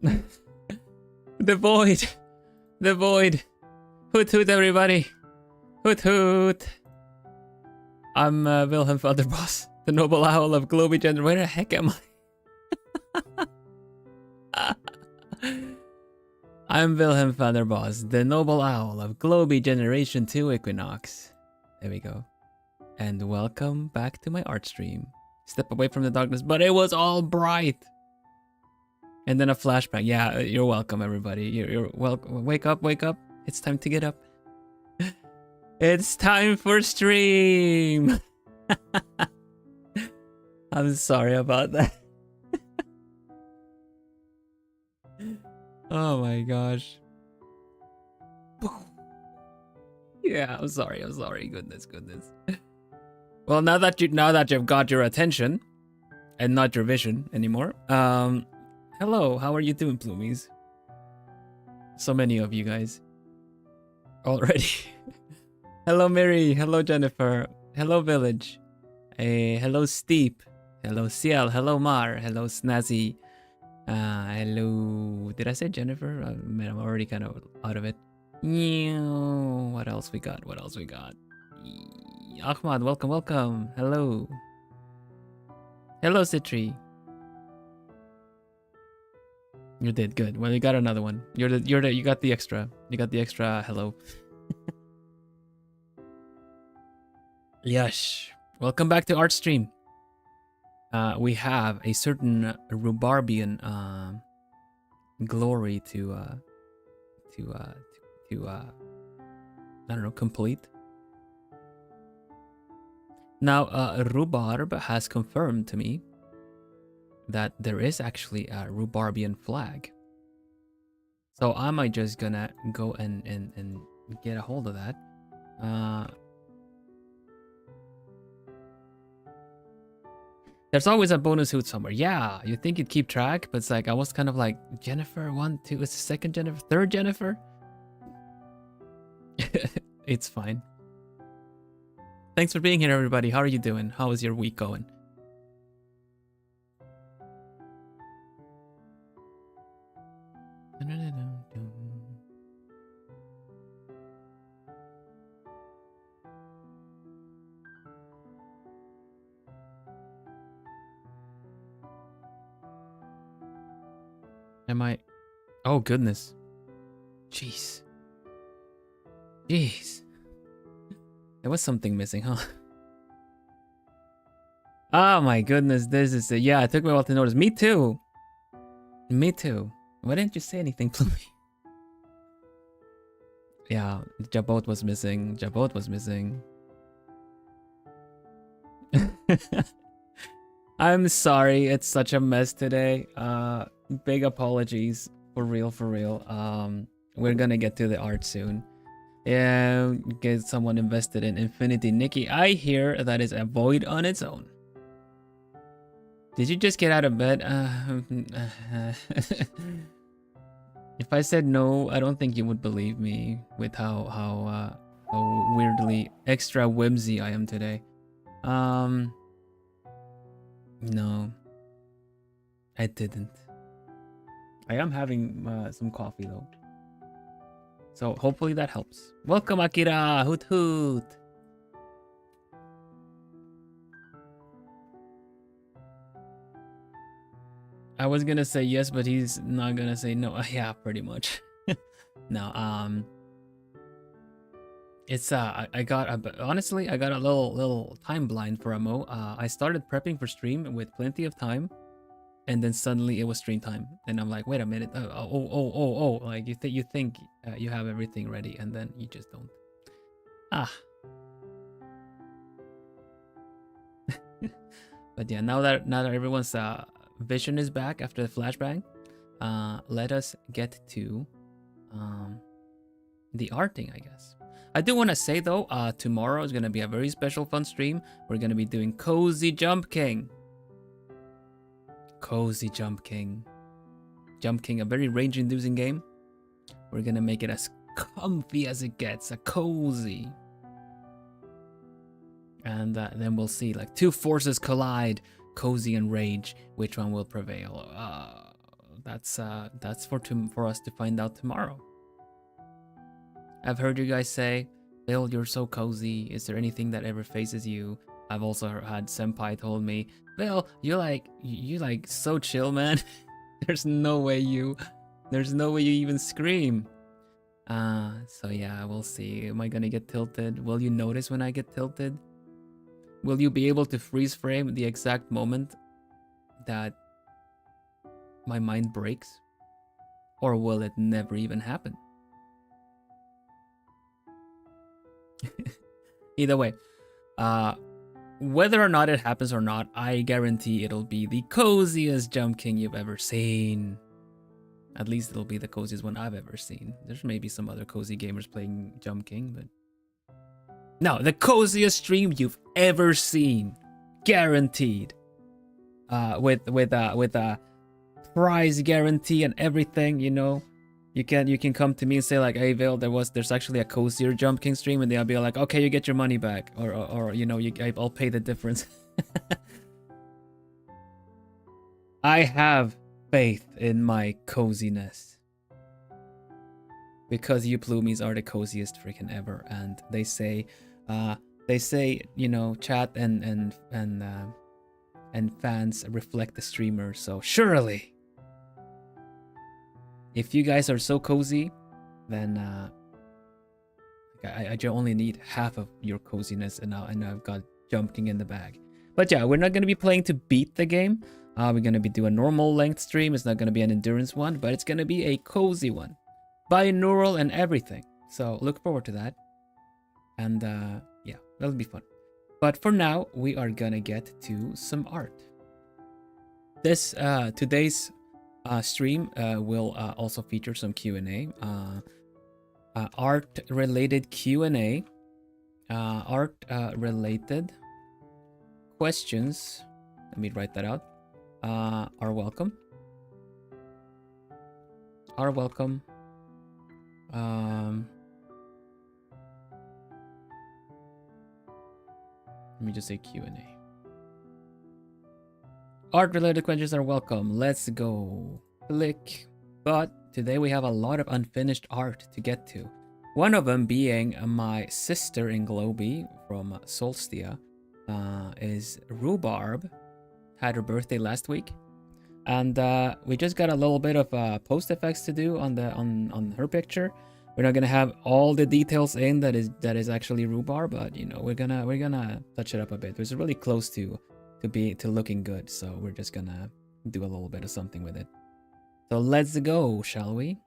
The void. The void. Hoot hoot, everybody. Hoot hoot. I'm Vilhelm Vanderbos, the noble owl of globie gender. Where the heck am I? I'm Vilhelm Vanderbos, the noble owl of globie generation 2 Equinnox. There we go. And welcome back to my art stream. Step away from the darkness, but it was all bright. And then a flashback. Yeah, you're welcome, everybody. You're welcome. Wake up, wake up. It's time to get up. It's time for stream. I'm sorry about that. Oh my gosh. Yeah, I'm sorry. Goodness. Well, now that you've got your attention and not your vision anymore. Hello, how are you doing, Plumies? So many of you guys already. Hello, Mary. Hello, Jennifer. Hello, Village. Hello, Steep. Hello, Ciel. Hello, Mar. Hello, Snazzy. Hello. Did I say Jennifer? Man, I'm already kind of out of it. What else we got? Ahmad, welcome. Hello. Hello, Citri. You did good. Well, you got another one. You got the extra. You got the extra. Hello. Yes. Welcome back to Art Stream. We have a certain RHUBARBIan glory to I don't know, complete. Now, Rhubarb has confirmed to me that there is actually a RHUBARBIan flag. So I might just gonna go and get a hold of that. There's always a bonus hoot somewhere. Yeah, you think you'd keep track, but it's like I was kind of like Jennifer 1, 2, it's the second Jennifer, third Jennifer. It's fine. Thanks for being here, everybody. How are you doing? How is your week going? Am I? Oh, goodness. Jeez. There was something missing, huh? Oh my goodness, this is it. Yeah, it took me a while to notice. Me too. Why didn't you say anything, Plummy? Yeah, Jabot was missing. I'm sorry, it's such a mess today. Big apologies, for real. We're gonna get to the art soon. Yeah, get someone invested in Infinity. Nikki, I hear that is a void on its own. Did you just get out of bed? If I said no, I don't think you would believe me with how weirdly extra whimsy I am today. No, I didn't. I am having some coffee though, so hopefully that helps. Welcome, Akira. Hoot hoot. I was gonna say yes, but he's not gonna say no. Yeah, pretty much. No, it's honestly, I got a little time blind for a mo. I started prepping for stream with plenty of time, and then suddenly it was stream time, and I'm like, wait a minute, oh, like you think you have everything ready, and then you just don't. But yeah, now that everyone's vision is back after the flashbang, let us get to the arting, I guess. I do want to say though, tomorrow is going to be a very special fun stream. We're going to be doing Cozy Jump King. Jump King, a very rage-inducing game. We're going to make it as comfy as it gets, a cozy. And then we'll see, like, two forces collide, cozy and rage. Which one will prevail? that's for us to find out tomorrow. I've heard you guys say, Bill, you're so cozy. Is there anything that ever phases you? I've also had Senpai told me, Bill, you like so chill, man. There's no way you even scream. So yeah, we'll see. Am I gonna get tilted? Will you notice when I get tilted? Will you be able to freeze frame the exact moment that my mind breaks? Or will it never even happen? Either way, whether or not it happens or not, I guarantee it'll be the coziest Jump King you've ever seen. At least it'll be the coziest one I've ever seen. There's maybe some other cozy gamers playing Jump King, but no, the coziest stream you've ever seen, guaranteed. With a prize guarantee and everything, you know. You can come to me and say like, hey Vil, there's actually a cozier Jump King stream, and then I'll be like, okay, you get your money back, or you know, I'll pay the difference. I have faith in my coziness because you plumies are the coziest freaking ever, and they say, you know, chat and fans reflect the streamer, so surely. If you guys are so cozy, then I only need half of your coziness, and I've got Jump King in the bag. But yeah, we're not going to be playing to beat the game. We're going to be doing a normal length stream. It's not going to be an endurance one, but it's going to be a cozy one. Binaural and everything. So look forward to that. And yeah, that'll be fun. But for now, we are going to get to some art. Today's stream will also feature some Q&A, art related Q&A, art related questions. Let me write that out. Are welcome. Let me just say Q&A. Art-related questions are welcome. Let's go. Click. But today we have a lot of unfinished art to get to. One of them being my sister in Globie from Solstia is Rhubarb. Had her birthday last week. And we just got a little bit of post effects to do on her picture. We're not gonna have all the details in that is actually Rhubarb, but you know, we're gonna touch it up a bit. It's really close to looking good, so we're just gonna do a little bit of something with it. So let's go, shall we?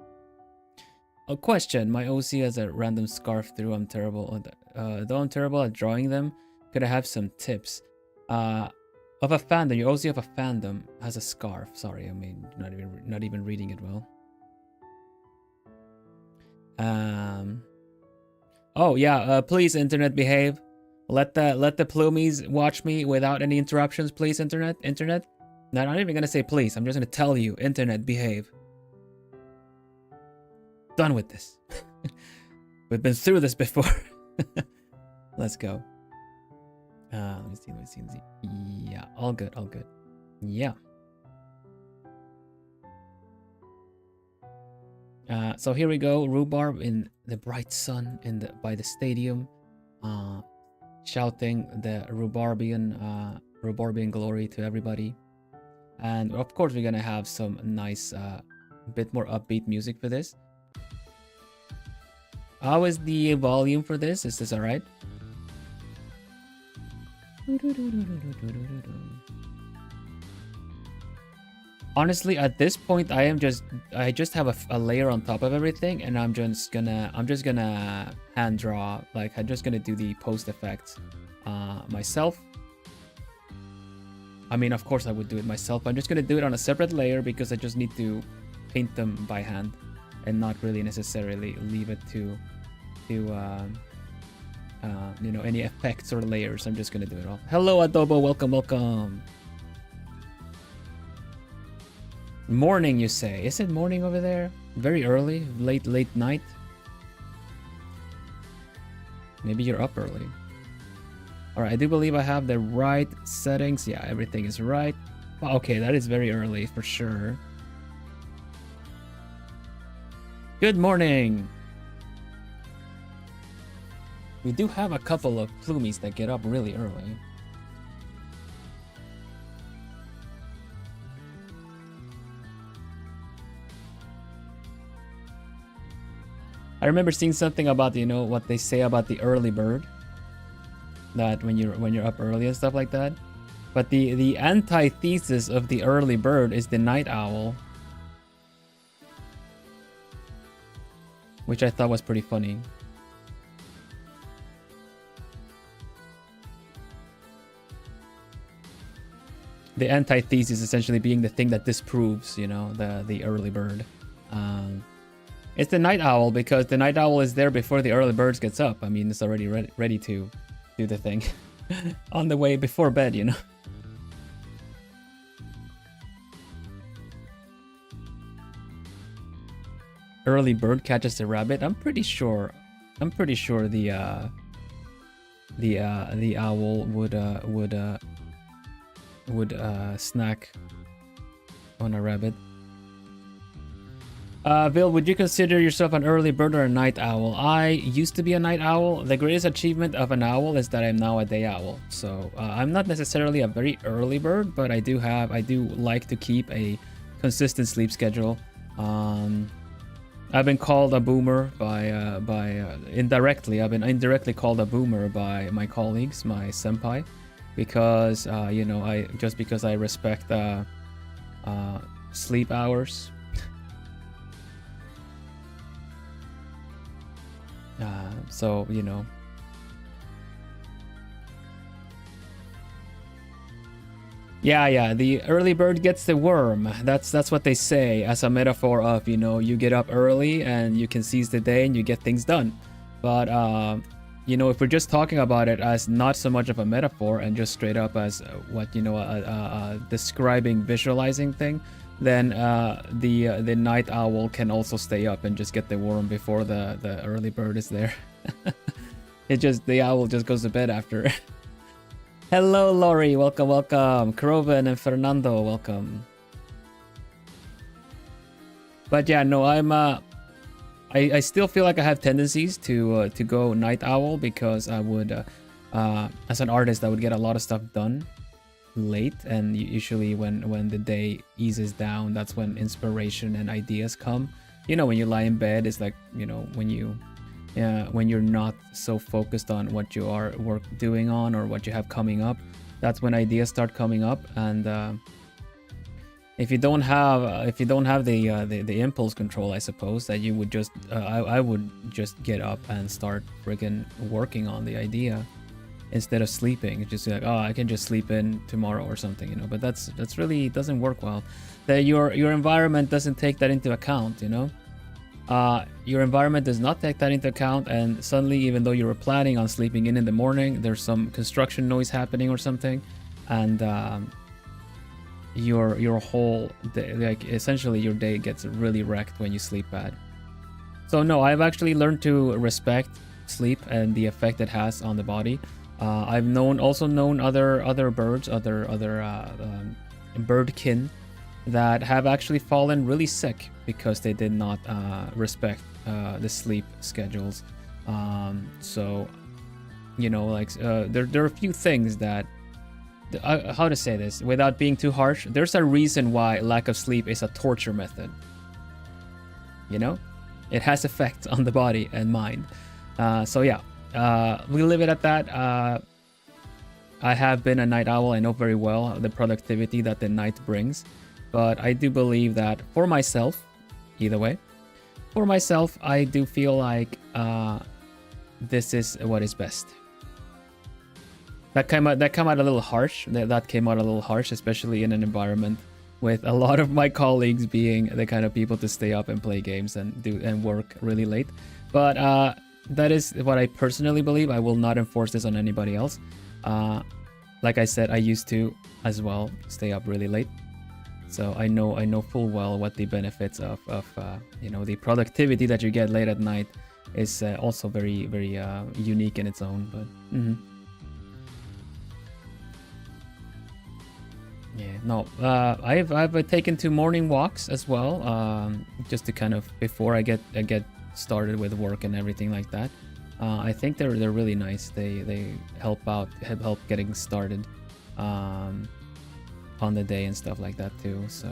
A question: my OC has a random scarf through. I'm terrible at drawing them. Could I have some tips? Of a fandom, your OC of a fandom has a scarf. Sorry, I mean not even reading it well. Oh yeah, please internet behave. Let the plumies watch me without any interruptions, please. Internet. No, I'm not even gonna say please. I'm just gonna tell you, internet behave. Done with this. We've been through this before. Let's go. Let me see. Yeah, all good. Yeah. So here we go. Rhubarb in the bright sun by the stadium, shouting the Rhubarbian glory to everybody. And of course, we're gonna have some nice, bit more upbeat music for this. How is the volume for this? Is this all right? Honestly, at this point, I just have a layer on top of everything, and I'm just gonna hand draw. Like, I'm just gonna do the post effects myself. I mean, of course, I would do it myself. I'm just gonna do it on a separate layer because I just need to paint them by hand and not really necessarily leave it to you know, any effects or layers. I'm just gonna do it all. Hello, Adobo. Welcome. Morning, you say? Is it morning over there? Very early? Late night? Maybe you're up early. Alright, I do believe I have the right settings. Yeah, everything is right. Well, okay, that is very early for sure. Good morning. We do have a couple of plumies that get up really early. I remember seeing something about, you know, what they say about the early bird, that when you're up early and stuff like that. But the antithesis of the early bird is the night owl, which I thought was pretty funny. The antithesis essentially being the thing that disproves, you know, the early bird. It's the night owl because the night owl is there before the early bird gets up. I mean, it's already ready to do the thing on the way before bed, you know. Early bird catches the rabbit. I'm pretty sure the owl would snack on a rabbit. Bill, would you consider yourself an early bird or a night owl? I used to be a night owl. The greatest achievement of an owl is that I'm now a day owl. So I'm not necessarily a very early bird, but I do like to keep a consistent sleep schedule. I've been called a boomer indirectly. I've been indirectly called a boomer by my colleagues, my senpai, because you know, because I respect sleep hours. So, you know. Yeah, the early bird gets the worm. That's what they say as a metaphor of, you know, you get up early and you can seize the day and you get things done. But you know, if we're just talking about it as not so much of a metaphor and just straight up as what, you know, a describing, visualizing thing, then the night owl can also stay up and just get the worm before the early bird is there. The owl just goes to bed after. Hello, Lori. Welcome. Kroven and Fernando, welcome. But yeah, no, I still feel like I have tendencies to go night owl because I would, as an artist, I would get a lot of stuff done late, and usually when the day eases down, that's when inspiration and ideas come. You know, when you lie in bed, it's like, you know, when you're not so focused on what you are doing on or what you have coming up, that's when ideas start coming up. And if you don't have the impulse control, I suppose, that you would just I would just get up and start friggin' working on the idea instead of sleeping. It's just like, oh, I can just sleep in tomorrow or something, you know. But that's really doesn't work well. Your environment doesn't take that into account, you know. Your environment does not take that into account, and suddenly, even though you were planning on sleeping in the morning, there's some construction noise happening or something, and your whole day, like essentially your day gets really wrecked when you sleep bad. So no, I've actually learned to respect sleep and the effect it has on the body. I've also known other birds, other birdkin that have actually fallen really sick because they did not respect the sleep schedules. So, you know, like there are a few things that, how to say this without being too harsh, there's a reason why lack of sleep is a torture method. You know, it has effects on the body and mind. So yeah, we leave it at that. I have been a night owl. I know very well the productivity that the night brings. But I do believe that for myself, either way, for myself, I do feel like this is what is best. That came out a little harsh. That came out a little harsh, especially in an environment with a lot of my colleagues being the kind of people to stay up and play games and work really late. But that is what I personally believe. I will not enforce this on anybody else. Like I said, I used to as well stay up really late. So I know full well what the benefits of you know, the productivity that you get late at night is also very, very unique in its own. But yeah. No, I've taken 2 morning walks as well, just to kind of before I get started with work and everything like that. I think they're really nice. They help getting started on the day and stuff like that too. So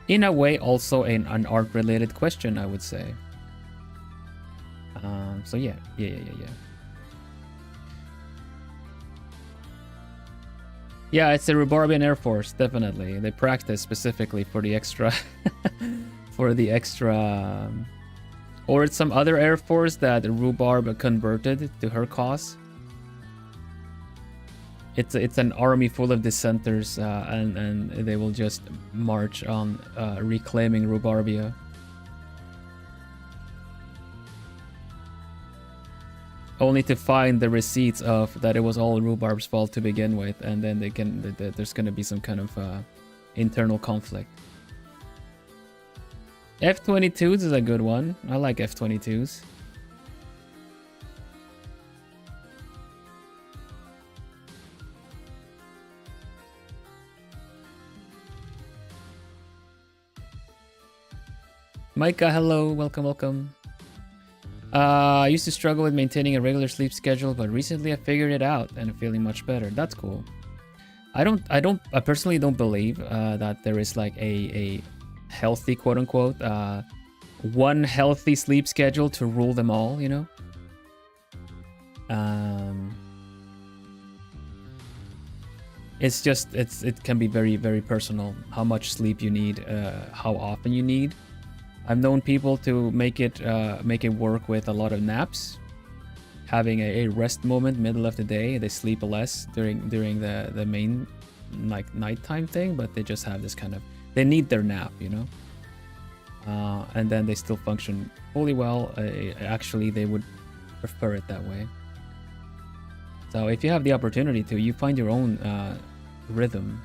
in a way, also an art related question, I would say. So yeah. Yeah, it's the RHUBARBIA Air Force, definitely. They practice specifically for the extra, or it's some other Air Force that Rhubarb converted to her cause. It's an army full of dissenters, and they will just march on reclaiming RHUBARBIA. Only to find the receipts of that it was all Rhubarb's fault to begin with, and then there's gonna be some kind of internal conflict. F-22s is a good one. I like F-22s. Micah, hello, welcome. I used to struggle with maintaining a regular sleep schedule, but recently I figured it out and I'm feeling much better. That's cool. I personally don't believe that there is like a healthy, quote unquote, one healthy sleep schedule to rule them all, you know? It's just, it can be very, very personal how much sleep you need, how often you need. I've known people to make it work with a lot of naps, having a rest moment middle of the day. They sleep less during the main like nighttime thing, but they just have this kind of, they need their nap, you know, and then they still function fully well. Actually, they would prefer it that way. So if you have the opportunity to, you find your own rhythm.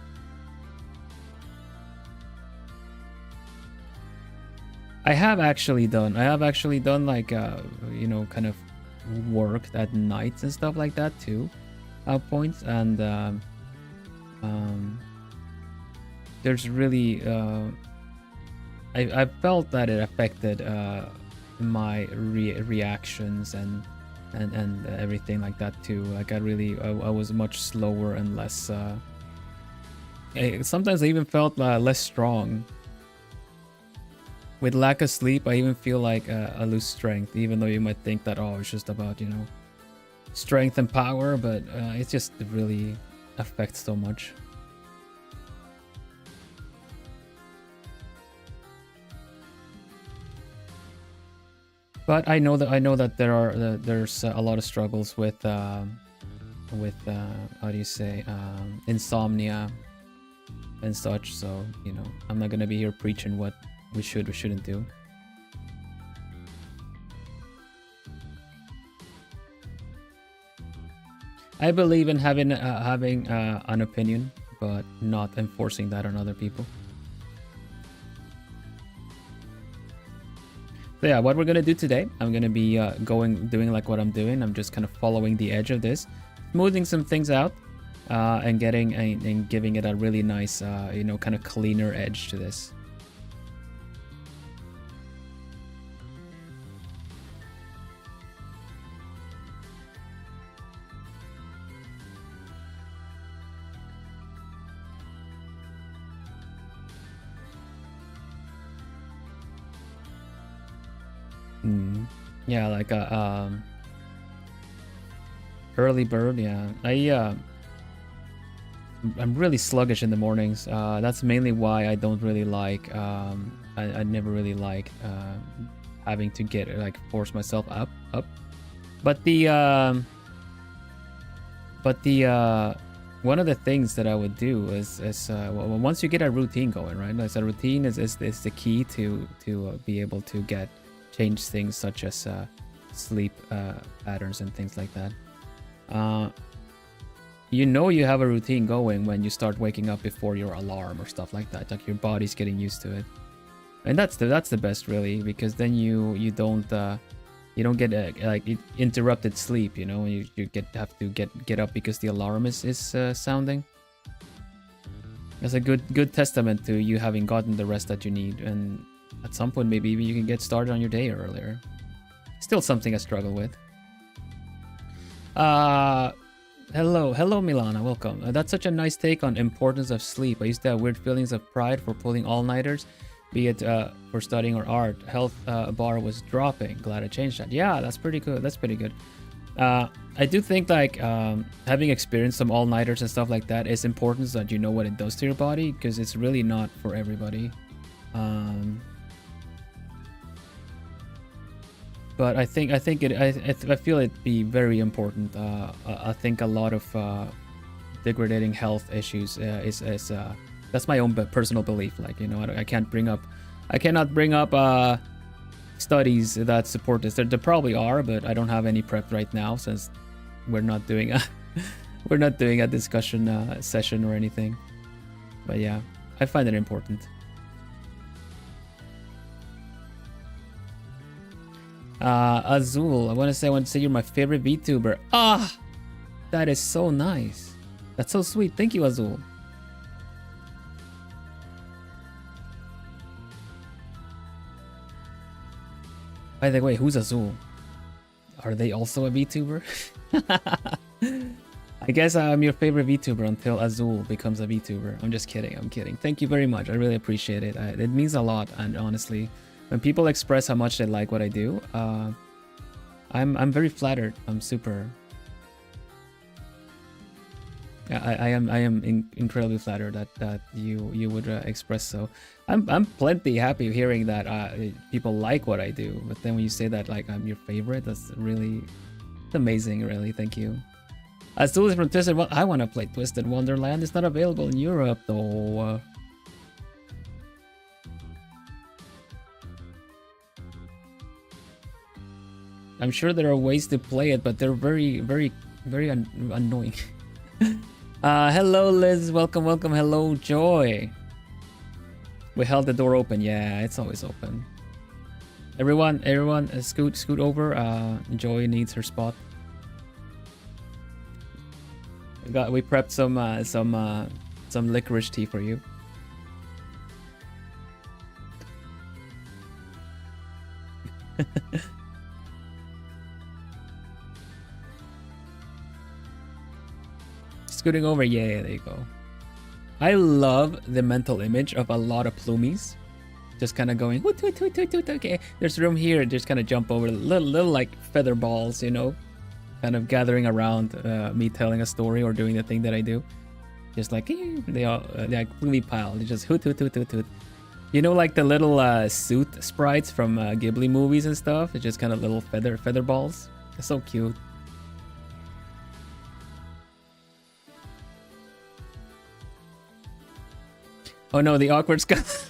I have actually done like you know, kind of work at nights and stuff like that too, points, and there's really I felt that it affected my reactions and everything like that too. Like I was much slower and less. Sometimes I even felt less strong. With lack of sleep, I even feel like I lose strength, even though you might think that, oh, it's just about, you know, strength and power, but it just really affects so much. But I know that there's a lot of struggles with how do you say, insomnia and such. So, you know, I'm not gonna be here preaching what we should or shouldn't do. I believe in having an opinion, but not enforcing that on other people. So yeah, what we're gonna do today, I'm gonna be doing like what I'm doing. I'm just kind of following the edge of this, smoothing some things out, and giving it a really nice, you know, kind of cleaner edge to this. Yeah, like a early bird. Yeah, I'm really sluggish in the mornings. That's mainly why I don't really like. I never really liked having to get like force myself up. But the one of the things that I would do is well, once you get a routine going, right? Like a routine is the key to be able to change things such as sleep patterns and things like that. You know you have a routine going when you start waking up before your alarm or stuff like that. Like your body's getting used to it, and that's the best really, because then you don't You don't get like interrupted sleep, you know, you have to get up because the alarm is sounding. It's a good testament to you having gotten the rest that you need, and at some point maybe even you can get started on your day earlier. Still something I struggle with. Hello Milana, welcome. That's such a nice take on importance of sleep. I used to have weird feelings of pride for pulling all-nighters, be it for studying or art. Health bar was dropping. Glad I changed that. Yeah, that's pretty good. That's pretty good. I do think like having experienced some all-nighters and stuff like that is important, so that you know what it does to your body, because it's really not for everybody. But I feel it'd be very important. I think a lot of degrading health issues is that's my own personal belief. Like, you know, I cannot bring up studies that support this. There probably are, but I don't have any prep right now since we're not doing a discussion session or anything. But yeah, I find it important. Azul, I want to say you're my favorite VTuber. Ah, that is so nice. That's so sweet. Thank you, Azul. By the way, who's Azul? Are they also a VTuber? I guess I'm your favorite VTuber until Azul becomes a VTuber. I'm just kidding. I'm kidding. Thank you very much. I really appreciate it. It means a lot, and honestly, when people express how much they like what I do, I'm very flattered. I'm super. I am incredibly flattered that you would express so. I'm plenty happy hearing that people like what I do. But then when you say that like I'm your favorite, that's really amazing. Really, thank you. Azul is from Twisted. Well, I want to play Twisted Wonderland. It's not available in Europe though. I'm sure there are ways to play it, but they're very annoying. Hello, Liz. Welcome. Hello, Joy. We held the door open. Yeah, it's always open. Everyone, scoot over. Joy needs her spot. We prepped some licorice tea for you. Scooting over, yeah, there you go. I love the mental image of a lot of plumies just kind of going, hoot, hoot, hoot, hoot, hoot, okay, there's room here, just kind of jump over little like feather balls, you know, kind of gathering around me telling a story or doing the thing that I do. Just like, they all, like plumie pile, they just hoot, hoot, hoot, hoot, hoot. You know, like the little suit sprites from Ghibli movies and stuff? It's just kind of little feather balls. It's so cute. Oh no, the awkward Scott.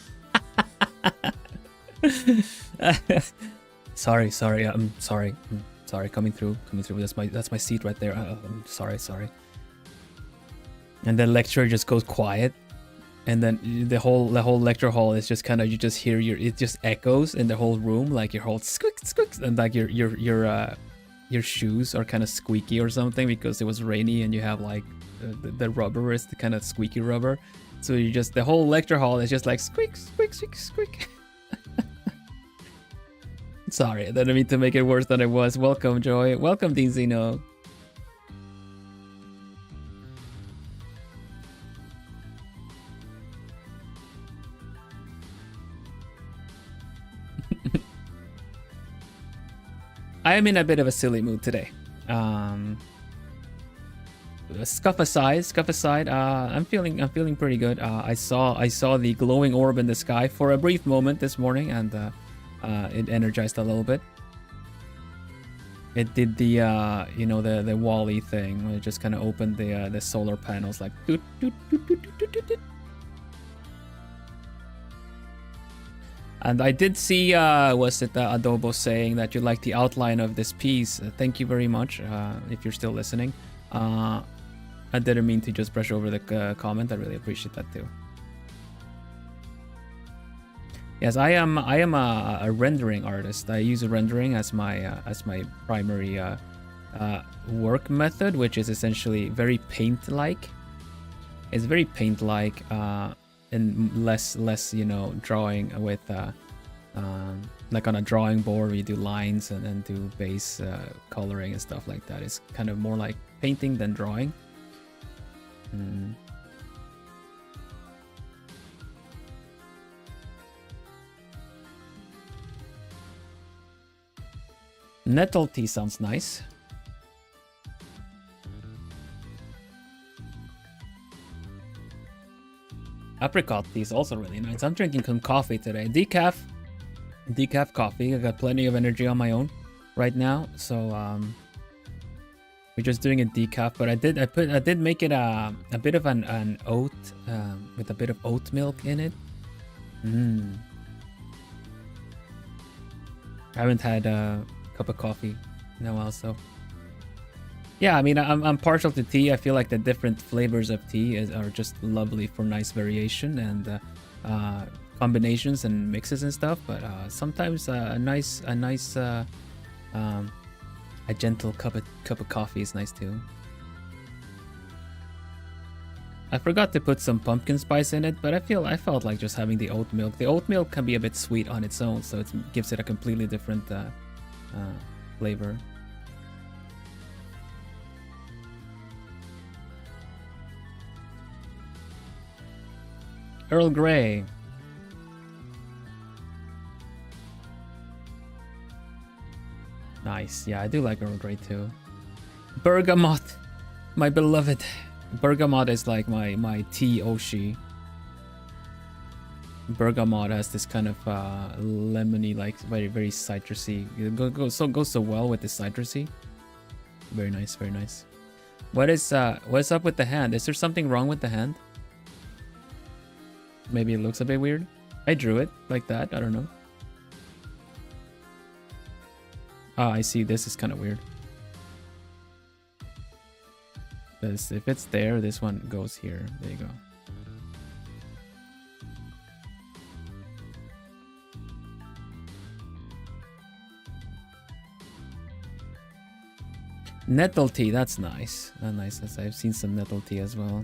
sorry. I'm sorry. Coming through. That's my seat right there. I'm sorry. And the lecturer just goes quiet, and then the whole lecture hall is just kind of, you just hear it just echoes in the whole room, like your whole squeak, and like your shoes are kind of squeaky or something because it was rainy and you have like the rubber is the kind of squeaky rubber. So you just, the whole lecture hall is just like squeak. Sorry, I didn't mean to make it worse than it was. Welcome, Joy. Welcome, Dean Zeno. I am in a bit of a silly mood today. Scuff aside, I'm feeling pretty good. I saw the glowing orb in the sky for a brief moment this morning, and it energized a little bit. It did the you know, the Wall-E thing, where it just kind of opened the solar panels like doot, doot, doot, doot, doot, doot, doot. And I did see was it Adobo saying that you like the outline of this piece. Thank you very much if you're still listening. I didn't mean to just brush over the comment. I really appreciate that too. Yes, I am a rendering artist. I use rendering as my primary work method, which is essentially very paint-like. It's very paint-like and less drawing with like on a drawing board where you do lines and then do base coloring and stuff like that. It's kind of more like painting than drawing. Nettle tea sounds nice. Apricot tea is also really nice. I'm drinking some coffee today. Decaf coffee. I got plenty of energy on my own right now, so we're just doing a decaf. But I did make it a bit of an oat with a bit of oat milk in it. I haven't had a cup of coffee in a while, so yeah. I mean, I'm partial to tea. I feel like the different flavors of tea are just lovely for nice variation and combinations and mixes and stuff. But sometimes a gentle cup of coffee is nice too. I forgot to put some pumpkin spice in it, but I felt like just having the oat milk. The oat milk can be a bit sweet on its own, so it gives it a completely different flavor. Earl Grey. Nice. Yeah, I do like Earl Grey too. Bergamot, my beloved. Bergamot is like my tea oshi. Bergamot has this kind of lemony, like very very citrusy. It goes so well with the citrusy. Very nice, very nice. What's up with the hand? Is there something wrong with the hand? Maybe it looks a bit weird. I drew it like that. I don't know. Ah, I see. This is kind of weird. If it's there, this one goes here. There you go. Nettle tea, that's nice. Nice. I've seen some nettle tea as well.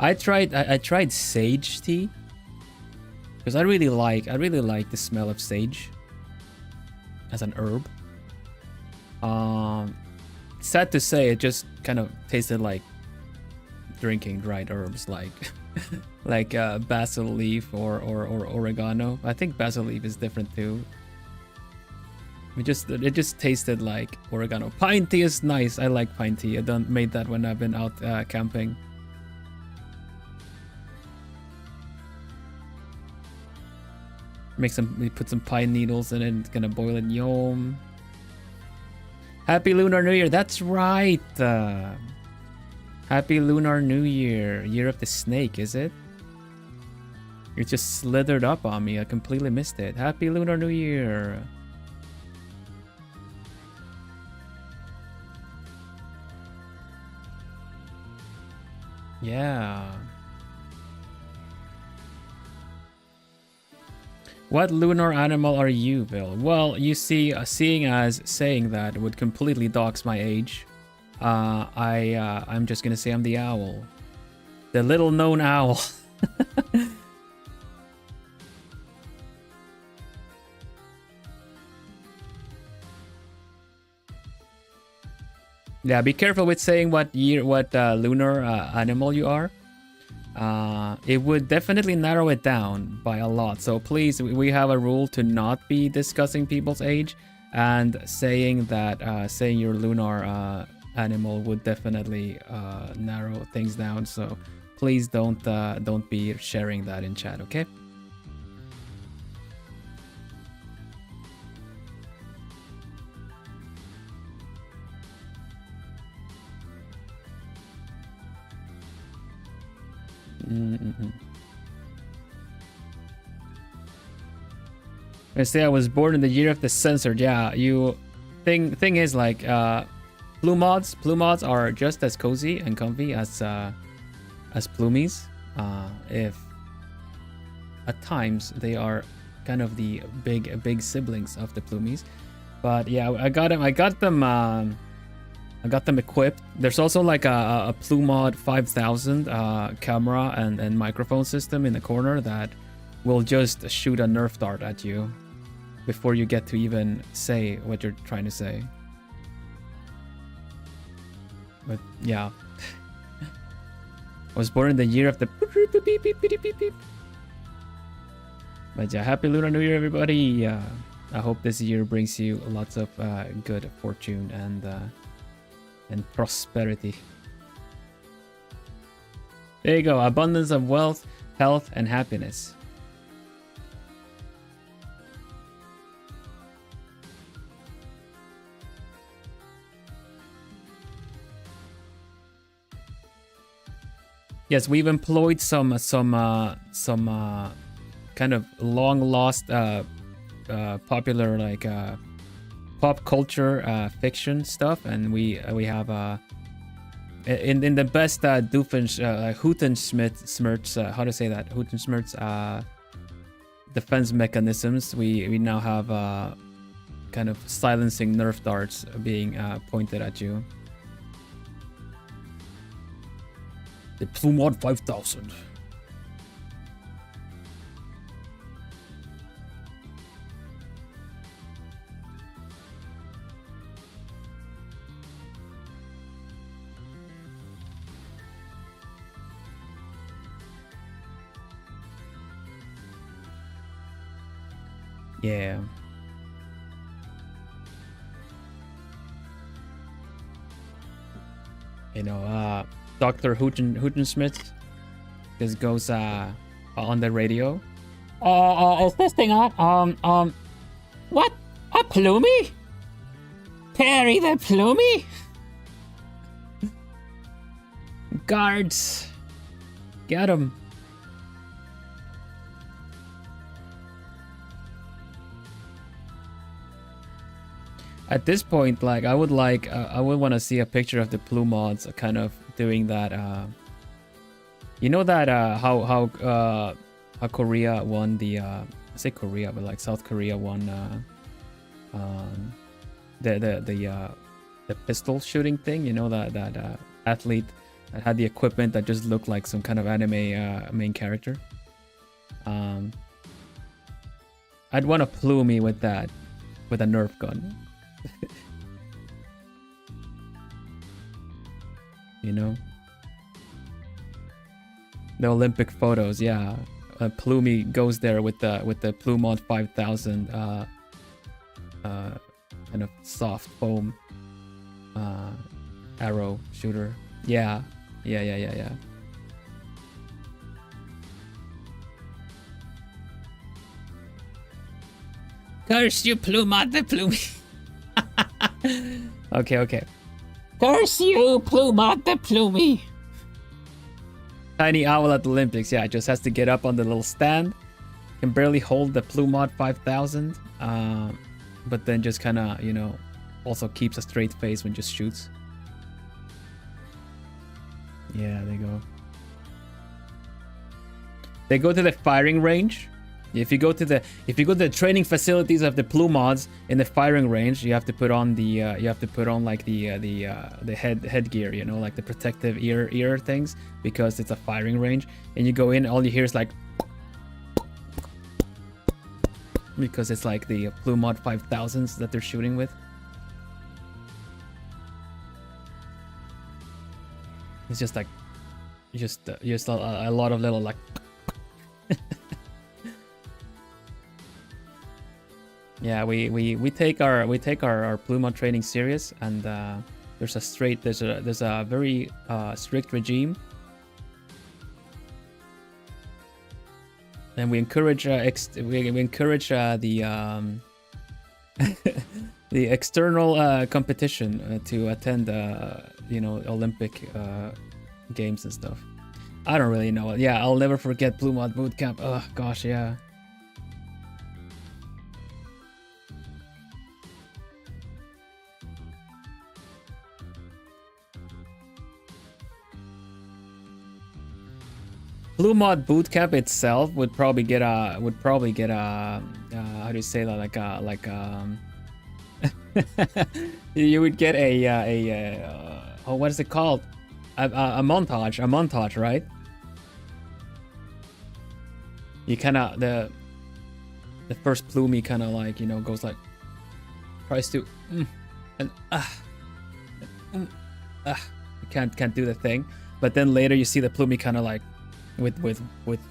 I tried sage tea because I really like the smell of sage as an herb. Sad to say, it just kind of tasted like drinking dried herbs, like like basil leaf or oregano. I think basil leaf is different too. It just tasted like oregano. Pine tea is nice. I like pine tea. I don't made that when I've been out camping. We put some pine needles in it. It's gonna boil it. Yum. Happy Lunar New Year. That's right. Happy Lunar New Year. Year of the Snake, is it? You just slithered up on me. I completely missed it. Happy Lunar New Year. Yeah. What lunar animal are you, Bill? Well, you see, seeing as saying that would completely dox my age, I'm just gonna say I'm the owl. The little known owl. Yeah, be careful with saying what lunar animal you are. It would definitely narrow it down by a lot. So please, we have a rule to not be discussing people's age, and saying that saying your lunar animal would definitely narrow things down. So please don't be sharing that in chat, okay? I say I was born in the year of the censored. Yeah, thing is like Plumods are just as cozy and comfy as plumies. If at times they are kind of the big siblings of the plumies. But yeah, I got them equipped. There's also like a Plumod 5000 camera and microphone system in the corner that will just shoot a Nerf dart at you before you get to even say what you're trying to say. But yeah. I was born in the year of the beep, beep, beep, beep, beep. But yeah, happy Lunar New Year, everybody. I hope this year brings you lots of good fortune and prosperity. There you go, abundance of wealth, health, and happiness. Yes, we've employed some kind of long lost popular like pop culture fiction stuff, and we have in the best Hootensmirts, how to say that, Hootensmirts defense mechanisms. We now have kind of silencing Nerf darts being pointed at you. The Plumod 5000. Yeah. You know, Dr. Hootensmith just goes on the radio. Is this thing on? What? A plumie? Perry the plumie? Guards, get him. At this point, like I would want to see a picture of the Plumods kind of doing that. You know that how Korea won the I say Korea, but like South Korea won the pistol shooting thing. You know that athlete that had the equipment that just looked like some kind of anime main character. I'd want a plumie with that, with a Nerf gun. You know, the Olympic photos, yeah. Plumie goes there with the Plumod 5000 kind of soft foam arrow shooter. Yeah. Curse you, Plumod the plumie. Okay. Curse you, Plumod the plumie. Tiny owl at the Olympics, yeah, just has to get up on the little stand. Can barely hold the Plumod 5000. But then just kind of, you know, also keeps a straight face when just shoots. Yeah, they go. They go to the firing range. If you go to the training facilities of the Plumods in the firing range, you have to put on the like the headgear, you know, like the protective ear things, because it's a firing range. And you go in, all you hear is like, because it's like the Plumod 5000s that they're shooting with. It's just like, just a lot of little like. Yeah, we take our Plumod training serious, and there's a very strict regime, and we encourage the the external competition to attend you know, Olympic games and stuff. I don't really know. Yeah, I'll never forget Plumod Bootcamp. Oh gosh, yeah. Blue Mod Bootcamp itself would probably get a how do you say that, you would get oh, what is it called, a montage, right? You kind of the first Plumie kind of like, you know, goes like, tries to and you can't do the thing, but then later you see the Plumie kind of like with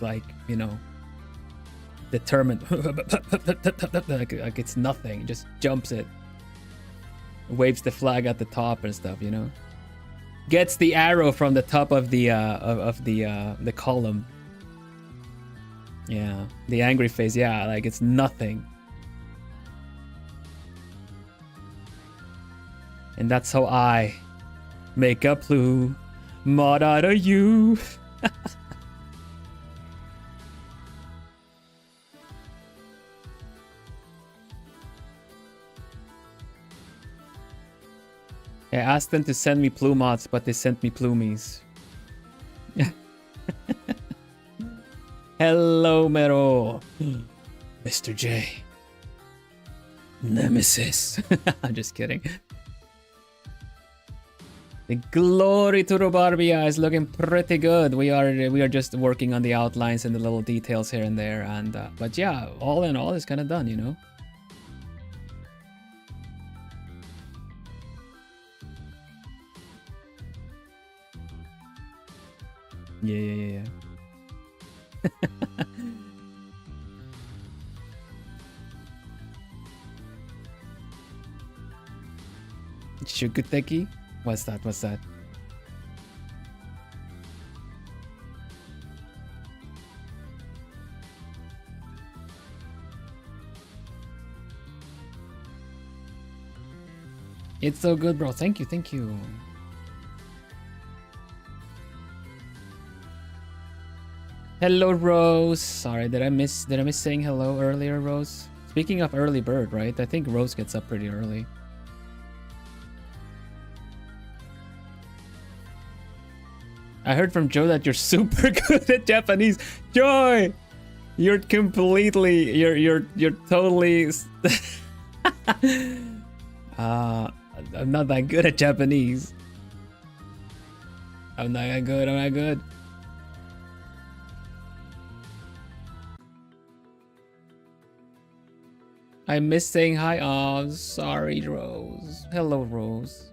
like, you know, determined like it's nothing, just jumps it, waves the flag at the top and stuff, you know, gets the arrow from the top of the the column. Yeah, the angry face, yeah, like it's nothing. And that's how I make a Blue Mod out of you. I asked them to send me Plumots, but they sent me Plumies. Hello, Mero. Mr. J. Nemesis. I'm just kidding. The glory to RHUBARBIA is looking pretty good. We are just working on the outlines and the little details here and there, and but yeah, all in all, it's kind of done, you know. Yeah. Shukuteki? What's that? It's so good, bro. Thank you. Hello, Rose. Sorry, did I miss saying hello earlier, Rose? Speaking of early bird, right? I think Rose gets up pretty early. I heard from Joe that you're super good at Japanese. Joy, you're completely, you're totally. I'm not that good at Japanese. I'm not that good. I miss saying hi. Oh, sorry, Rose. Hello, Rose.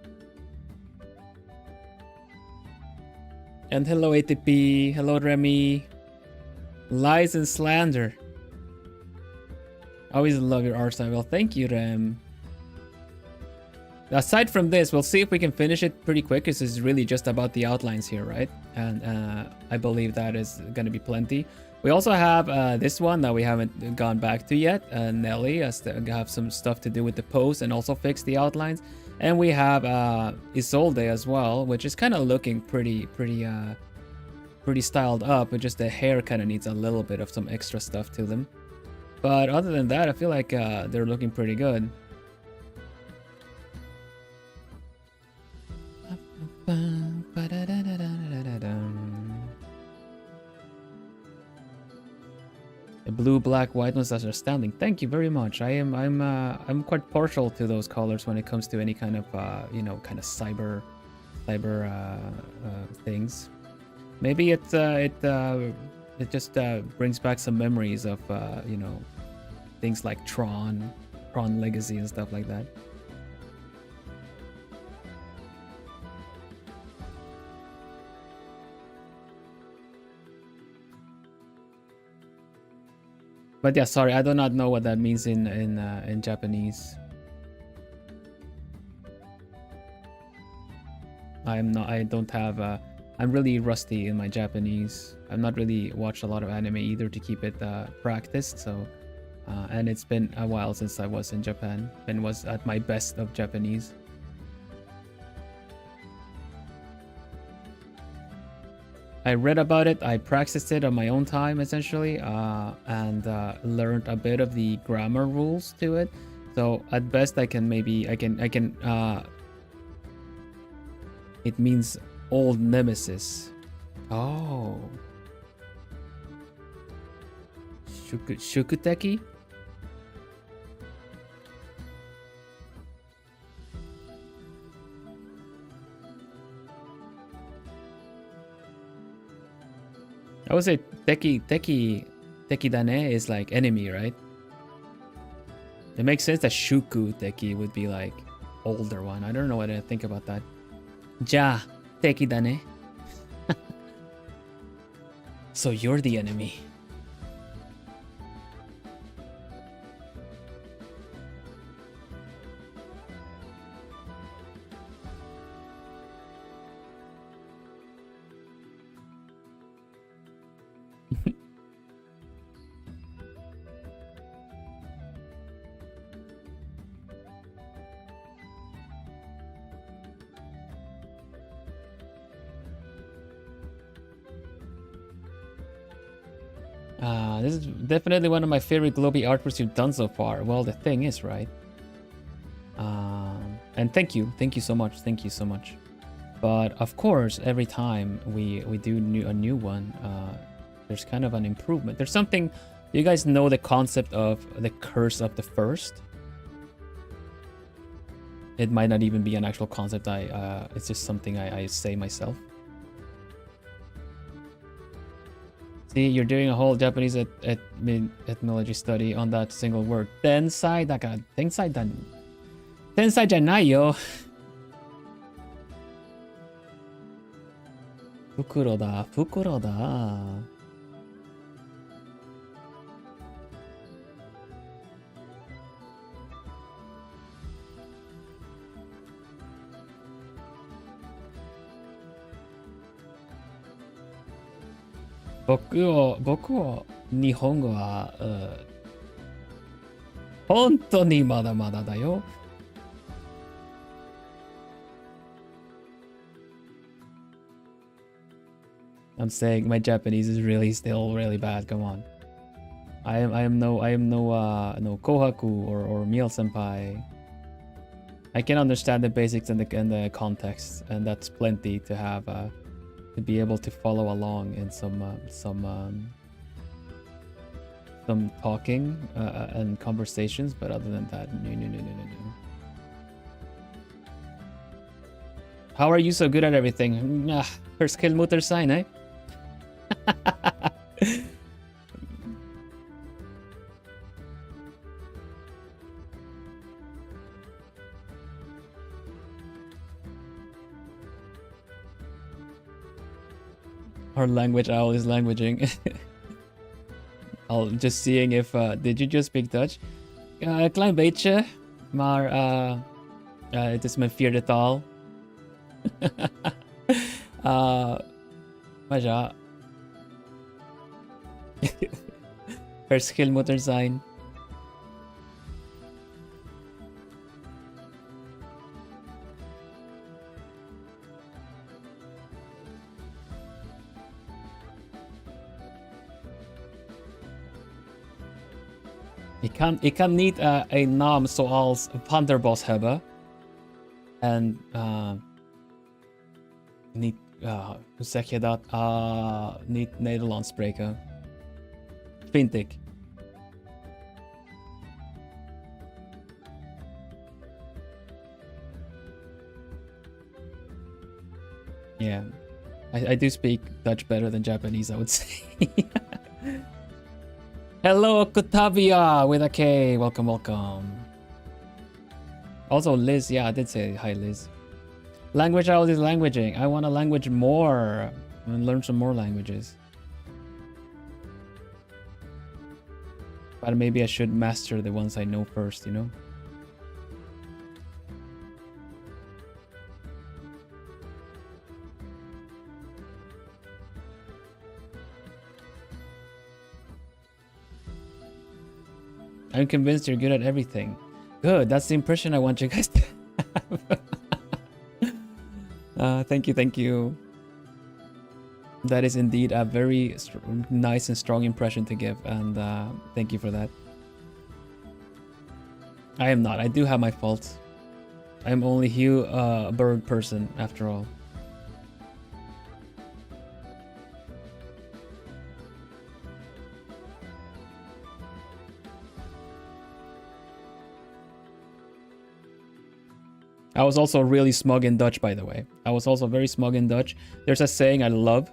And hello, ATP. Hello, Remy. Lies and slander. Always love your art style. Well, thank you, Rem. Aside from this, we'll see if we can finish it pretty quick, because it's really just about the outlines here, right? And I believe that is going to be plenty. We also have this one that we haven't gone back to yet. Nelly has to have some stuff to do with the pose and also fix the outlines. And we have Isolde as well, which is kind of looking pretty styled up, but just the hair kind of needs a little bit of some extra stuff to them. But other than that, I feel like they're looking pretty good. The blue, black, white ones are astounding. Thank you very much. I'm quite partial to those colors when it comes to any kind of you know, kind of cyber things. Maybe it just brings back some memories of you know, things like Tron Legacy and stuff like that. But yeah, sorry, I do not know what that means in Japanese. I don't have. I'm really rusty in my Japanese. I've not really watched a lot of anime either to keep it practiced. So, and it's been a while since I was in Japan and was at my best of Japanese. I read about it, I practiced it on my own time essentially, and learned a bit of the grammar rules to it. So at best I can it means old nemesis. Oh. Shukuteki? I would say Teki Dane is like enemy, right? It makes sense that Shuku Teki would be like older one. I don't know what I think about that. Ja Teki Dane. So you're the enemy. This is definitely one of my favorite globie artworks you've done so far. Well, the thing is, right? And thank you so much. Thank you so much. But of course, every time we do a new one, there's kind of an improvement. There's something. You guys know the concept of the curse of the first. It might not even be an actual concept. It's just something I say myself. See, you're doing a whole Japanese etymology study on that single word. Tensai da ka tensai da. Tensai janai yo. Fukuro da, fukuro da. Boku Nihongo wa hontou ni mada mada da yo. I'm saying my Japanese is really still really bad. Come on. I am no Kohaku or Miel Senpai. I can understand the basics and the context, and that's plenty to have to be able to follow along in some talking and conversations. But other than that, no. How are you so good at everything? Her skill mutter sign, eh? Our language owl is languaging. I'll just seeing if did you just speak Dutch? Klein beetje, maar het is mijn vierde taal. Maar ja. Verschil moet er zijn. Ik kan niet een naam zoals Vanderbos hebben. En niet, hoe zeg je dat? Niet Nederlands spreken. Vind ik. Yeah. I do speak Dutch better than Japanese, I would say. Hello, Kutavia with a K. Welcome, welcome. Also, Liz. Yeah, I did say hi, Liz. Language out is languaging. I want to language more and learn some more languages. But maybe I should master the ones I know first, you know? I'm convinced you're good at everything. Good, that's the impression I want you guys to have. Thank you, thank you. That is indeed a very nice and strong impression to give, and thank you for that. I am not. I do have my faults. I'm only a bird person, after all. I was also really smug in Dutch, by the way. I was also very smug in Dutch. There's a saying I love.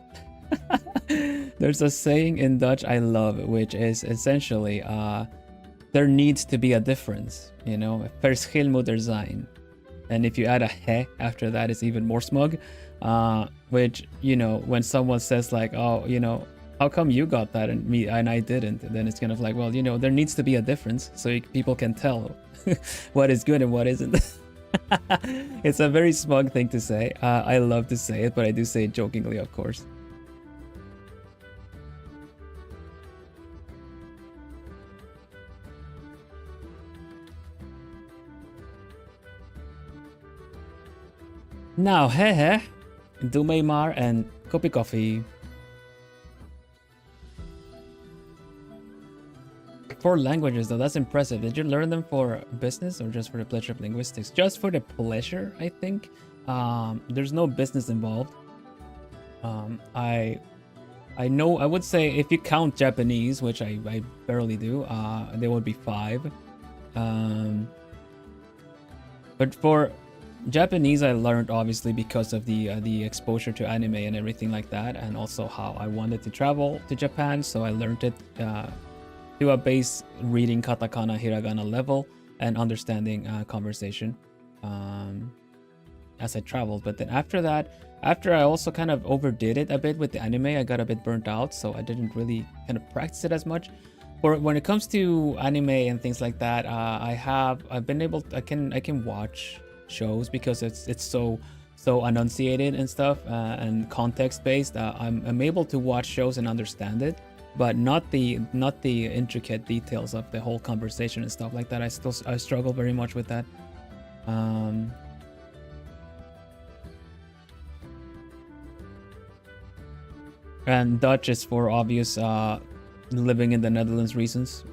There's a saying in Dutch I love, which is essentially, there needs to be a difference, you know? Verschil moet er zijn. And if you add a he after that, it's even more smug. Which, you know, when someone says like, oh, you know, how come you got that and me and I didn't? And then it's kind of like, well, you know, there needs to be a difference so people can tell what is good and what isn't. It's a very smug thing to say. I love to say it, but I do say it jokingly, of course. Nou, hè, doe mij maar een kopje koffie. 4 languages though, that's impressive. Did you learn them for business or just for the pleasure of linguistics? Just for the pleasure, I think. There's no business involved. I know, I would say if you count Japanese, which I barely do, there would be 5. But for Japanese, I learned obviously because of the exposure to anime and everything like that, and also how I wanted to travel to Japan, so I learned it to a base reading katakana, hiragana level and understanding conversation as I traveled. But then after that, after I also kind of overdid it a bit with the anime, I got a bit burnt out, so I didn't really kind of practice it as much. For when it comes to anime and things like that, I've been able to, I can watch shows because it's so enunciated and stuff and context based. I'm able to watch shows and understand it, but not the intricate details of the whole conversation and stuff like that. I struggle very much with that. And Dutch is for obvious living in the Netherlands reasons.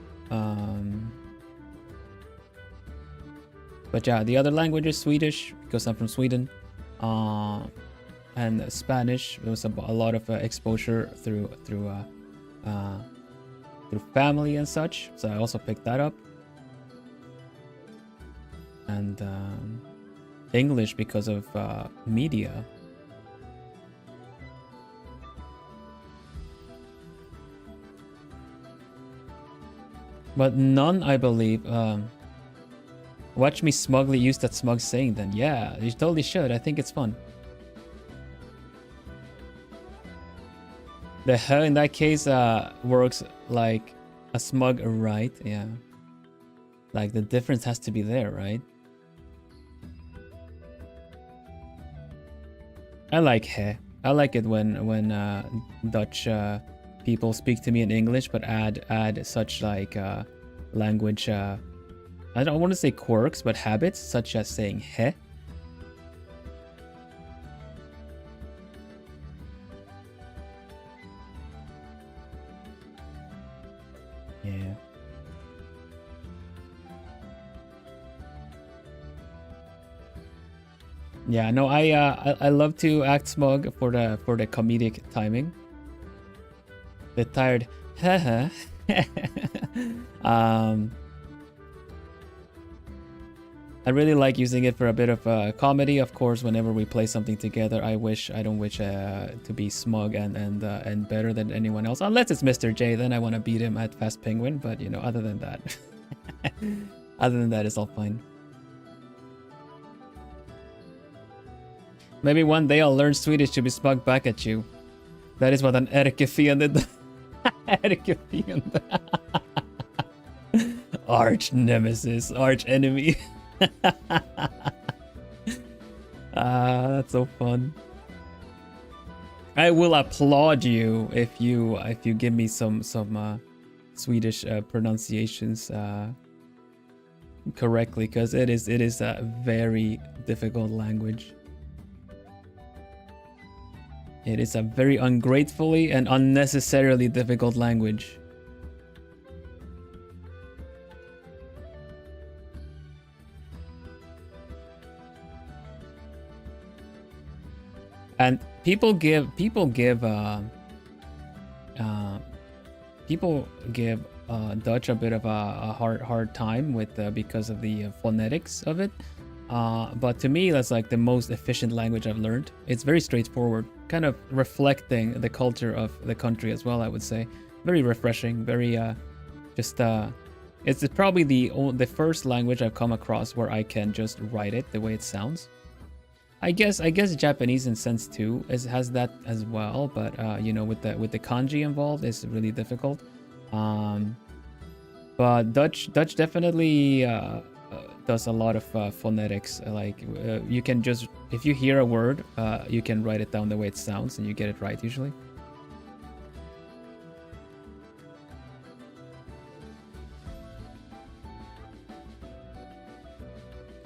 But yeah, the other languages, Swedish, because I'm from Sweden, and Spanish. There was a lot of exposure through family and such, so I also picked that up. And English because of media. But none, I believe. Watch me smugly use that smug saying then. Yeah, you totally should. I think it's fun. The hell in that case works like a smug right. Yeah. Like the difference has to be there, right? I like he. I like it when Dutch people speak to me in English but add such like language I don't want to say quirks, but habits, such as saying he. Yeah. Yeah, no, I love to act smug for the comedic timing. The tired haha. I really like using it for a bit of comedy. Of course, whenever we play something together, I don't wish to be smug and better than anyone else. Unless it's Mr. J, then I want to beat him at Fast Penguin. But you know, other than that, it's all fine. Maybe one day I'll learn Swedish to be smug back at you. That is what an ärkefiende. Ärkefiende. Arch nemesis, arch enemy. That's so fun. I will applaud you if you give me some Swedish pronunciations correctly, because it is a very difficult language. It is a very ungratefully and unnecessarily difficult language. And people give Dutch a bit of a hard time with because of the phonetics of it. But to me, that's like the most efficient language I've learned. It's very straightforward, kind of reflecting the culture of the country as well, I would say. Very refreshing, very it's probably the first language I've come across where I can just write it the way it sounds. I guess Japanese in sense too has that as well, but you know, with the kanji involved, it's really difficult. But Dutch definitely does a lot of phonetics. Like you can just, if you hear a word, you can write it down the way it sounds, and you get it right usually.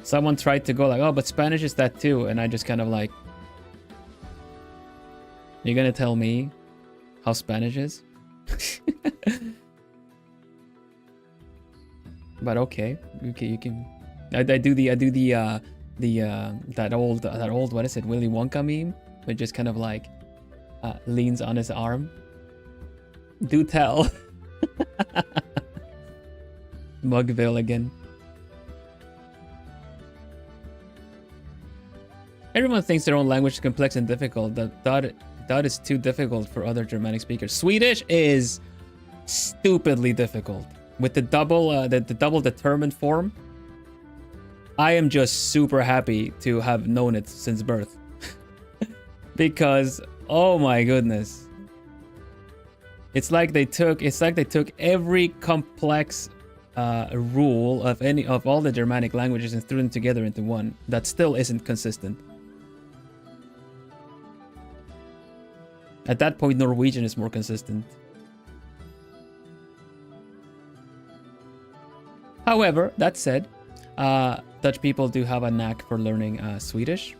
Someone tried to go like, oh, but Spanish is that too. And I just kind of like, you're gonna tell me how Spanish is? But okay, you can. I do the that old what is it, Willy Wonka meme, which just kind of like leans on his arm. Do tell. Mugville again. Everyone thinks their own language is complex and difficult. That is too difficult for other Germanic speakers. Swedish is stupidly difficult. With the double determined form, I am just super happy to have known it since birth. Because oh my goodness. It's like they took every complex rule of all the Germanic languages and threw them together into one that still isn't consistent. At that point, Norwegian is more consistent. However, that said, Dutch people do have a knack for learning Swedish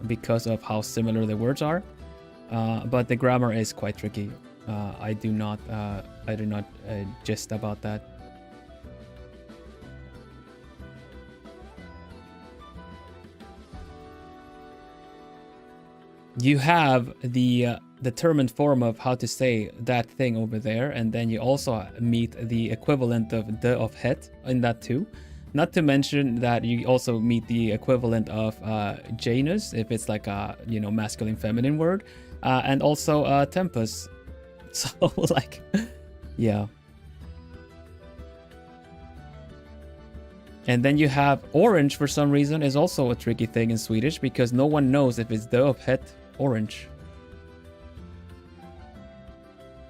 because of how similar the words are, but the grammar is quite tricky. I do not jest about that. You have the determined form of how to say that thing over there, and then you also meet the equivalent of the of het in that too. Not to mention that you also meet the equivalent of Janus if it's like a, you know, masculine feminine word, and also tempus. So like, yeah. And then you have orange for some reason is also a tricky thing in Swedish because no one knows if it's the of het orange.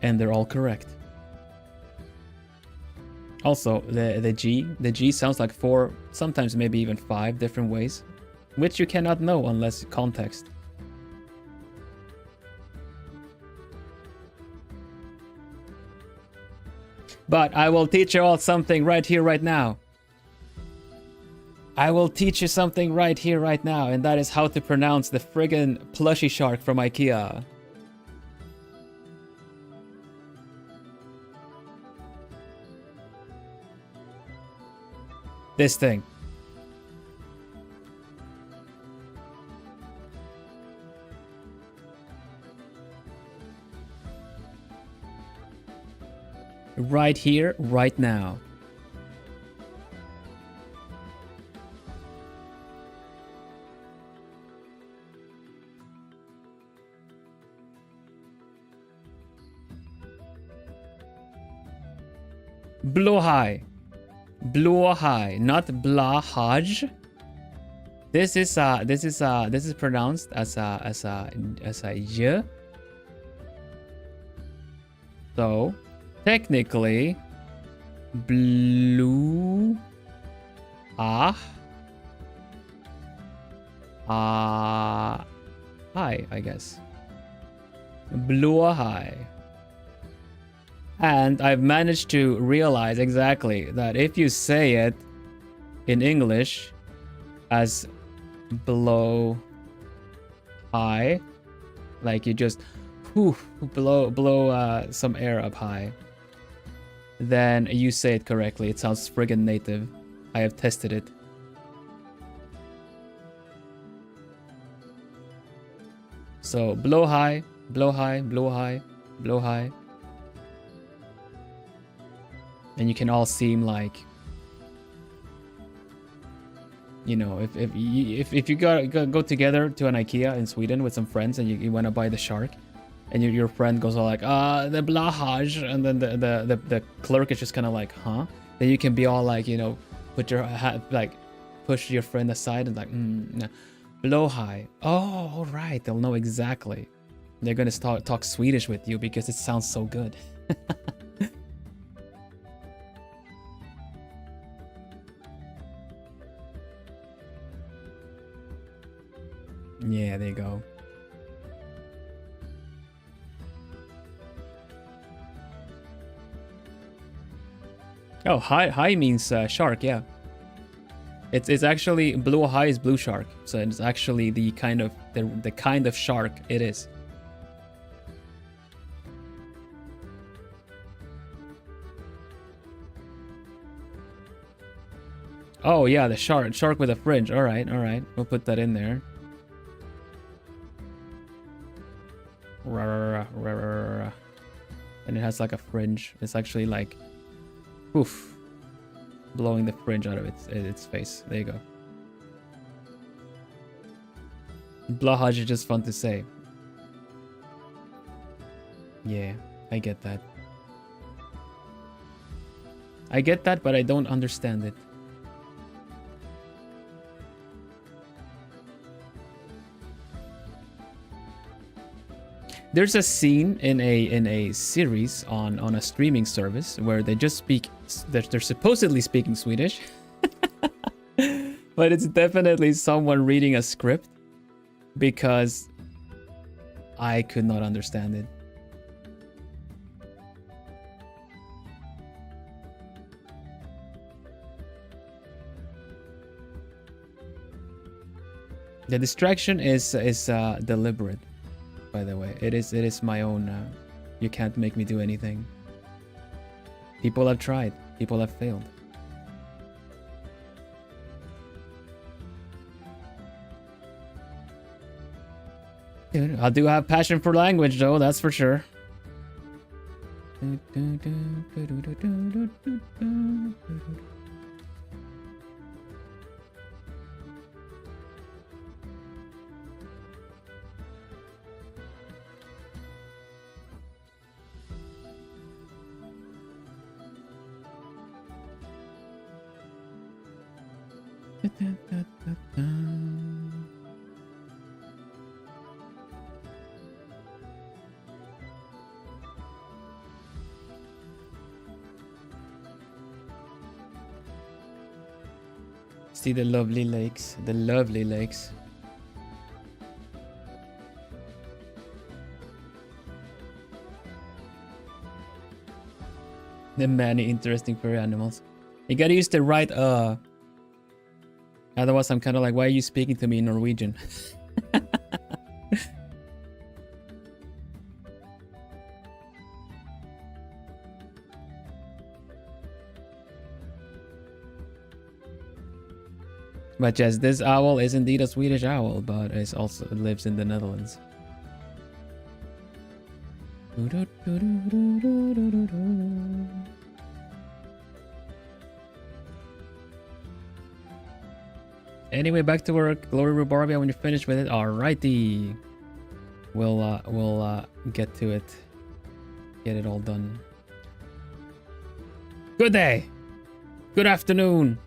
And they're all correct. Also, the G sounds like 4, sometimes maybe even 5 different ways, which you cannot know unless context. But I will teach you all something right here, right now. I will teach you something right here, right now, and that is how to pronounce the friggin' plushie shark from IKEA. This thing. Right here, right now. Blåhaj. Blåhaj, not blahaj. This is pronounced as a y. So technically, blue I guess. Blåhaj. And I've managed to realize exactly that if you say it in English as blow high, like you just blow some air up high, then you say it correctly. It sounds friggin' native. I have tested it. So blow high, blow high, blow high, blow high. And you can all seem like You know, if you go together to an IKEA in Sweden with some friends and you want to buy the shark, and your friend goes all like, the blahaj, and then the clerk is just kind of like, huh? Then you can be all like, you know, put your like push your friend aside and like, no. Blowhigh. Oh, all right. They'll know exactly. They're gonna talk Swedish with you because it sounds so good. Yeah, there you go. Oh, hi means shark, yeah. It's actually blue high is blue shark, so it's actually the kind of shark it is. Oh yeah, the shark with a fringe. All right, we'll put that in there. And it has like a fringe. It's actually like, poof, blowing the fringe out of its face. There you go. Blahaj is just fun to say. Yeah, I get that. I get that, but I don't understand it. There's a scene in a series on a streaming service where they just speak. They're supposedly speaking Swedish, but it's definitely someone reading a script because I could not understand it. The distraction is deliberate. By the way, it is my own. You can't make me do anything. People have tried. People have failed. Dude, I do have passion for language, though. That's for sure. See the lovely lakes, the lovely lakes. The many interesting furry animals. You gotta use the right otherwise I'm kind of like, why are you speaking to me in Norwegian? But yes, this owl is indeed a Swedish owl, but it also lives in the Netherlands. Anyway, back to work. Glory RHUBARBIA when you're finished with it. Alrighty. We'll get to it. Get it all done. Good day. Good afternoon.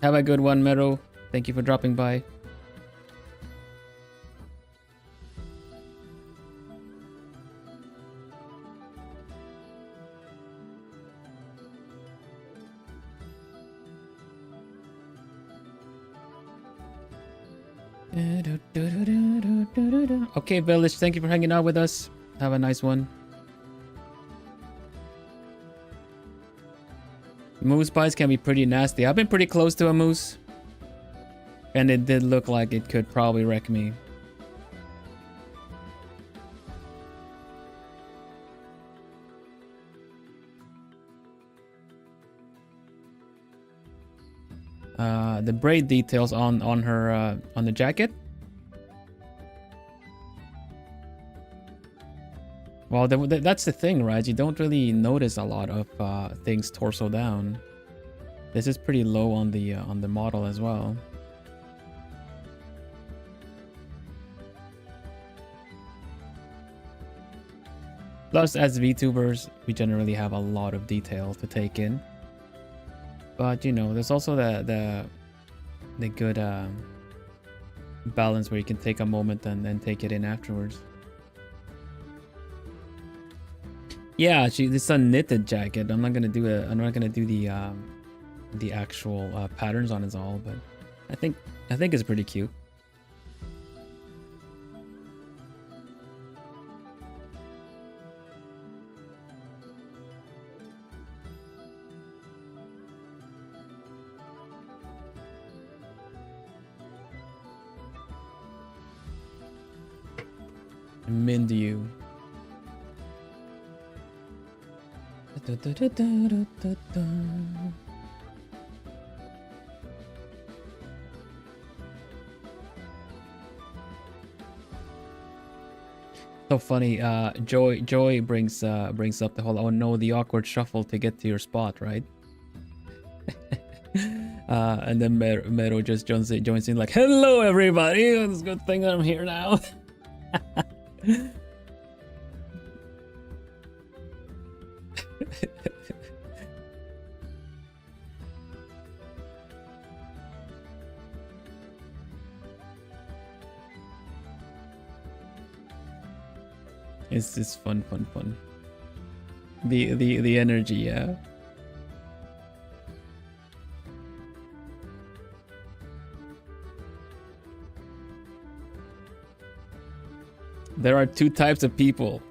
Have a good one, Mero. Thank you for dropping by. Okay, Village, thank you for hanging out with us. Have a nice one. Moose bites can be pretty nasty. I've been pretty close to a moose, and it did look like it could probably wreck me. The braid details on her on the jacket. Well, that's the thing, right? You don't really notice a lot of things torso down. This is pretty low on the model as well. Plus, as VTubers, we generally have a lot of detail to take in. But you know, there's also the good balance where you can take a moment and then take it in afterwards. Yeah, it's a knitted jacket. I'm not gonna do the actual patterns on it all, but I think it's pretty cute. Mindu. So funny. Joy brings up the whole, oh no, the awkward shuffle to get to your spot, right? And then Mero just joins in like, hello everybody, it's a good thing I'm here now. It's just fun. The energy, yeah. There are two types of people.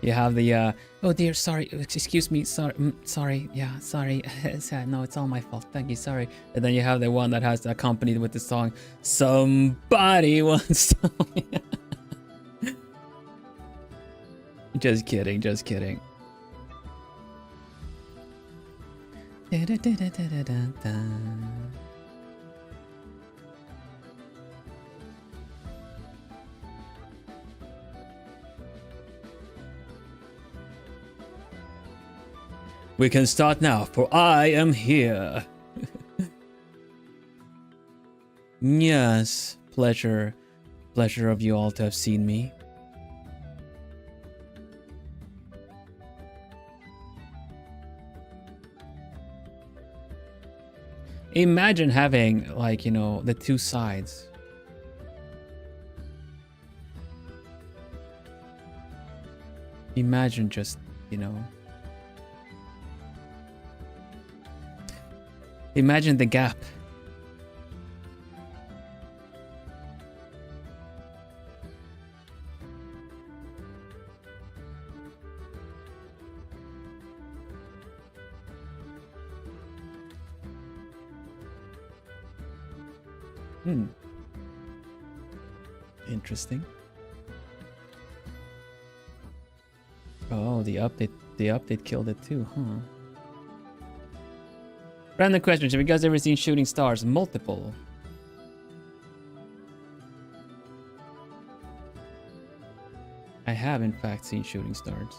You have the oh dear, sorry, excuse me, sorry, yeah, sorry, no, it's all my fault, thank you, sorry. And then you have the one that has accompanied with the song, somebody wants to. Just kidding. We can start now, for I am here. Yes, pleasure of you all to have seen me. Imagine having, like, you know, the two sides. Imagine just, you know. Imagine the gap. Interesting. Oh, the update killed it too, huh? Random question, have you guys ever seen shooting stars? Multiple. I have in fact seen shooting stars.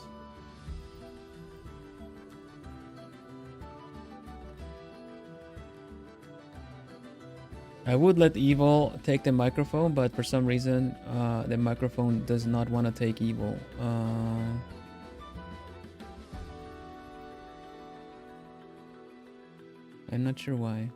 I would let Evil take the microphone, but for some reason the microphone does not want to take Evil. I'm not sure why.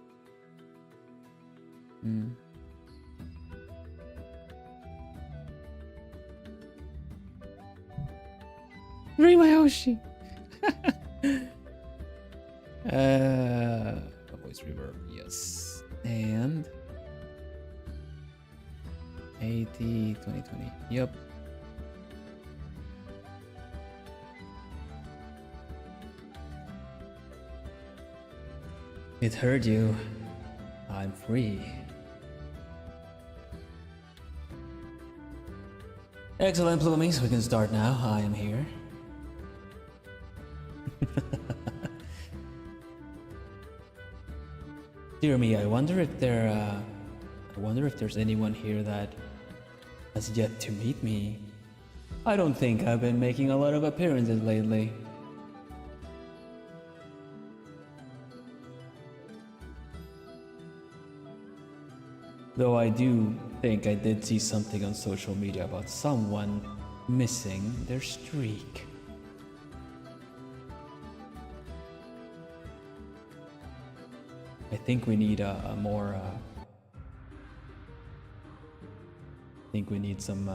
Rimayoshi. Voice reverb, yes. And AT 2020. Yep. It heard you. I'm free. Excellent, Plumies. We can start now. I am here. Dear me, I wonder if there's anyone here that has yet to meet me. I don't think I've been making a lot of appearances lately. Though I do think I did see something on social media about someone missing their streak. I think we need a more I think we need some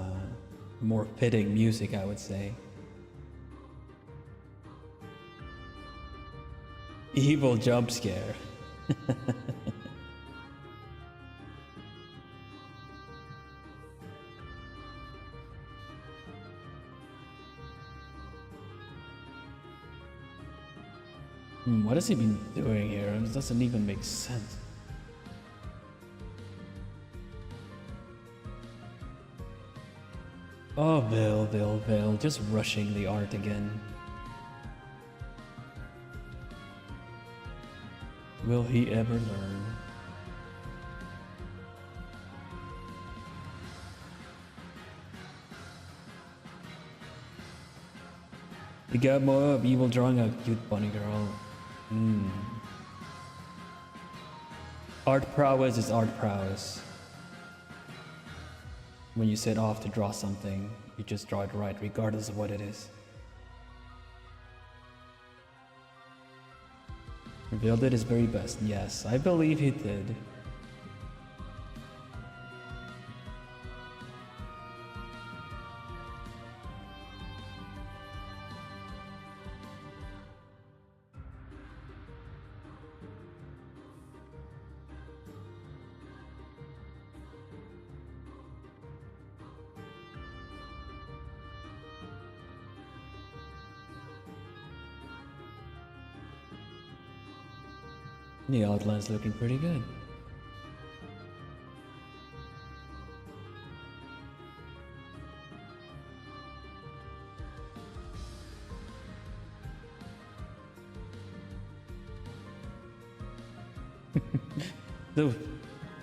more fitting music, I would say. Evil jump scare. What has he been doing here? It doesn't even make sense. Oh, Vil, just rushing the art again. Will he ever learn? You got more of evil drawing a cute bunny girl. Art prowess is art prowess. When you set off to draw something, you just draw it right, regardless of what it is. Vil did his very best. Yes, I believe he did. The outline's looking pretty good.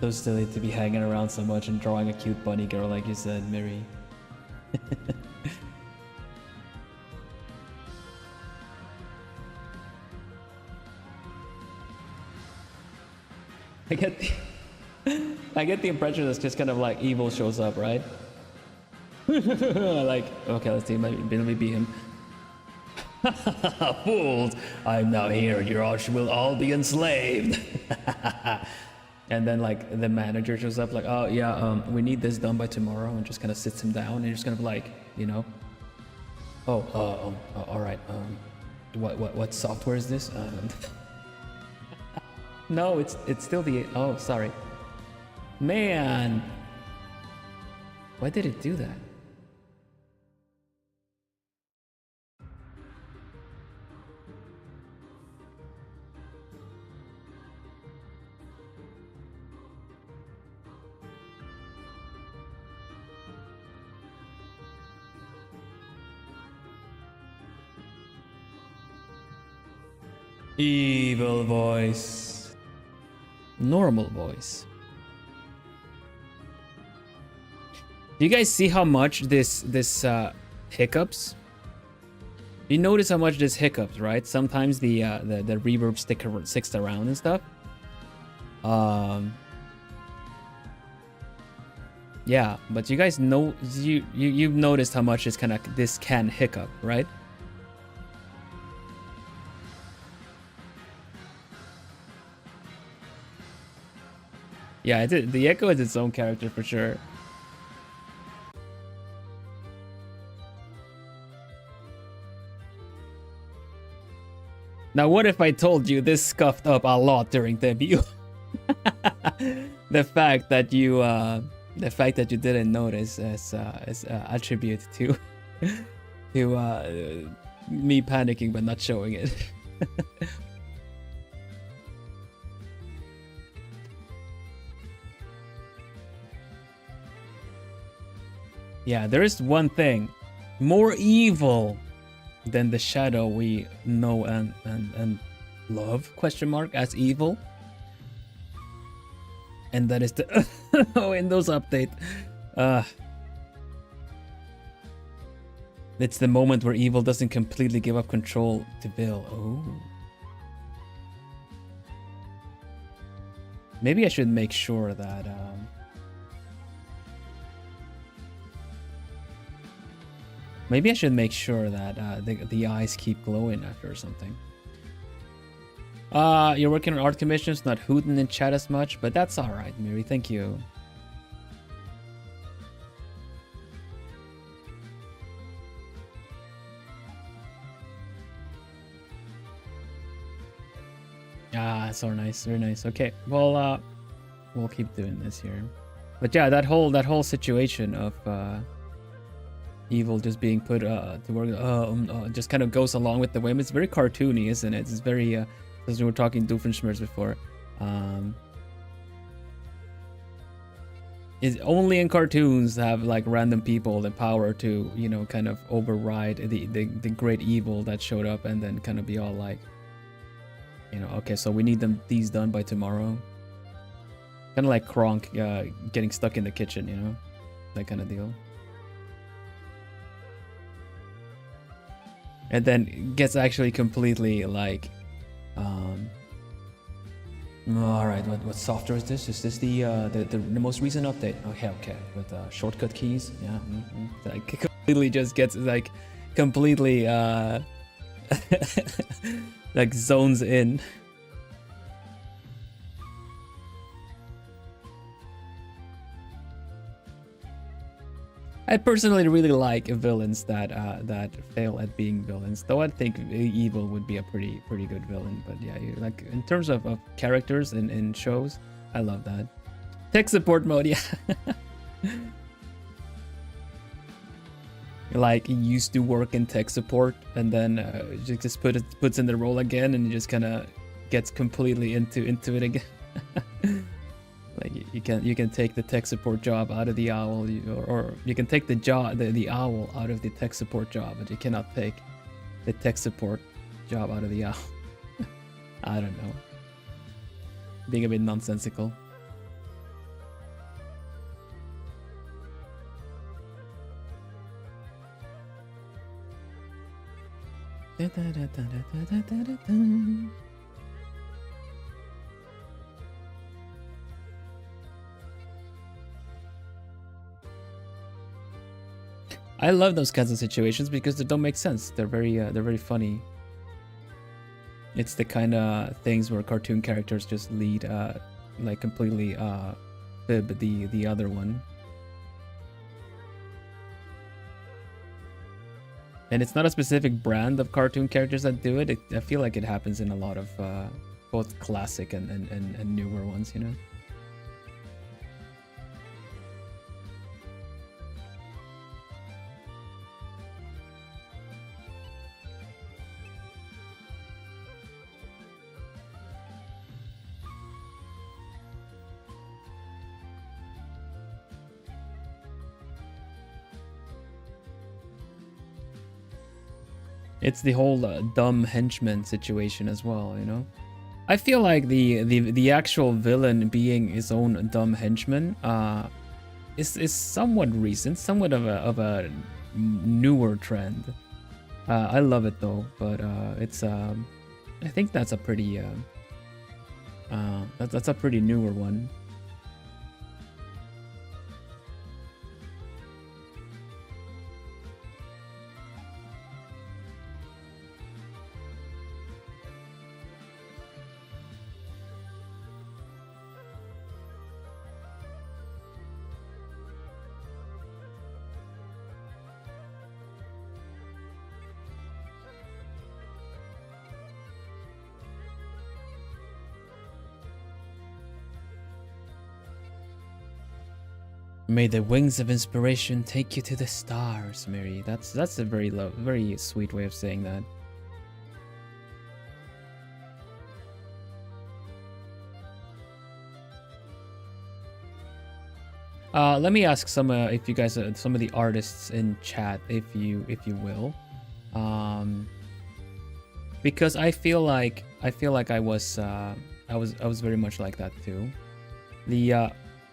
Those silly to be hanging around so much and drawing a cute bunny girl like you said, Miri. I get the impression it's just kind of like evil shows up, right? Like, okay, let's see, maybe be him. Fools! I'm now here, and you all will all be enslaved. And then like the manager shows up, like, oh yeah, we need this done by tomorrow, and just kind of sits him down, and you're just kind of like, you know, all right, what software is this? No, it's still the... Oh, sorry. Man! Why did it do that? Evil voice. Normal voice. Do you guys see how much this hiccups? You notice how much this hiccups, right? Sometimes the reverb sticks around and stuff. Yeah, but you guys know you've noticed how much this can hiccup, right? Yeah, the echo is its own character for sure. Now, what if I told you this scuffed up a lot during debut? The fact that you didn't notice is attributed to me panicking but not showing it. Yeah, there is one thing more evil than the shadow we know and love, question mark, as evil. And that is the Windows update. It's the moment where evil doesn't completely give up control to Bill. Oh. Maybe I should make sure that maybe I should make sure that the eyes keep glowing after or something. You're working on art commissions, not hooting in chat as much, but that's alright, Mary. Thank you. Ah, so nice, very nice. Okay, well, we'll keep doing this here. But yeah, that whole situation of evil just being put to work, just kind of goes along with the whim. It's very cartoony, isn't it? It's very, as we were talking Doofenshmirtz before. Is only in cartoons have like random people the power to, you know, kind of override the great evil that showed up, and then kind of be all like, you know, okay, so we need these done by tomorrow. Kind of like Kronk getting stuck in the kitchen, you know, that kind of deal. And then gets actually completely like, all right, what software is this? Is this the most recent update? Okay, with shortcut keys, yeah. Like completely just gets like completely like zones in. I personally really like villains that that fail at being villains, though I think evil would be a pretty good villain. But yeah, like in terms of characters in shows, I love that. Tech support mode, yeah. Like he used to work in tech support, and then just puts in the role again, and he just kind of gets completely into it again. Like you can take the tech support job out of the owl, or you can take the owl out of the tech support job, but you cannot take the tech support job out of the owl. I don't know. Being a bit nonsensical. I love those kinds of situations because they don't make sense. They're very funny. It's the kind of things where cartoon characters just lead like completely fib the other one. And it's not a specific brand of cartoon characters that do it. I feel like it happens in a lot of both classic and newer ones, you know. It's the whole dumb henchman situation as well, you know. I feel like the actual villain being his own dumb henchman is somewhat recent, somewhat of a newer trend. I love it though, but it's I think that's a pretty that's a pretty newer one. May the wings of inspiration take you to the stars, Mary. That's a very sweet way of saying that. Let me ask some if you guys some of the artists in chat if you will, because I feel like I was very much like that too.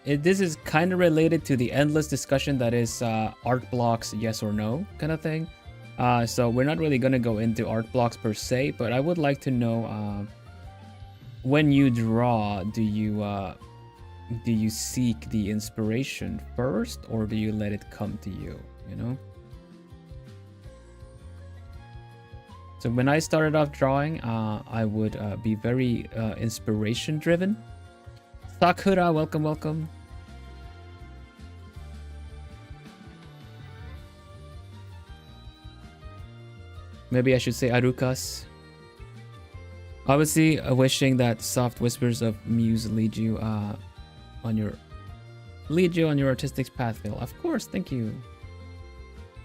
This is kind of related to the endless discussion that is art blocks yes or no kind of thing. So we're not really gonna go into art blocks per se, but I would like to know, when you draw, do you seek the inspiration first, or do you let it come to you, you know? So when I started off drawing, I would be very inspiration driven. Sakura, welcome, welcome. Maybe I should say Arukas. Obviously, wishing that soft whispers of muse lead you on your artistic path, Phil. Of course, thank you.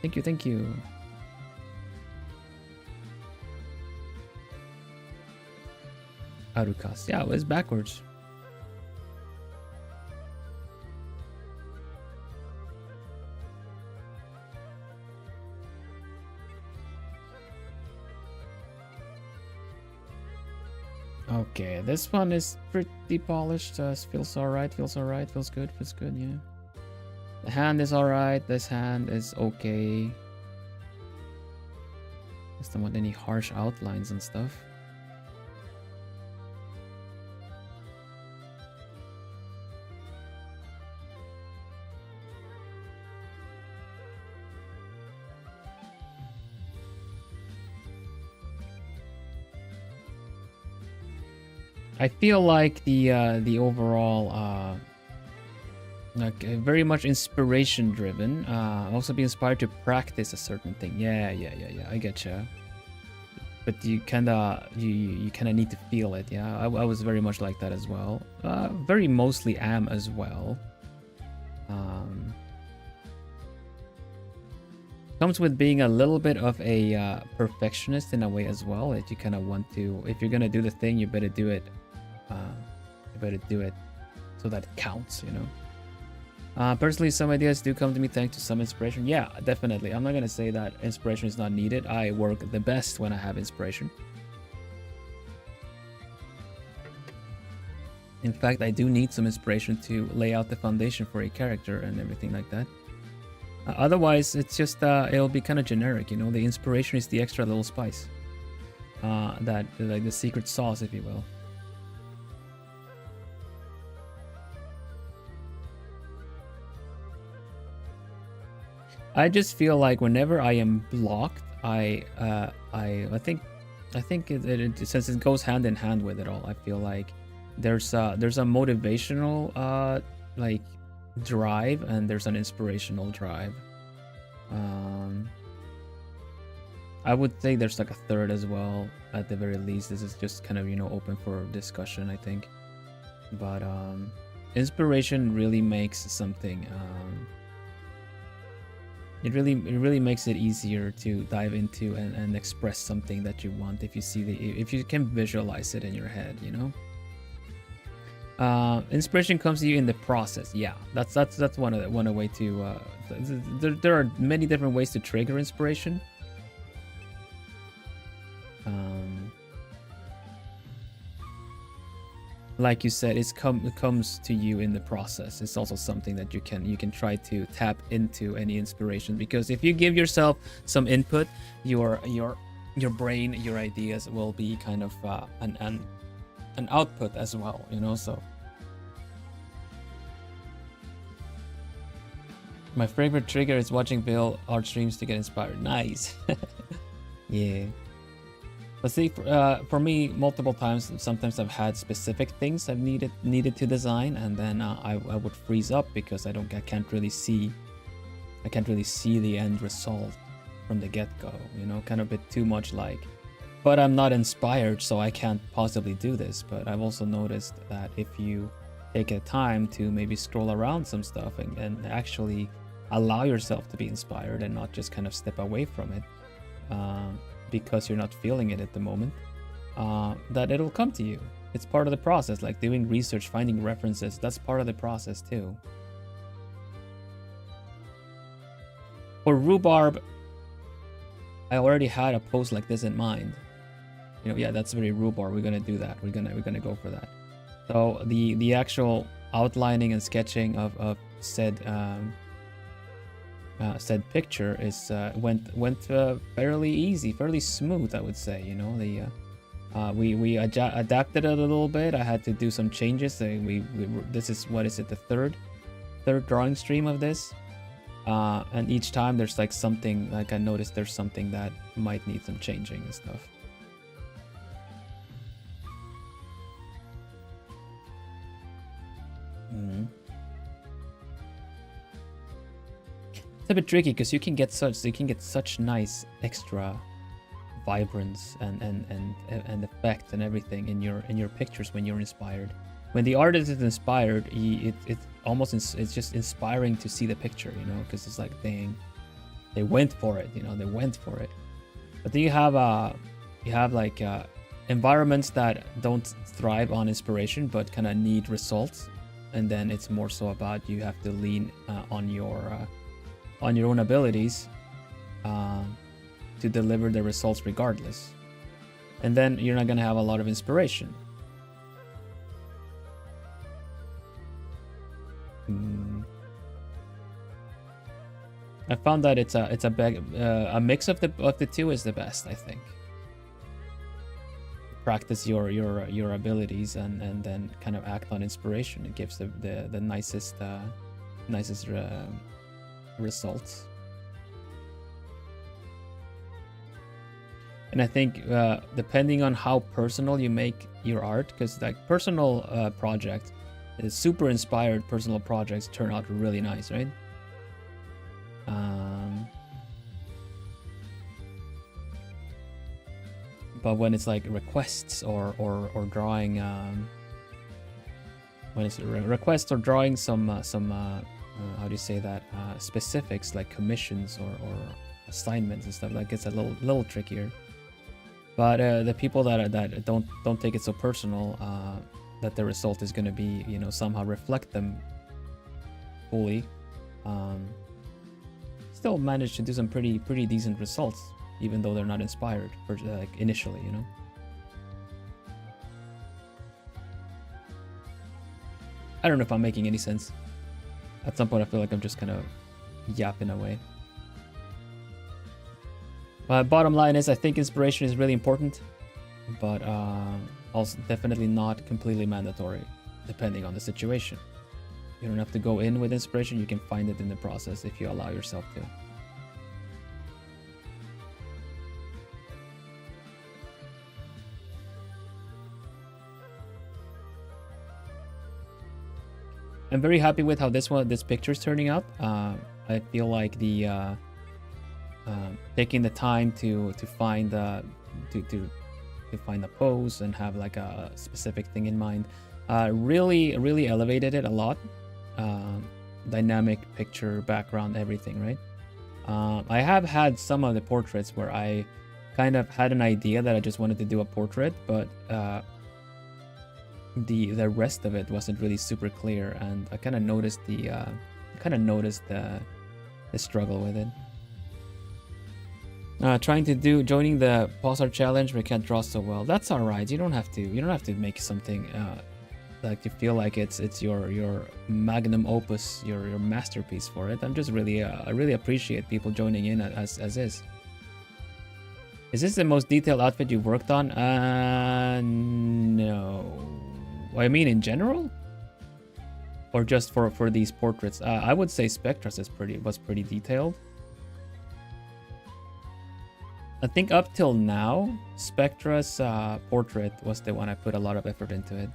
Thank you, thank you. Arukas. Yeah, it was backwards. Okay, this one is pretty polished. Feels alright, feels alright, feels good, yeah. The hand is alright, this hand is okay. Just don't want any harsh outlines and stuff. I feel like the overall like very much inspiration driven. Also be inspired to practice a certain thing. Yeah. I getcha. But you kinda need to feel it. Yeah, I was very much like that as well. Very mostly am as well. Comes with being a little bit of a perfectionist in a way as well. That you kind of want to, if you're gonna do the thing, you better do it. So that it counts, you know. Personally, some ideas do come to me thanks to some inspiration. Yeah, definitely. I'm not gonna say that inspiration is not needed. I work the best when I have inspiration. In fact, I do need some inspiration to lay out the foundation for a character and everything like that. Otherwise, it's just it'll be kind of generic, you know. The inspiration is the extra little spice, that like the secret sauce, if you will. I just feel like whenever I am blocked, I think since it goes hand in hand with it all, I feel like there's a motivational like drive, and there's an inspirational drive. I would say there's like a third as well, at the very least. This is just kind of, you know, open for discussion, I think. But inspiration really makes something it really makes it easier to dive into and express something that you want if you can visualize it in your head, you know. Inspiration comes to you in the process. Yeah, that's one way to there are many different ways to trigger inspiration. Like you said, it comes to you in the process. It's also something that you can try to tap into any inspiration, because if you give yourself some input, your brain, your ideas will be kind of an output as well, you know. So my favorite trigger is watching Bill art streams to get inspired. Nice. Yeah. But see, for me, multiple times, sometimes I've had specific things I've needed to design, and then I would freeze up because I can't really see the end result from the get-go, you know, kind of a bit too much like, but I'm not inspired, so I can't possibly do this. But I've also noticed that if you take a time to maybe scroll around some stuff and actually allow yourself to be inspired and not just kind of step away from it, because you're not feeling it at the moment, that it'll come to you. It's part of the process, like doing research, finding references. That's part of the process too. For rhubarb, I already had a post like this in mind. You know, yeah, that's very rhubarb. We're gonna do that. We're gonna go for that. So the actual outlining and sketching of said said picture is went fairly easy, fairly smooth, I would say. You know, we adapted it a little bit. I had to do some changes. This is, what is it, the third drawing stream of this, and each time there's like something, like I noticed there's something that might need some changing and stuff. It's a bit tricky because you can get such nice extra vibrance and effect and everything in your pictures when you're inspired. When the artist is inspired, it's just inspiring to see the picture, you know, because it's like, dang, they went for it, you know, they went for it. But then you have like environments that don't thrive on inspiration but kind of need results, and then it's more so about you have to lean on your own abilities to deliver the results regardless, and then you're not gonna have a lot of inspiration. I found that it's a mix of the two is the best, I think. Practice your abilities and then kind of act on inspiration. It gives the nicest results. And I think depending on how personal you make your art, because like personal projects, super inspired personal projects turn out really nice, right? But when it's like requests or drawing, when it's requests or drawing some how do you say that, specifics like commissions or assignments and stuff, like it's a little trickier. But the people that don't take it so personal, that the result is going to be, you know, somehow reflect them fully, still manage to do some pretty decent results, even though they're not inspired for, like, initially, you know. I don't know if I'm making any sense. At some point I feel like I'm just kind of yapping away. But bottom line is, I think inspiration is really important, but also definitely not completely mandatory, depending on the situation. You don't have to go in with inspiration. You can find it in the process if you allow yourself to. I'm very happy with how this picture is turning out. I feel like the taking the time to find the find the pose and have like a specific thing in mind really elevated it a lot. Dynamic picture, background, everything, right? I have had some of the portraits where I kind of had an idea that I just wanted to do a portrait, but the rest of it wasn't really super clear, and I kind of noticed the struggle with it. Trying to joining the pause art challenge, but can't draw so well. That's all right. You don't have to make something like you feel like it's your magnum opus, your masterpiece for it. I'm just really I really appreciate people joining in as is. Is this the most detailed outfit you've worked on? No. I mean in general, or just for these portraits? I would say Spectra's was pretty detailed. I think up till now, Spectra's portrait was the one I put a lot of effort into it.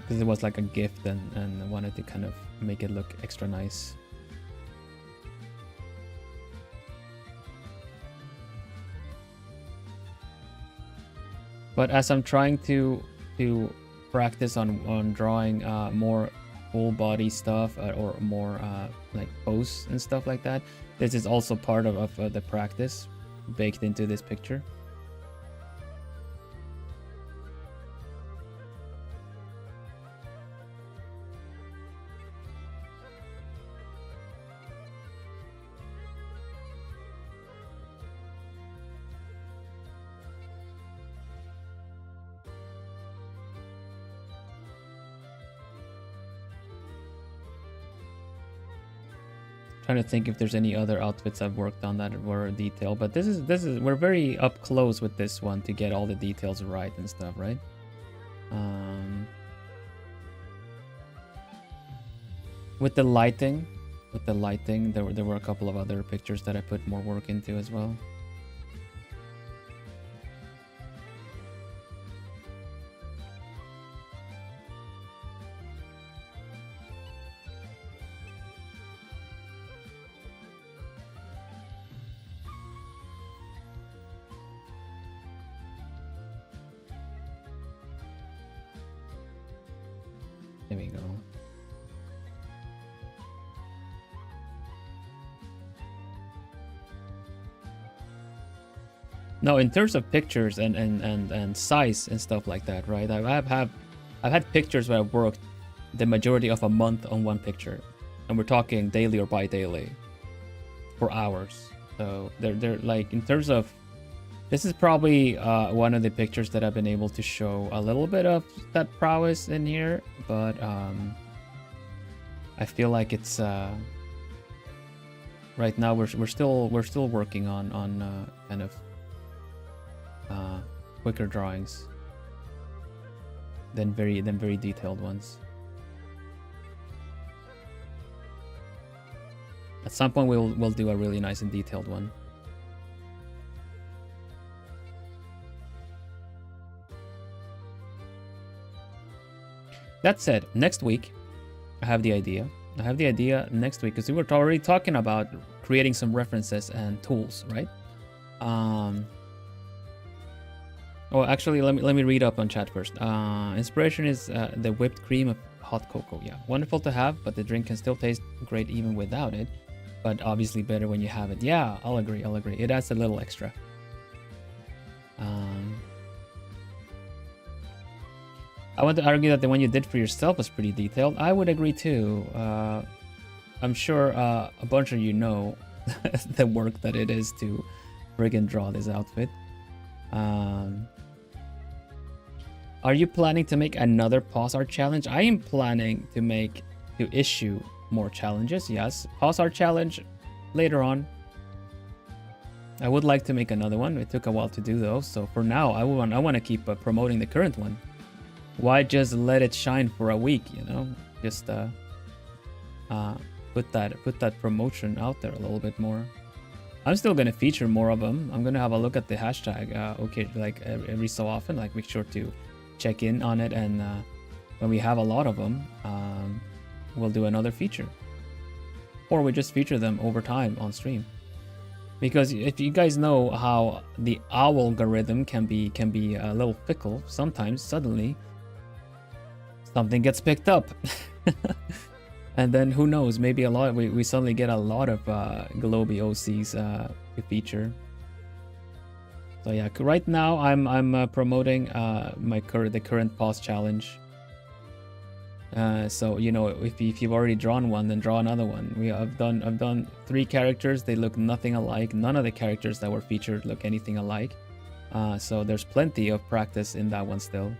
Because it was like a gift, and I wanted to kind of make it look extra nice. But as I'm trying to practice on drawing more full body stuff, or more like pose and stuff like that, this is also part of the practice baked into this picture. Trying to think if there's any other outfits I've worked on that were detailed, but this is we're very up close with this one to get all the details right and stuff, right? With the lighting, there were a couple of other pictures that I put more work into as well. There we go. No, in terms of pictures and size and stuff like that, right? I've had pictures where I've worked the majority of a month on one picture, and we're talking daily or bi-daily for hours. So they're like, in terms of, this is probably one of the pictures that I've been able to show a little bit of that prowess in here, but I feel like it's right now we're still working on kind of quicker drawings than very detailed ones. At some point we'll do a really nice and detailed one. That said, next week I have the idea next week, because we were already talking about creating some references and tools, right? Oh, actually, let me read up on chat first. Inspiration is the whipped cream of hot cocoa. Yeah, wonderful to have, but the drink can still taste great even without it. But obviously better when you have it. Yeah, I'll agree. It adds a little extra. I want to argue that the one you did for yourself was pretty detailed. I would agree too. I'm sure a bunch of you know the work that it is to friggin' draw this outfit. Are you planning to make another pause art challenge? I am planning to issue more challenges. Yes, pause art challenge later on. I would like to make another one. It took a while to do those, so for now I want to keep promoting the current one. Why just let it shine for a week, you know? Just put that promotion out there a little bit more. I'm still gonna feature more of them. I'm gonna have a look at the hashtag okay, like every so often, like make sure to check in on it, and when we have a lot of them, we'll do another feature, or we just feature them over time on stream. Because if you guys know how the algorithm can be a little fickle sometimes, suddenly something gets picked up. And then who knows, maybe we suddenly get a lot of globie OCs to feature. So yeah, right now I'm promoting the current pause challenge. So you know, if you've already drawn one, then draw another one. I've done 3 characters. They look nothing alike. None of the characters that were featured look anything alike. So there's plenty of practice in that one still.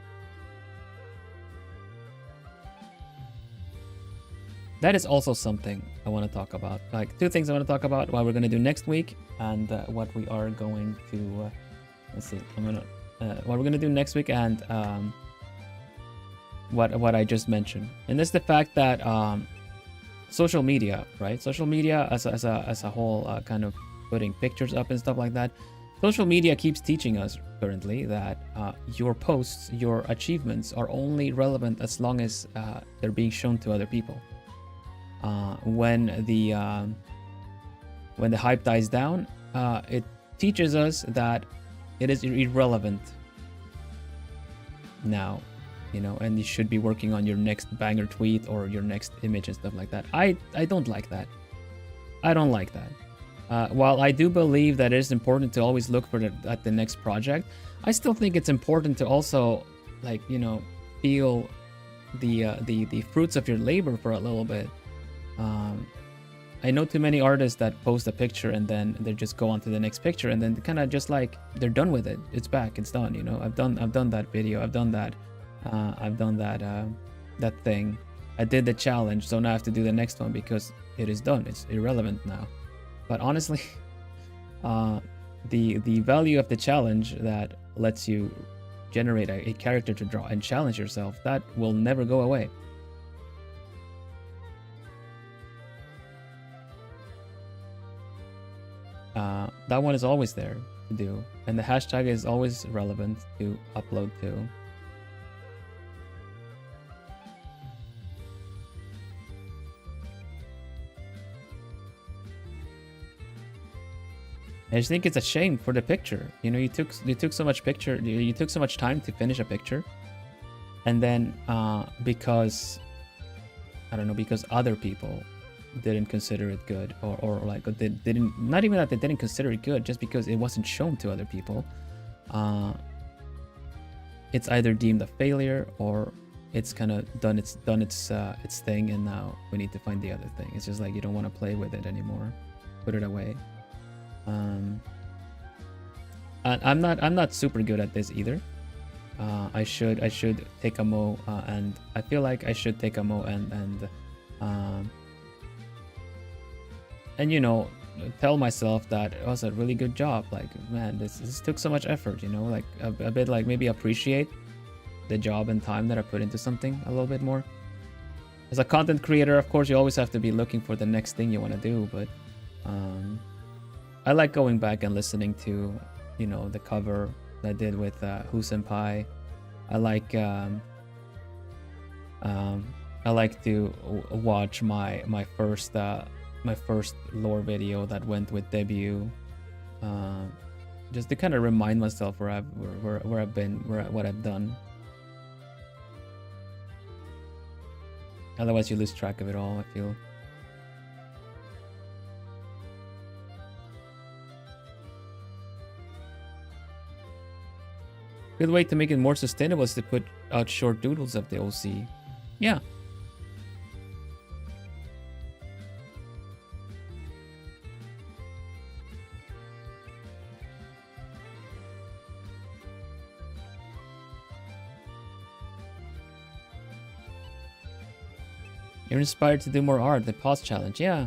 That is also something I want to talk about. Like 2 things I want to talk about: what we're going to do next week, and what we are going to let's see. What we're going to do next week, and what I just mentioned. And it's the fact that social media, right? Social media as a whole, kind of putting pictures up and stuff like that. Social media keeps teaching us currently that your posts, your achievements are only relevant as long as they're being shown to other people. When the hype dies down, it teaches us that it is irrelevant now, you know, and you should be working on your next banger tweet or your next image and stuff like that. I don't like that. I don't like that. While I do believe that it is important to always look for at the next project, I still think it's important to also, like, you know, feel the fruits of your labor for a little bit. I know too many artists that post a picture and then they just go on to the next picture, and then kind of just like they're done with it. It's back. It's done. You know, I've done that video. I've done that. I've done that thing. I did the challenge, so now I have to do the next one because it is done. It's irrelevant now. But honestly, the value of the challenge that lets you generate a character to draw and challenge yourself, that will never go away. That one is always there to do, and the hashtag is always relevant to upload to. I just think it's a shame for the picture. You know, you took so much time to finish a picture, and then because I don't know, because other people didn't consider it good, or like they didn't, not even that they didn't consider it good, just because it wasn't shown to other people, it's either deemed a failure or it's kind of done its thing, and now we need to find the other thing. It's just like you don't want to play with it anymore, put it away. And I'm not super good at this either. I should take a mo, and I feel like I should take a mo and you know, tell myself that it was a really good job. Like, man, this took so much effort, you know, like a bit, like maybe appreciate the job and time that I put into something a little bit more. As a content creator, of course, you always have to be looking for the next thing you want to do, but I like going back and listening to, you know, the cover that I did with Who Senpai. I like to watch my first lore video that went with debut, just to kind of remind myself where I've been, what I've done. Otherwise, you lose track of it all, I feel. Good way to make it more sustainable is to put out short doodles of the OC. Yeah. You're inspired to do more art, the pause challenge. Yeah.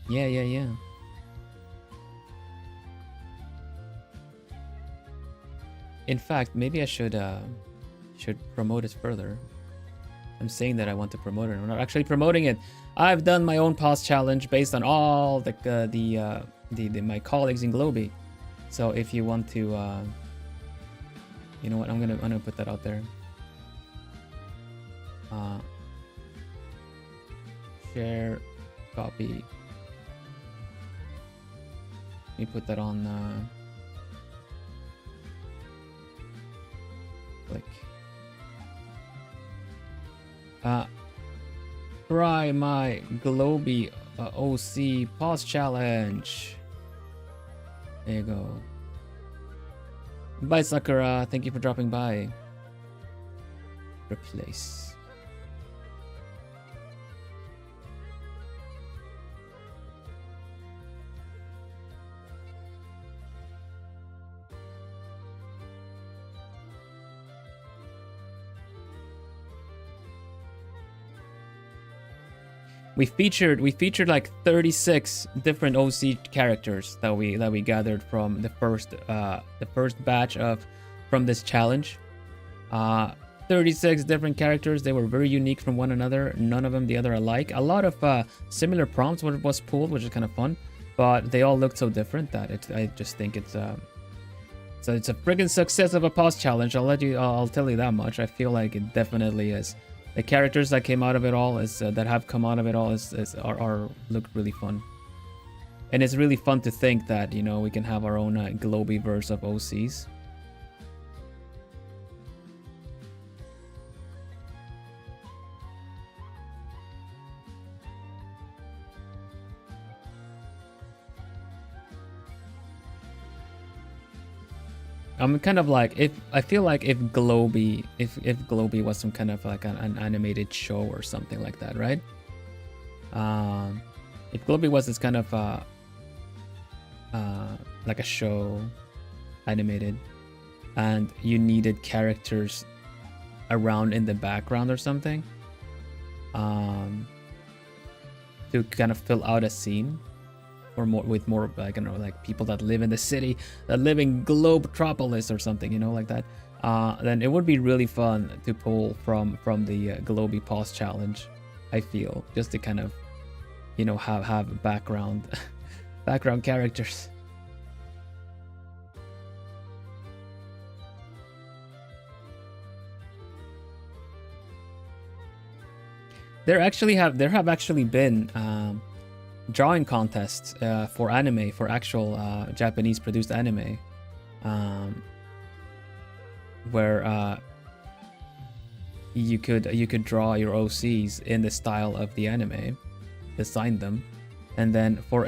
Yeah. In fact, maybe I should promote it further. I'm saying that I want to promote it. I'm not actually promoting it. I've done my own pause challenge based on all my colleagues in Globie. So if you want to, you know what? I'm gonna put that out there. Share, copy. Let me put that on. Click. Try my globie OC pause challenge. There you go. Bye, Sakura. Thank you for dropping by. Replace. We featured like 36 different OC characters that we gathered from the first batch from this challenge. 36 different characters. They were very unique from one another. None of them the other alike. A lot of similar prompts was pulled, which is kind of fun, but they all looked so different that I just think it's a friggin' success of a pause challenge. I'll tell you that much. I feel like it definitely is. The characters that came out of it all look really fun, and it's really fun to think that, you know, we can have our own globie verse of OCs. I'm kind of like, if Globie was some kind of like an animated show or something like that, right? If Globie was this kind of like a show, animated, and you needed characters around in the background or something, to kind of fill out a scene, or more with more, like, I don't know, like people that live in the city, that live in Globetropolis or something, you know, like that. Then it would be really fun to pull from the Globie Pause challenge. I feel, just to kind of, you know, have background background characters. There have actually been drawing contests for anime, for actual Japanese produced anime, where you could draw your OCs in the style of the anime, design them, and then for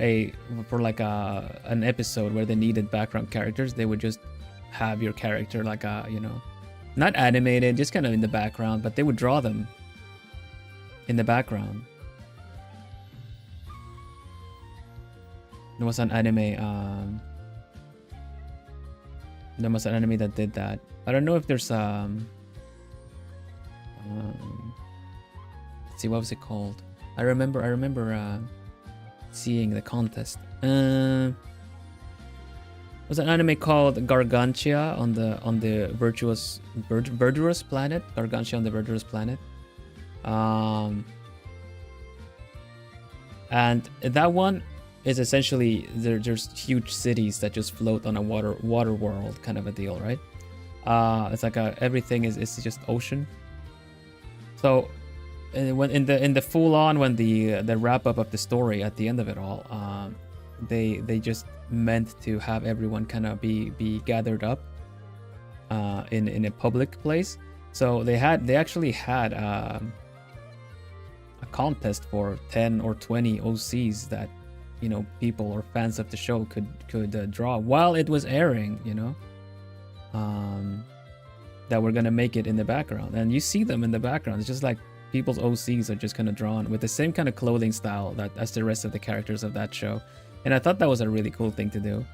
like an episode where they needed background characters, they would just have your character like you know, not animated, just kind of in the background, but they would draw them in the background. There was an anime that did that. I don't know if there's let's see, what was it called? I remember seeing the contest. Was an anime called Gargantia on the Verdurous planet. Gargantia on the Verdurous planet. And that one is essentially there's huge cities that just float on a water world kind of a deal, right? It's like everything is just ocean. So when in the full on, when the wrap up of the story at the end of it all, they just meant to have everyone kind of be gathered up in a public place. So they actually had a contest for 10 or 20 OCs that, you know, people or fans of the show could draw while it was airing, you know, that were gonna make it in the background, and you see them in the background. It's just like people's OCs are just kind of drawn with the same kind of clothing style that as the rest of the characters of that show, and I thought that was a really cool thing to do.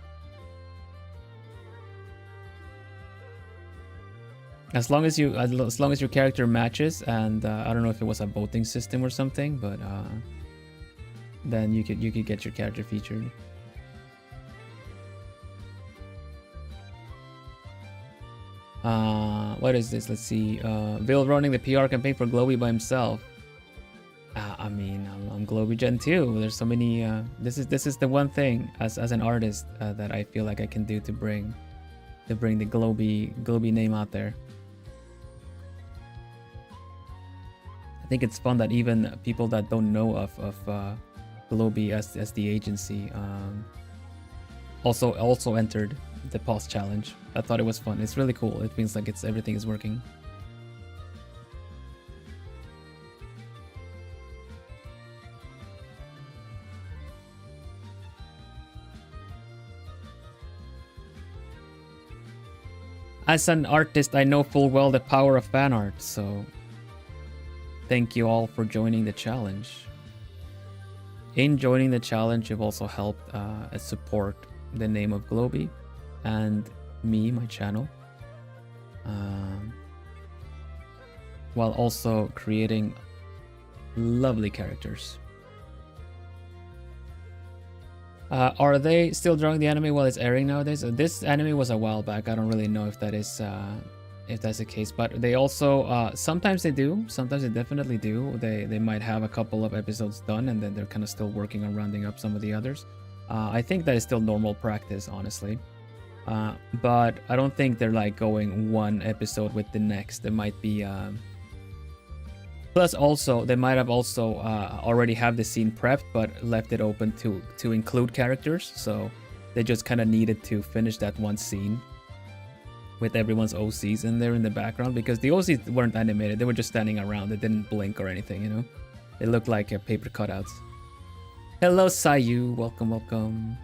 As long as your character matches, and I don't know if it was a voting system or something, but then you could get your character featured. What is this? Let's see. Vil running the PR campaign for Globie by himself. I mean, I'm Globie Gen 2. There's so many. This is the one thing as an artist that I feel like I can do to bring the Globie name out there. I think it's fun that even people that don't know of Globie as the agency also entered the pause challenge. I thought it was fun. It's really cool. It means like everything is working. As an artist, I know full well the power of fan art, so thank you all for joining the challenge. In joining the challenge, you've also helped support the name of Globie and me, my channel, while also creating lovely characters. Are they still drawing the anime while it's airing nowadays? This anime was a while back. I don't really know if that is if that's the case, but they also sometimes they do, sometimes they definitely do. They might have a couple of episodes done, and then they're kind of still working on rounding up some of the others. I think that is still normal practice, honestly. But I don't think they're like going one episode with the next. There might be plus also they might have also already have the scene prepped but left it open to include characters, so they just kind of needed to finish that one scene with everyone's OCs in there in the background, because the OCs weren't animated. They were just standing around. They didn't blink or anything, you know. They looked like paper cutouts. Hello Sayu, welcome.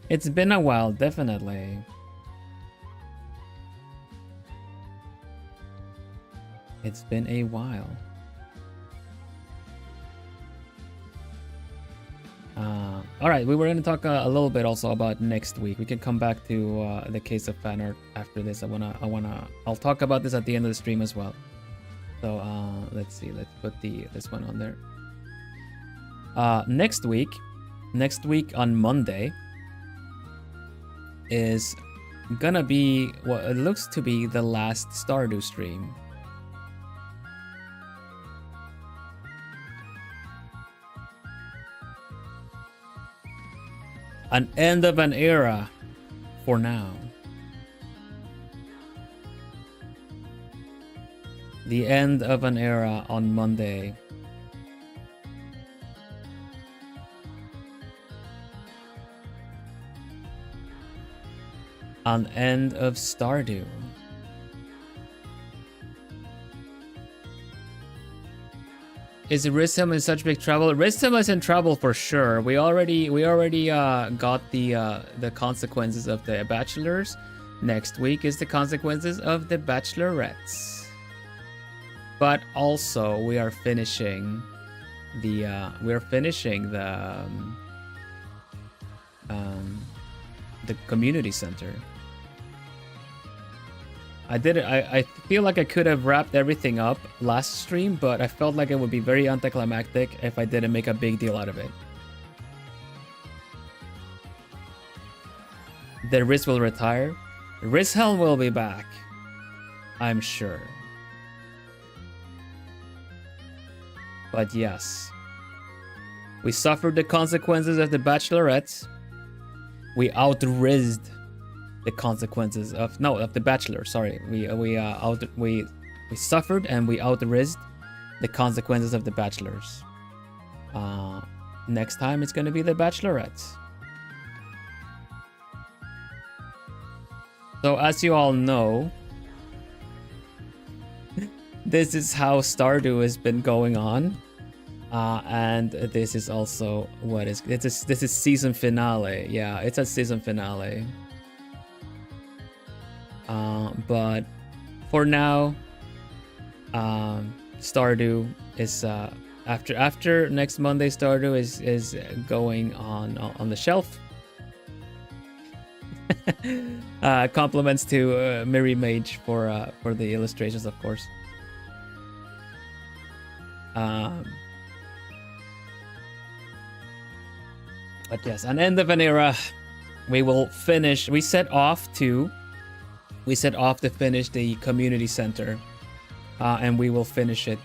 It's been a while, definitely. It's been a while. All right, we were going to talk a little bit also about next week. We can come back to the case of fan art after this. I'll talk about this at the end of the stream as well. So let's see. Let's put this one on there. Next week on Monday is gonna be what it looks to be the last Stardew stream. An end of an era for now. The end of an era on Monday. An end of Stardew. Is Ristham in such big trouble? Ristham is in trouble for sure. We already got the consequences of the bachelors. Next week is the consequences of the bachelorettes. But also we are finishing the community center. I feel like I could have wrapped everything up last stream, but I felt like it would be very anticlimactic if I didn't make a big deal out of it. The Riz will retire. Rizhelm will be back, I'm sure. But yes, we suffered the consequences of the bachelorettes. We out-rizzed the consequences of the bachelor. Sorry, we suffered and we out-rizzed the consequences of the bachelors. Next time it's gonna be the bachelorettes. So as you all know, this is how Stardew has been going on. And this is also what is this is season finale. Yeah, it's a season finale. But for now, Stardew is after next Monday. Stardew is going on the shelf. Compliments to Miri Mage for the illustrations, of course. But yes, an end of an era. We will finish. We set off to finish the community center, and we will finish it.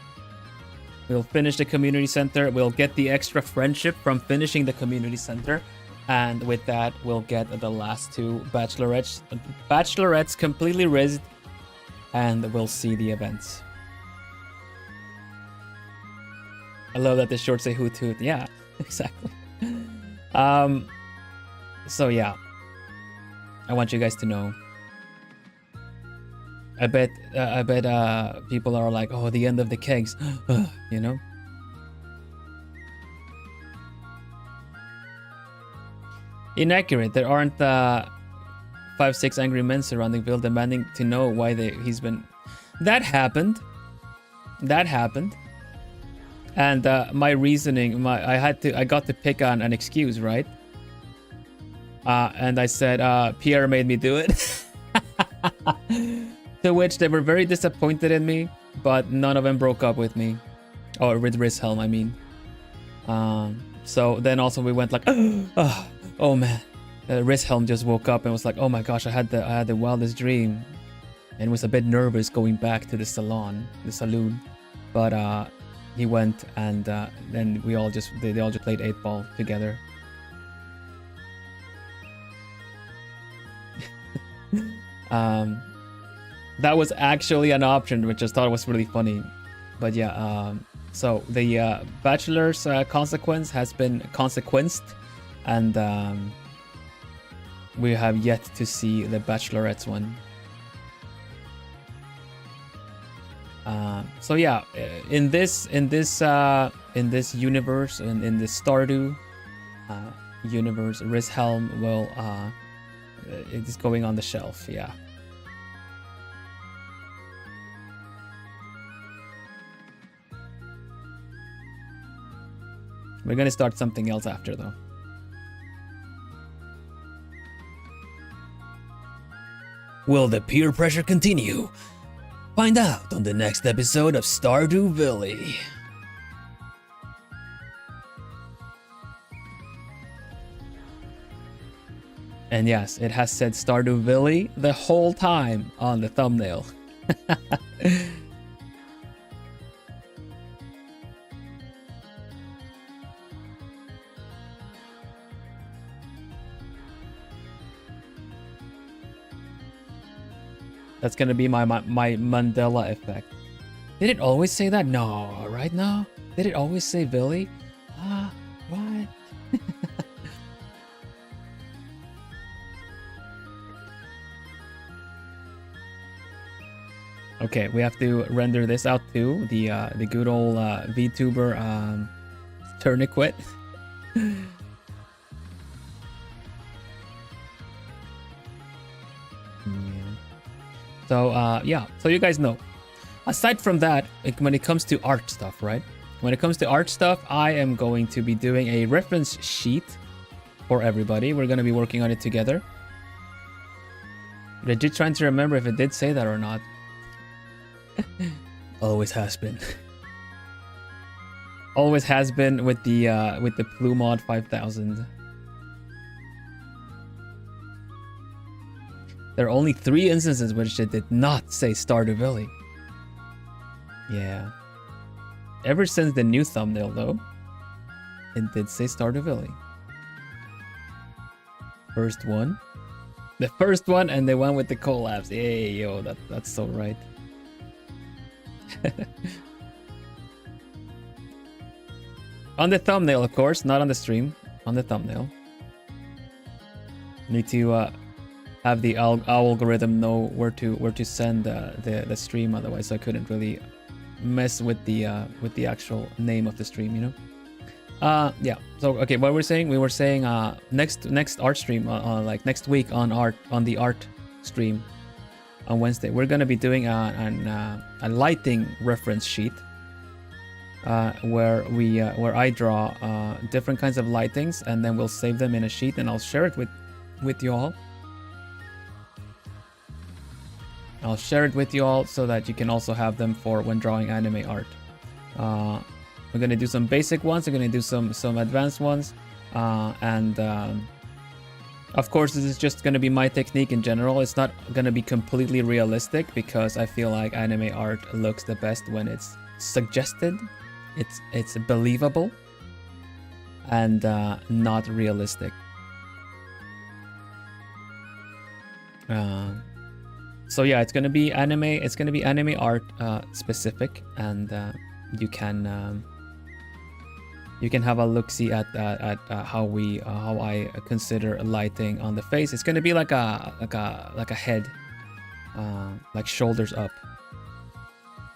We'll finish the community center. We'll get the extra friendship from finishing the community center, and with that, we'll get the last two bachelorettes completely rizzed, and we'll see the events. I love that the shorts say hoot hoot. Yeah, exactly. So yeah, I want you guys to know. I bet people are like, oh, the end of the kegs, you know. Inaccurate. There aren't 5-6 angry men surrounding Bill demanding to know why he's been. That happened. And my reasoning, I got to pick on an excuse, right? And I said, Pierre made me do it. To which they were very disappointed in me, but none of them broke up with me. Or with Rizhelm, I mean. So then also we went like, oh man. Rizhelm just woke up and was like, oh my gosh, I had the wildest dream. And was a bit nervous going back to the saloon. But he went, and then they all just played 8-ball together. That was actually an option, which I thought was really funny. But yeah, so the bachelor's consequence has been consequenced, and we have yet to see the bachelorette's one. So yeah, in this universe, in this Stardew universe, Rizhelm will it is going on the shelf. Yeah. We're gonna start something else after, though. Will the peer pressure continue? Find out on the next episode of Stardew Valley. And yes, it has said Stardew Valley the whole time on the thumbnail. That's gonna be my Mandela effect. Did it always say that? No, right now? Did it always say Billy? What? Okay, we have to render this out too. The good old VTuber tourniquet. So yeah, so you guys know. Aside from that, when it comes to art stuff, right? When it comes to art stuff, I am going to be doing a reference sheet for everybody. We're going to be working on it together. Legit trying to remember if it did say that or not. Always has been. Always has been with the Plumod 5000. There are only 3 instances which it did not say Stardew Valley. Yeah. Ever since the new thumbnail, though, it did say Stardew Valley. First one. The first one, and they went with the collabs. Hey, yo, that's so right. On the thumbnail, of course, not on the stream. On the thumbnail. Need to have the algorithm know where to send the stream. Otherwise, I couldn't really mess with the actual name of the stream, you know. Yeah. So okay, what we're saying, we were saying next art stream, like next week on the art stream on Wednesday, we're gonna be doing a lighting reference sheet, where I draw different kinds of lightings, and then we'll save them in a sheet, and I'll share it with you all. I'll share it with you all so that you can also have them for when drawing anime art. We're gonna do some basic ones. We're gonna do some advanced ones, and of course, this is just gonna be my technique in general. It's not gonna be completely realistic because I feel like anime art looks the best when it's suggested, it's believable, and not realistic. So yeah, it's gonna be anime. It's gonna be anime art specific, and you can have a look-see at how I consider lighting on the face. It's gonna be like a head, like shoulders up,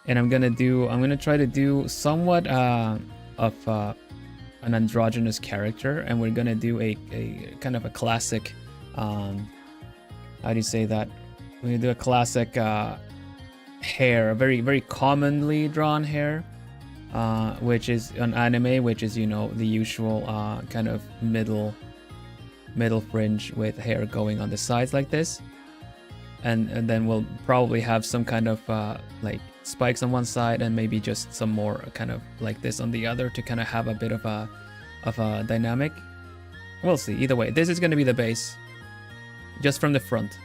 and I'm gonna try to do somewhat of an androgynous character, and we're gonna do a kind of a classic. How do you say that? We're gonna do a classic hair, a very, very commonly drawn hair, which is an anime, which is, you know, the usual kind of middle fringe with hair going on the sides like this, and then we'll probably have some kind of like spikes on one side and maybe just some more kind of like this on the other to kind of have a bit of a dynamic. We'll see. Either way, this is gonna be the base, just from the front.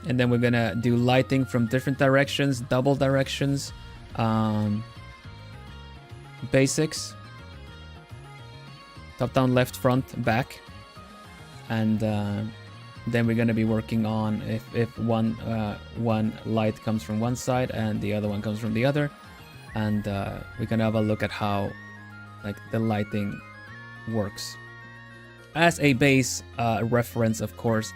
And then we're gonna do lighting from different directions, double directions, basics, top, down, left, front, back, and then we're gonna be working on if one light comes from one side and the other one comes from the other, and we're gonna have a look at how like the lighting works as a base reference, of course.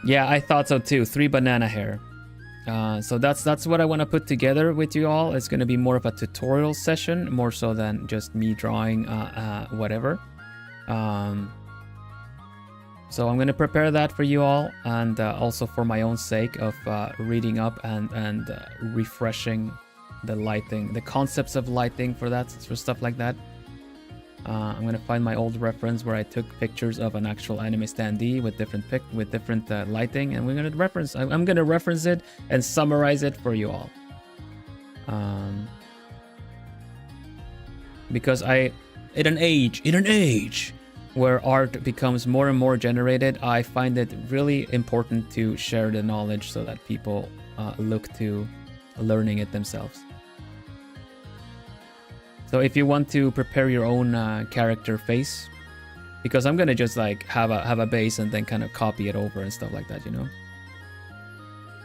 Yeah, I thought so too. 3 banana hair. So that's what I want to put together with you all. It's going to be more of a tutorial session, more so than just me drawing whatever. So I'm going to prepare that for you all, and also for my own sake of reading up and refreshing the lighting, the concepts of lighting for stuff like that. I'm gonna find my old reference where I took pictures of an actual anime standee with different lighting, and we're gonna reference. I'm gonna reference it and summarize it for you all. Because in an age where art becomes more and more generated, I find it really important to share the knowledge so that people look to learning it themselves. So if you want to prepare your own character face, because I'm gonna just like have a base and then kind of copy it over and stuff like that, you know.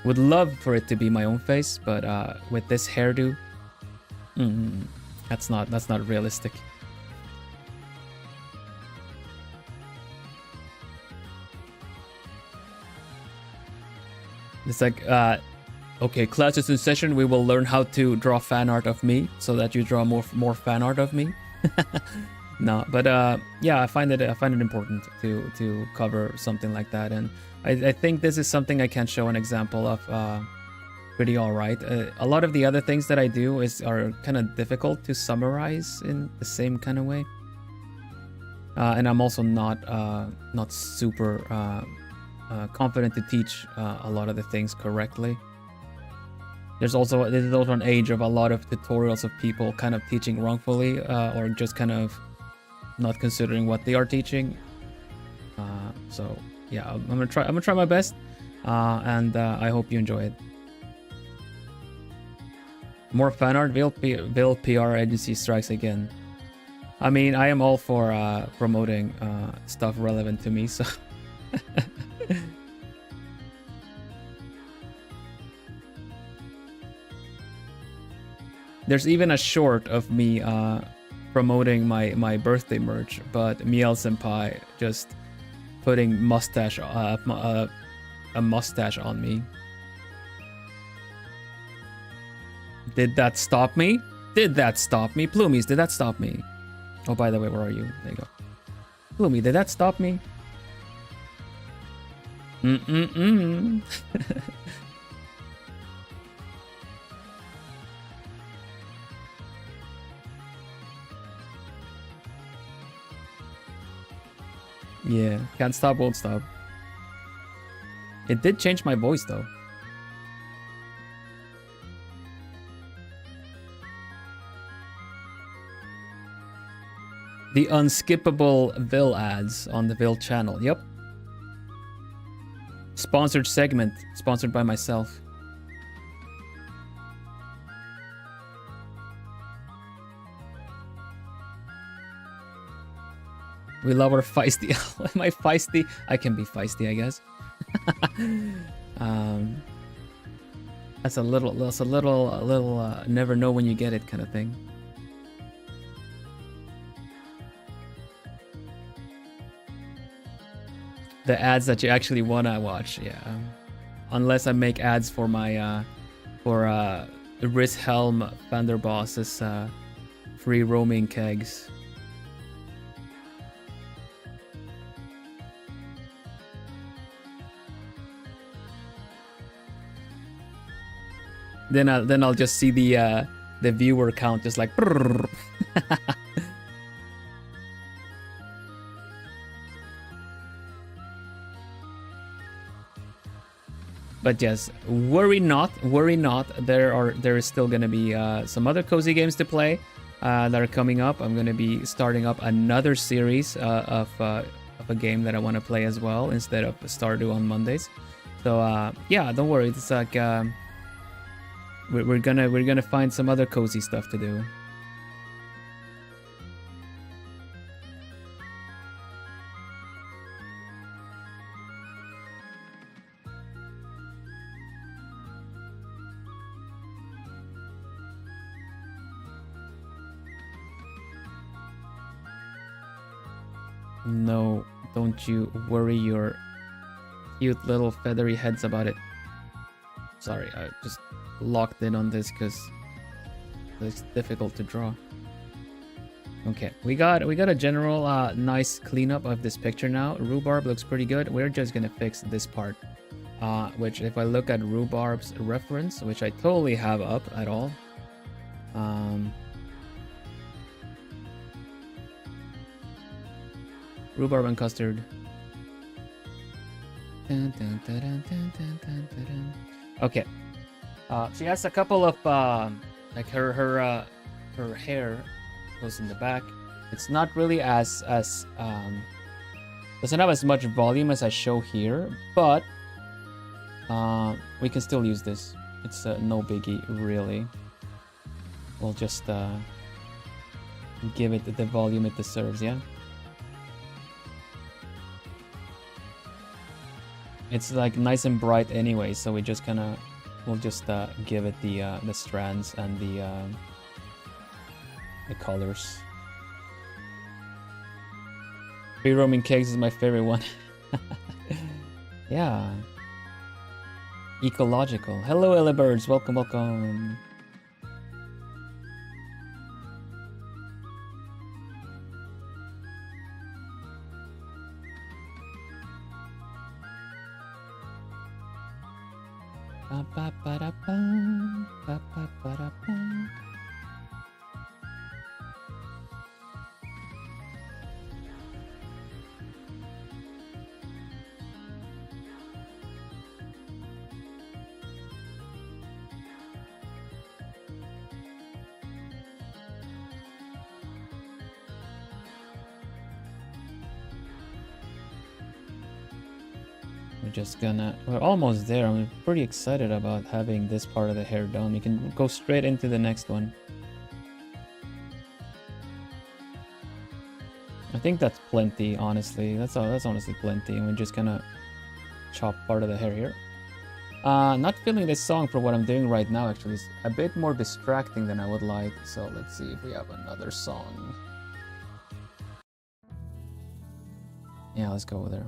Would love for it to be my own face, but with this hairdo, that's not realistic. It's like, okay, class is in session. We will learn how to draw fan art of me, so that you draw more fan art of me. No, but yeah, I find it important to cover something like that, and I think this is something I can show an example of. Pretty all right. A lot of the other things that I do are kind of difficult to summarize in the same kind of way, and I'm also not super confident to teach a lot of the things correctly. This is also an age of a lot of tutorials of people kind of teaching wrongfully, or just kind of not considering what they are teaching. So yeah, I'm gonna try my best, and I hope you enjoy it. More fan art. Vil PR agency strikes again. I mean, I am all for promoting stuff relevant to me, so. There's even a short of me promoting my birthday merch, but Miel Senpai just putting a mustache on me. Did that stop me? Did that stop me? Ploomies, did that stop me? Oh, by the way, where are you? There you go. Ploomy, did that stop me? Yeah, can't stop, won't stop. It did change my voice though. The unskippable Vil ads on the Vil channel. Yep. Sponsored segment, sponsored by myself. We love our feisty. Am I feisty? I can be feisty, I guess. That's a little never know when you get it kind of thing. The ads that you actually wanna watch, yeah. Unless I make ads for my Vilhelm Vanderbos's free roaming kegs. Then I'll just see the viewer count just like. But yes, worry not. There is still gonna be some other cozy games to play that are coming up. I'm gonna be starting up another series of a game that I want to play as well instead of Stardew on Mondays. So yeah, don't worry. It's like we're gonna find some other cozy stuff to do. No, don't you worry your cute little feathery heads about it. Sorry, I just locked in on this because it's difficult to draw. Okay, we got a general nice cleanup of this picture now. Rhubarb looks pretty good. We're just gonna fix this part, which if I look at Rhubarb's reference, which I totally have up at all, Rhubarb and custard. Okay. She has a couple of like her hair goes in the back. It's not really as doesn't have as much volume as I show here, but we can still use this. It's no biggie, really. We'll just give it the volume it deserves, yeah? It's like nice and bright anyway, so we just we'll just give it the strands and the colors. Free roaming cakes is my favorite one. Yeah. Ecological. Hello, Elibirds. Welcome, welcome. Ba, ba, ba, da, ba, ba, ba, ba, da, ba. We're almost there. I'm pretty excited about having this part of the hair done. We can go straight into the next one. I think that's plenty, honestly. That's honestly plenty. And we're just gonna chop part of the hair here. Not feeling this song for what I'm doing right now, actually. It's a bit more distracting than I would like. So let's see if we have another song. Yeah, let's go there.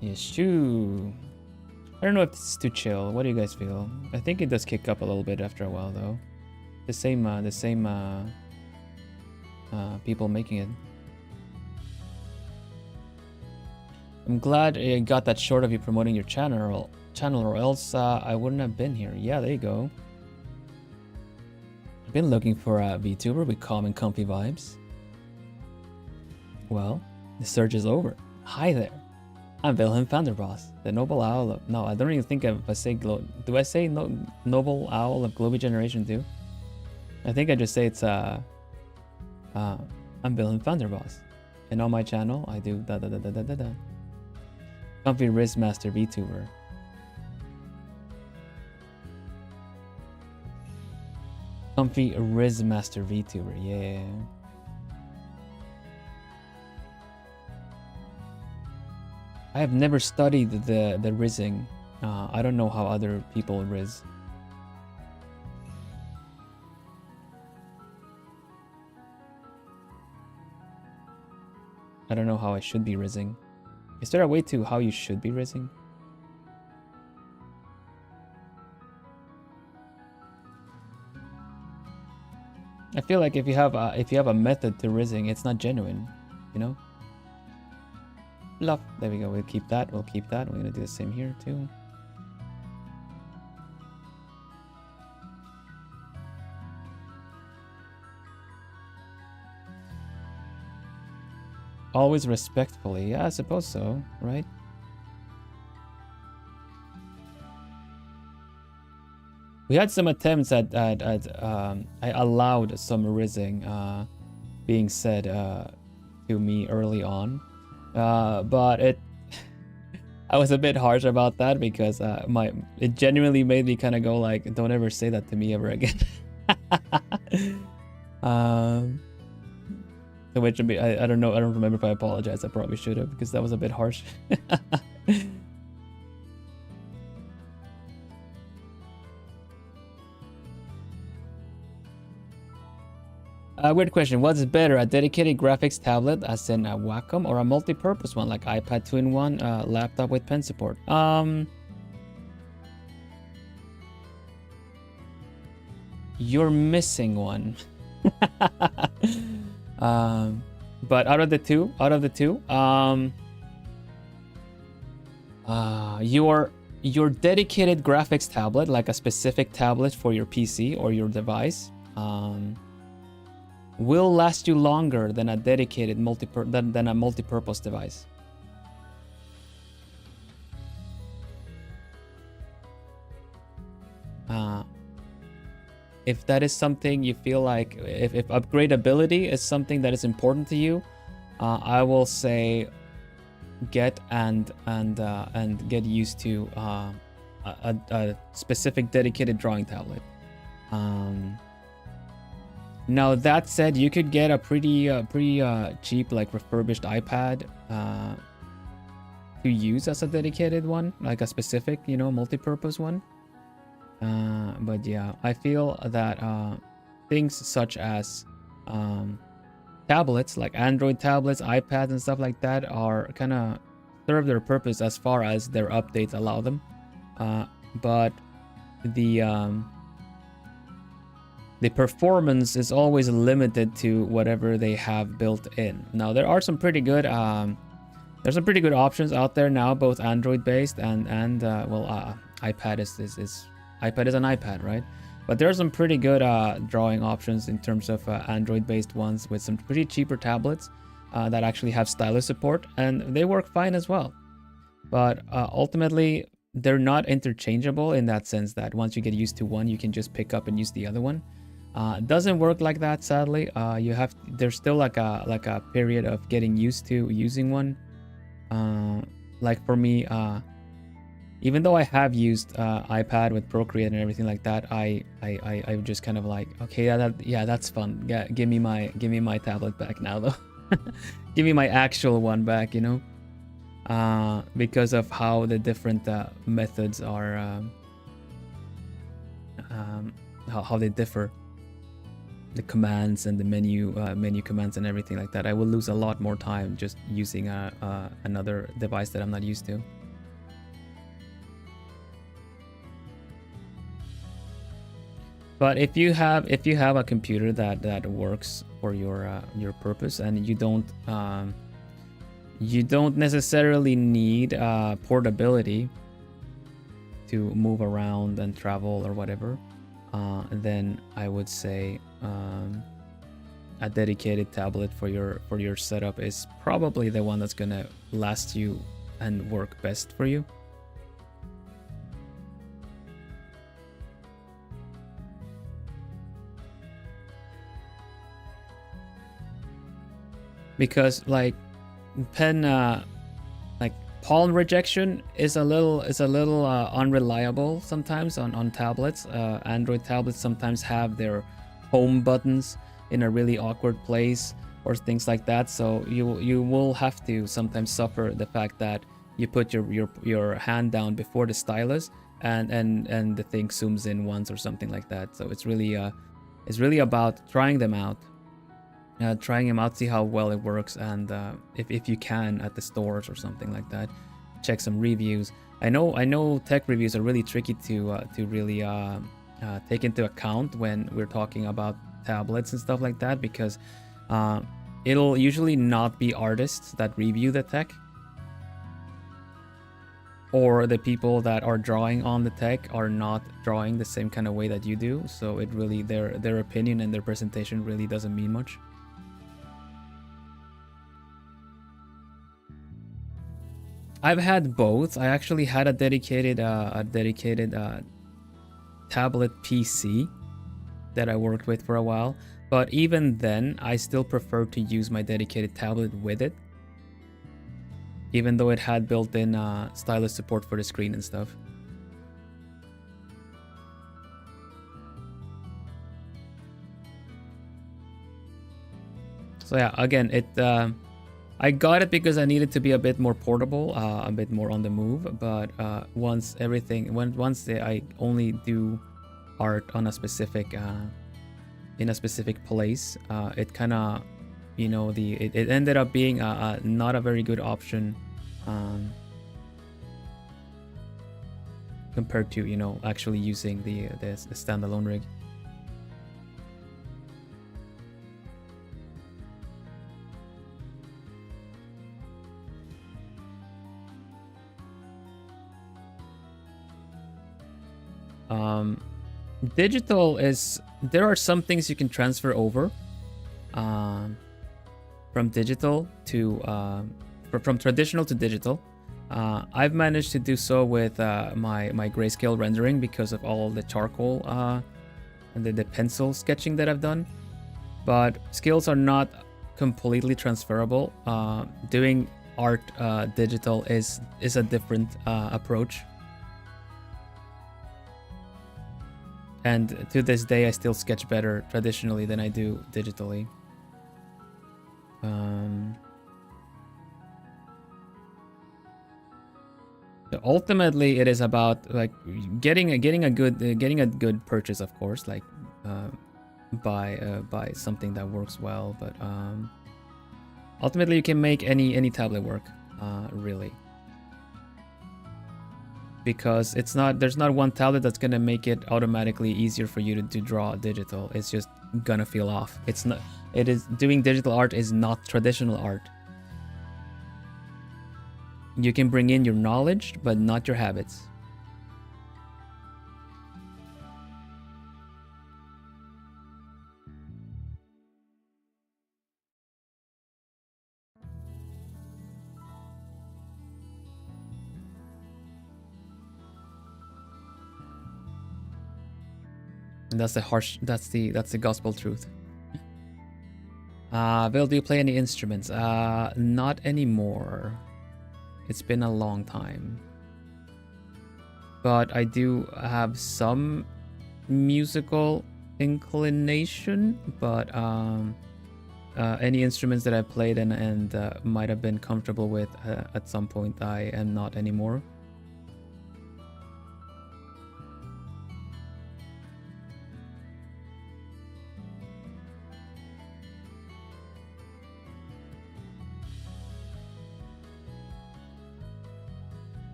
Yes, shoo. I don't know if this is too chill. What do you guys feel? I think it does kick up a little bit after a while, though. The same people making it. I'm glad you got that short of you promoting your channel, or else I wouldn't have been here. Yeah, there you go. I've been looking for a VTuber with calm and comfy vibes. Well, the search is over. Hi there. I'm Vilhelm Vanderbos, the noble owl of... No, I don't even think if I say... Do I say noble owl of globie generation too? I think I just say it's... I'm Vilhelm Vanderbos. And on my channel, I do da-da-da-da-da-da-da. Comfy Riz Master VTuber. Comfy Riz Master VTuber, yeah. I have never studied the rizzing. I don't know how other people riz. I don't know how I should be rizzing. Is there a way to how you should be rizzing? I feel like if you have a method to rizzing, it's not genuine, you know? Love. There we go. We'll keep that. We'll keep that. We're gonna do the same here too. Always respectfully. Yeah, I suppose so, right? We had some attempts at I allowed some rizzing being said to me early on. But I was a bit harsh about that because it genuinely made me kind of go like, don't ever say that to me ever again. To which I don't know, I don't remember if I apologized. I probably should have, because that was a bit harsh. Weird question. What's better, a dedicated graphics tablet, as in a Wacom, or a multi-purpose one like iPad 2-in-1, laptop with pen support? You're missing one. But out of the two, your dedicated graphics tablet, like a specific tablet for your PC or your device, will last you longer than a dedicated than a multi-purpose device. If that is something you feel like, if upgradability is something that is important to you, I will say get used to a specific dedicated drawing tablet. Now that said, you could get a pretty cheap, like, refurbished iPad to use as a dedicated one, like a specific, multi-purpose one. But yeah, I feel that things such as tablets, like Android tablets, iPads, and stuff like that, are kind of serve their purpose as far as their updates allow them. But the performance is always limited to whatever they have built in. Now there are some pretty good options out there now, both Android based and iPad iPad is an iPad, right? But there are some pretty good drawing options in terms of Android based ones with some pretty cheaper tablets that actually have stylus support, and they work fine as well. But ultimately they're not interchangeable in that sense that once you get used to one, you can just pick up and use the other one. It doesn't work like that, sadly. There's still like a period of getting used to using one. Like for me, even though I have used iPad with Procreate and everything like that, I just kind of like, okay, yeah, that's fun. Yeah, give me my tablet back now though. Give me my actual one back, because of how the different methods are, how they differ. The commands and the menu commands and everything like that. I will lose a lot more time just using another device that I'm not used to. But if you have a computer that works for your purpose, and you don't necessarily need portability to move around and travel or whatever, then I would say a dedicated tablet for your setup is probably the one that's gonna last you and work best for you. Because like palm rejection is a little unreliable sometimes on tablets. Android tablets sometimes have their home buttons in a really awkward place or things like that, so you will have to sometimes suffer the fact that you put your hand down before the stylus and the thing zooms in once or something like that. So it's really about trying them out, see how well it works, and if you can at the stores or something like that, check some reviews. I know tech reviews are really tricky to really take into account when we're talking about tablets and stuff like that, because it'll usually not be artists that review the tech, or the people that are drawing on the tech are not drawing the same kind of way that you do, so it really, their opinion and their presentation really doesn't mean much. I've had both. I actually had a dedicated tablet PC that I worked with for a while, but even then I still prefer to use my dedicated tablet with it, even though it had built-in stylus support for the screen and stuff. So yeah, again, I got it because I needed to be a bit more portable, a bit more on the move. But once I only do art on a specific in a specific place, it kind of, you know, it ended up being not a very good option compared to, you know, actually using the standalone rig. Digital is, there are some things you can transfer over from digital to from traditional to digital. I've managed to do so with my grayscale rendering because of all the charcoal and the pencil sketching that I've done, but skills are not completely transferable. Doing art digital is a different approach. And to this day, I still sketch better traditionally than I do digitally. So ultimately, it is about like getting a good purchase, of course, like by something that works well. But ultimately, you can make any tablet work, really. Because it's not, there's not one tablet that's gonna make it automatically easier for you to draw digital. It's just gonna feel off. It's not, it is, doing digital art is not traditional art. You can bring in your knowledge, but not your habits. And that's the harsh, that's the gospel truth. Bill, do you play any instruments? Not anymore. It's been a long time. But I do have some musical inclination, but any instruments that I played and might have been comfortable with at some point, I am not anymore.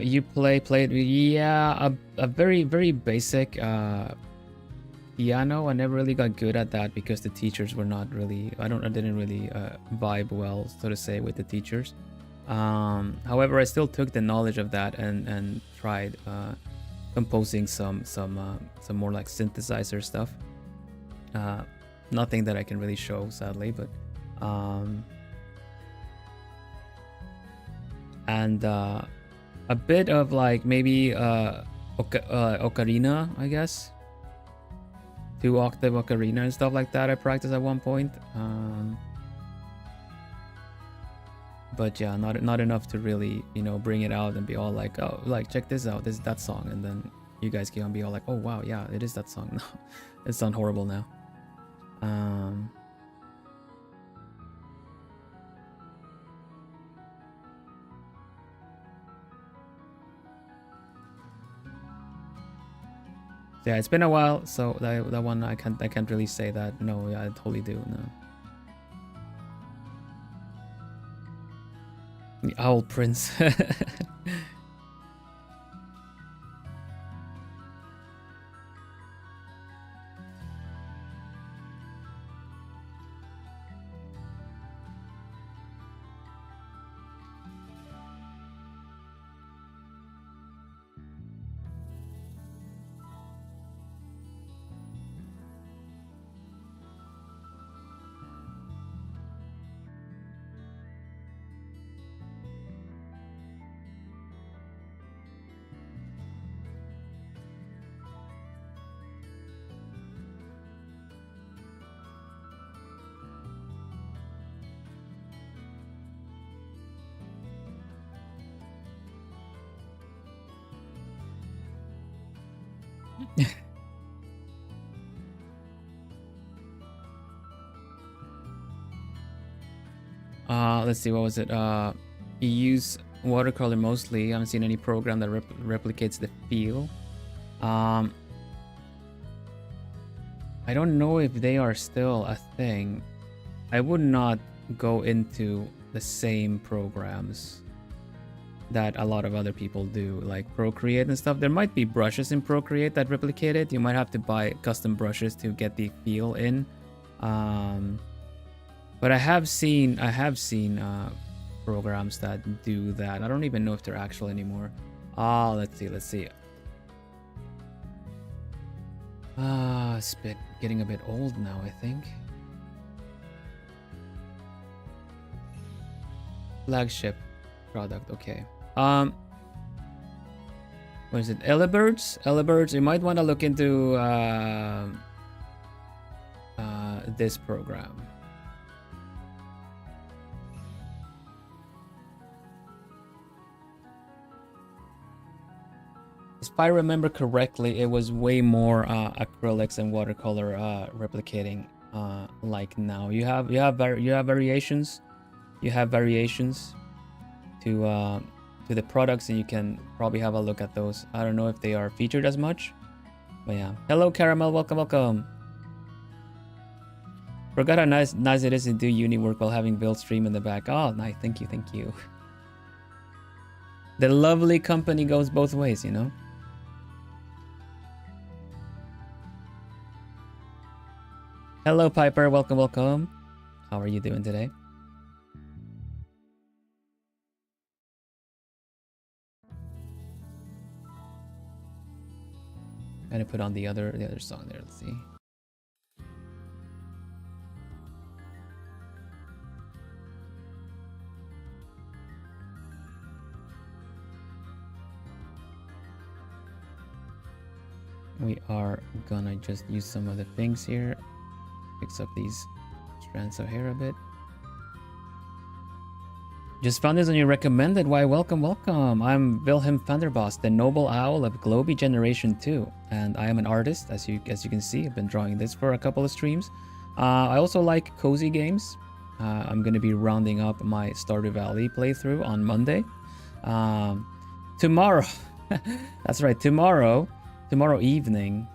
You played, yeah, a very basic piano. I never really got good at that because the teachers were not really, I didn't really vibe well, so to say, with the teachers. However, I still took the knowledge of that and tried composing some more like synthesizer stuff. Nothing that I can really show, sadly, but and a bit of like maybe ocarina, I guess. 2-octave ocarina and stuff like that I practiced at one point. But yeah, not enough to really, you know, bring it out and be all like, oh, like check this out, this is that song, and then you guys can be all like, oh wow, yeah, it is that song. No, it sounds horrible now. Yeah, it's been a while, so that one I can't really say that. No, yeah, I totally do. No. The Owl Prince. Let's see, what was it? You use watercolor mostly. I haven't seen any program that replicates the feel. I don't know if they are still a thing. I would not go into the same programs that a lot of other people do, like Procreate and stuff. There might be brushes in Procreate that replicate it. You might have to buy custom brushes to get the feel in. But I have seen programs that do that. I don't even know if they're actual anymore. Let's see. It's getting a bit old now, I think. Flagship product, okay. What is it? Elebirds. You might want to look into this program. If I remember correctly, it was way more acrylics and watercolor replicating like now. You have variations. You have variations to the products, and you can probably have a look at those. I don't know if they are featured as much, but yeah. Hello, Caramel. Welcome. Forgot how nice it is to do uni work while having build stream in the back. Oh, nice. Thank you. The lovely company goes both ways, you know. Hello, Piper. Welcome. How are you doing today? I'm gonna put on the other song there. Let's see. We are gonna just use some of the things here. Fix up these strands of hair a bit. Just found this on your recommended. Why, welcome. I'm Vilhelm Vanderbos, the noble owl of Globie Generation 2, and I am an artist, as you can see. I've been drawing this for a couple of streams. I also like cozy games. I'm gonna be rounding up my Stardew Valley playthrough on Monday. Tomorrow, that's right. Tomorrow evening.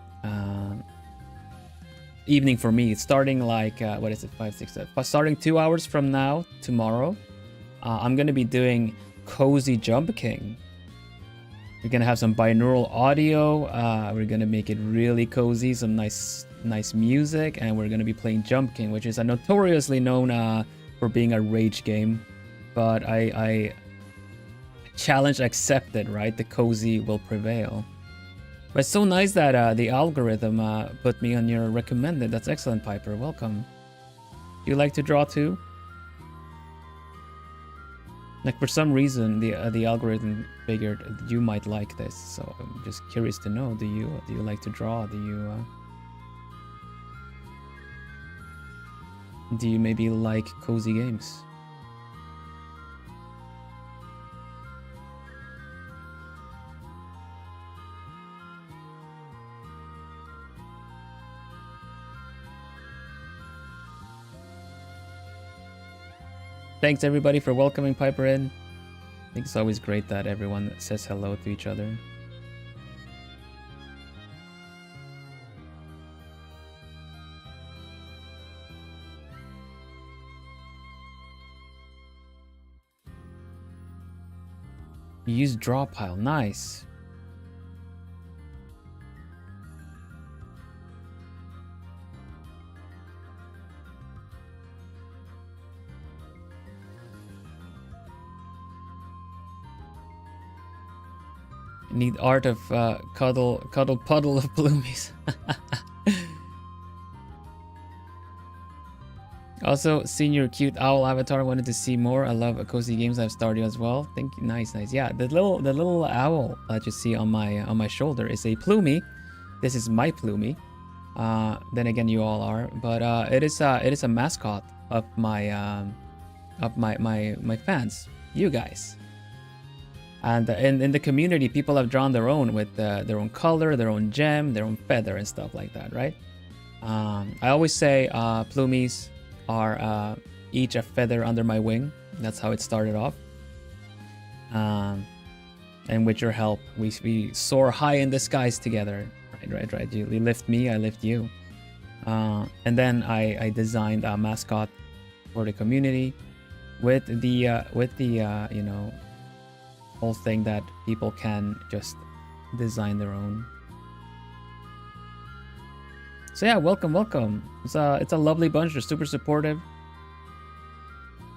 Evening for me. It's starting like what is it? 5, 6, 7. Starting 2 hours from now. Tomorrow. I'm gonna be doing Cozy Jump King. We're gonna have some binaural audio. We're gonna make it really cozy, some nice music, and we're gonna be playing Jump King, which is a notoriously known for being a rage game. But I challenge accepted, right? The cozy will prevail. But it's so nice that the algorithm put me on your recommended. That's excellent, Piper. Welcome. Do you like to draw too? Like, for some reason, the algorithm figured you might like this, so I'm just curious to know. Do you like to draw? Do you maybe like cozy games? Thanks everybody for welcoming Piper in. I think it's always great that everyone says hello to each other. You use draw pile, nice. Need art of cuddle puddle of bloomies. Also, seen your cute owl avatar. Wanted to see more. I love cozy games. I've started as well. Thank you. Nice. Yeah, the little owl that you see on my shoulder is a plumie. This is my plumie. Then again, you all are, but it is a mascot of my fans, you guys. And in the community, people have drawn their own with their own color, their own gem, their own feather and stuff like that, right? I always say plumies are each a feather under my wing. That's how it started off. And with your help, we soar high in the skies together. Right. You lift me, I lift you. And then I designed a mascot for the community with the you know, whole thing that people can just design their own. So yeah, welcome. It's a lovely bunch. They're super supportive.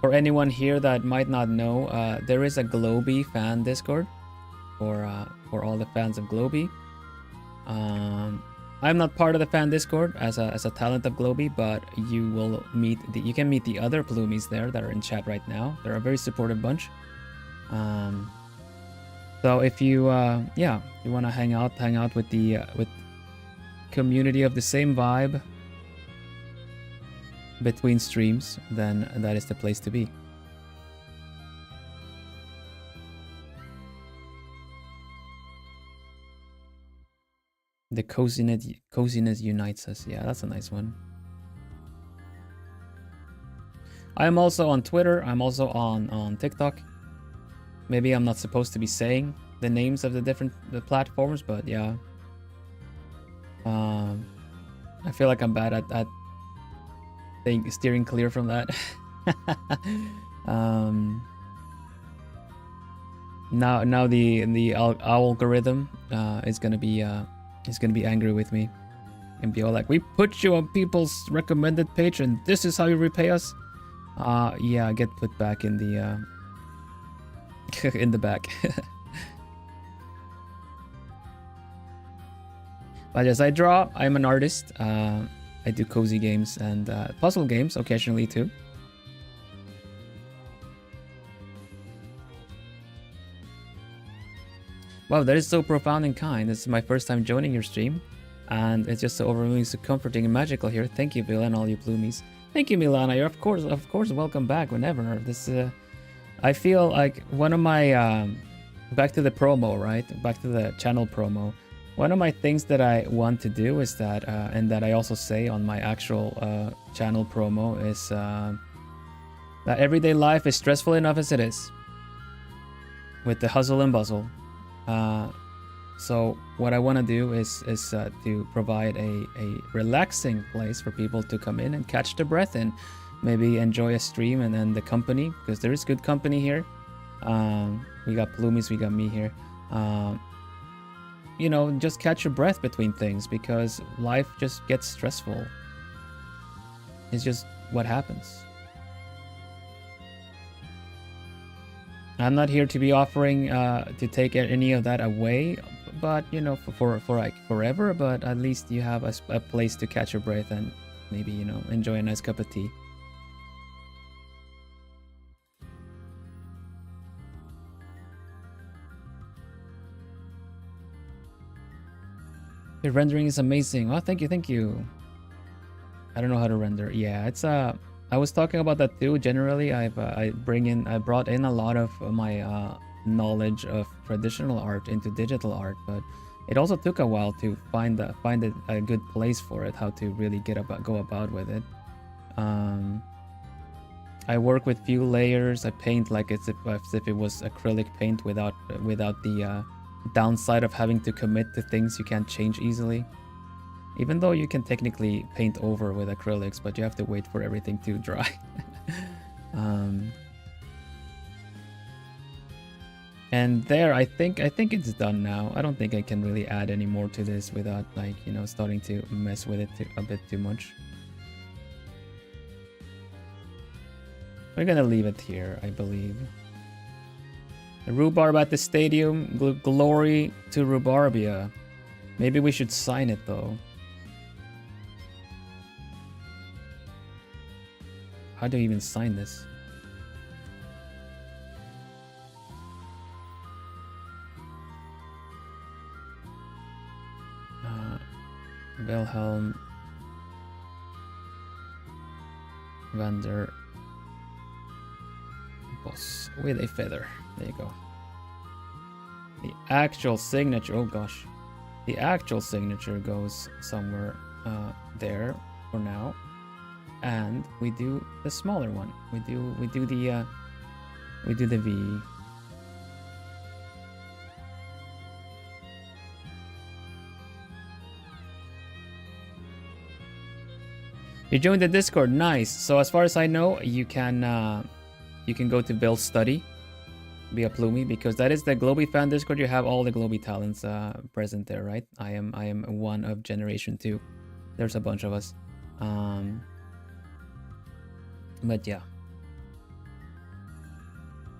For anyone here that might not know, there is a Globie fan Discord for all the fans of Globie. I'm not part of the fan Discord as a talent of Globie, but you can meet the other Plumies there that are in chat right now. They're a very supportive bunch. So if you you want to hang out with the community of the same vibe between streams, then that is the place to be. The coziness unites us. Yeah, that's a nice one. I'm also on Twitter. I'm also on TikTok. Maybe I'm not supposed to be saying the names of the platforms, but yeah. I feel like I'm bad at steering clear from that. Now the algorithm is gonna be angry with me and be all like, we put you on people's recommended page and this is how you repay us. Yeah, I get put back in the in the back. But yes, I draw. I'm an artist. I do cozy games and puzzle games occasionally too. Wow, that is so profound and kind. This is my first time joining your stream, and it's just so overwhelming, so comforting and magical here. Thank you, Bill, and all you Plumies. Thank you, Milana. You're of course welcome back whenever. This I feel like one of my back to the promo, right? Back to the channel promo. One of my things that I want to do is that, and that I also say on my actual channel promo, is that everyday life is stressful enough as it is, with the hustle and bustle. So what I want to do is to provide a relaxing place for people to come in and catch their breath and maybe enjoy a stream and then the company, because there is good company here. We got Plumies, we got me here. You know, just catch your breath between things, because life just gets stressful. It's just what happens. I'm not here to be offering to take any of that away, but you know, for like forever. But at least you have a place to catch your breath and maybe, you know, enjoy a nice cup of tea. Your rendering is amazing. Oh, thank you. I don't know how to render. Yeah, it's I was talking about that too. Generally, I brought in a lot of my knowledge of traditional art into digital art, but it also took a while to find a good place for it, how to really go about with it. I work with few layers. I paint like as if it was acrylic paint without the downside of having to commit to things you can't change easily. Even though you can technically paint over with acrylics, but you have to wait for everything to dry. And there, I think it's done now. I don't think I can really add any more to this without, like, you know, starting to mess with it a bit too much. We're gonna leave it here, I believe. The rhubarb at the stadium. Glory to RHUBARBIA. Maybe we should sign it though. How do you even sign this? Vilhelm Vanderbos with a feather. There you go. The actual signature, oh gosh. The actual signature goes somewhere there for now. And we do the smaller one. We do the V. You joined the Discord, nice. So as far as I know, you can go to Bill's study, be a plumie, because that is the Globie fan Discord. You have all the Globie talents present there, right? I am one of Generation 2. There's a bunch of us. But yeah.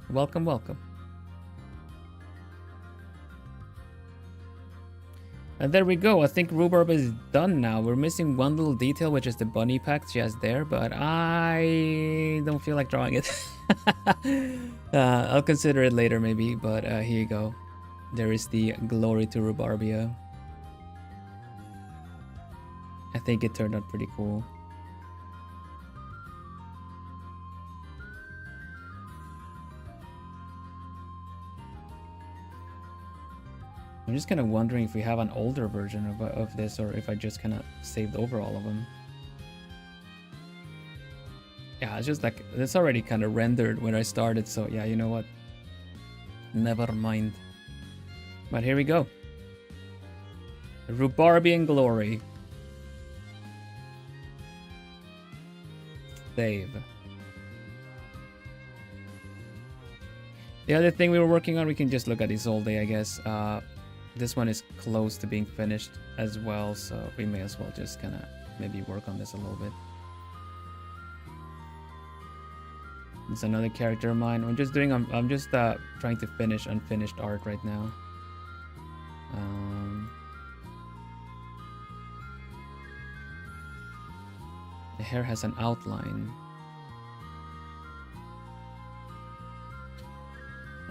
Welcome, welcome. And there we go. I think Rhubarb is done now. We're missing one little detail, which is the bunny pack she has there, but I don't feel like drawing it. I'll consider it later maybe, but here you go. There is the glory to Rhubarbia. I think it turned out pretty cool. I'm just kind of wondering if we have an older version of this, or if I just kind of saved over all of them. Yeah, it's just like, it's already kind of rendered when I started, so yeah, you know what? Never mind. But here we go. Rhubarbian Glory. Save. The other thing we were working on, we can just look at this all day, I guess. This one is close to being finished as well, so we may as well just kind of maybe work on this a little bit. It's another character of mine. I'm just trying to finish unfinished art right now. The hair has an outline.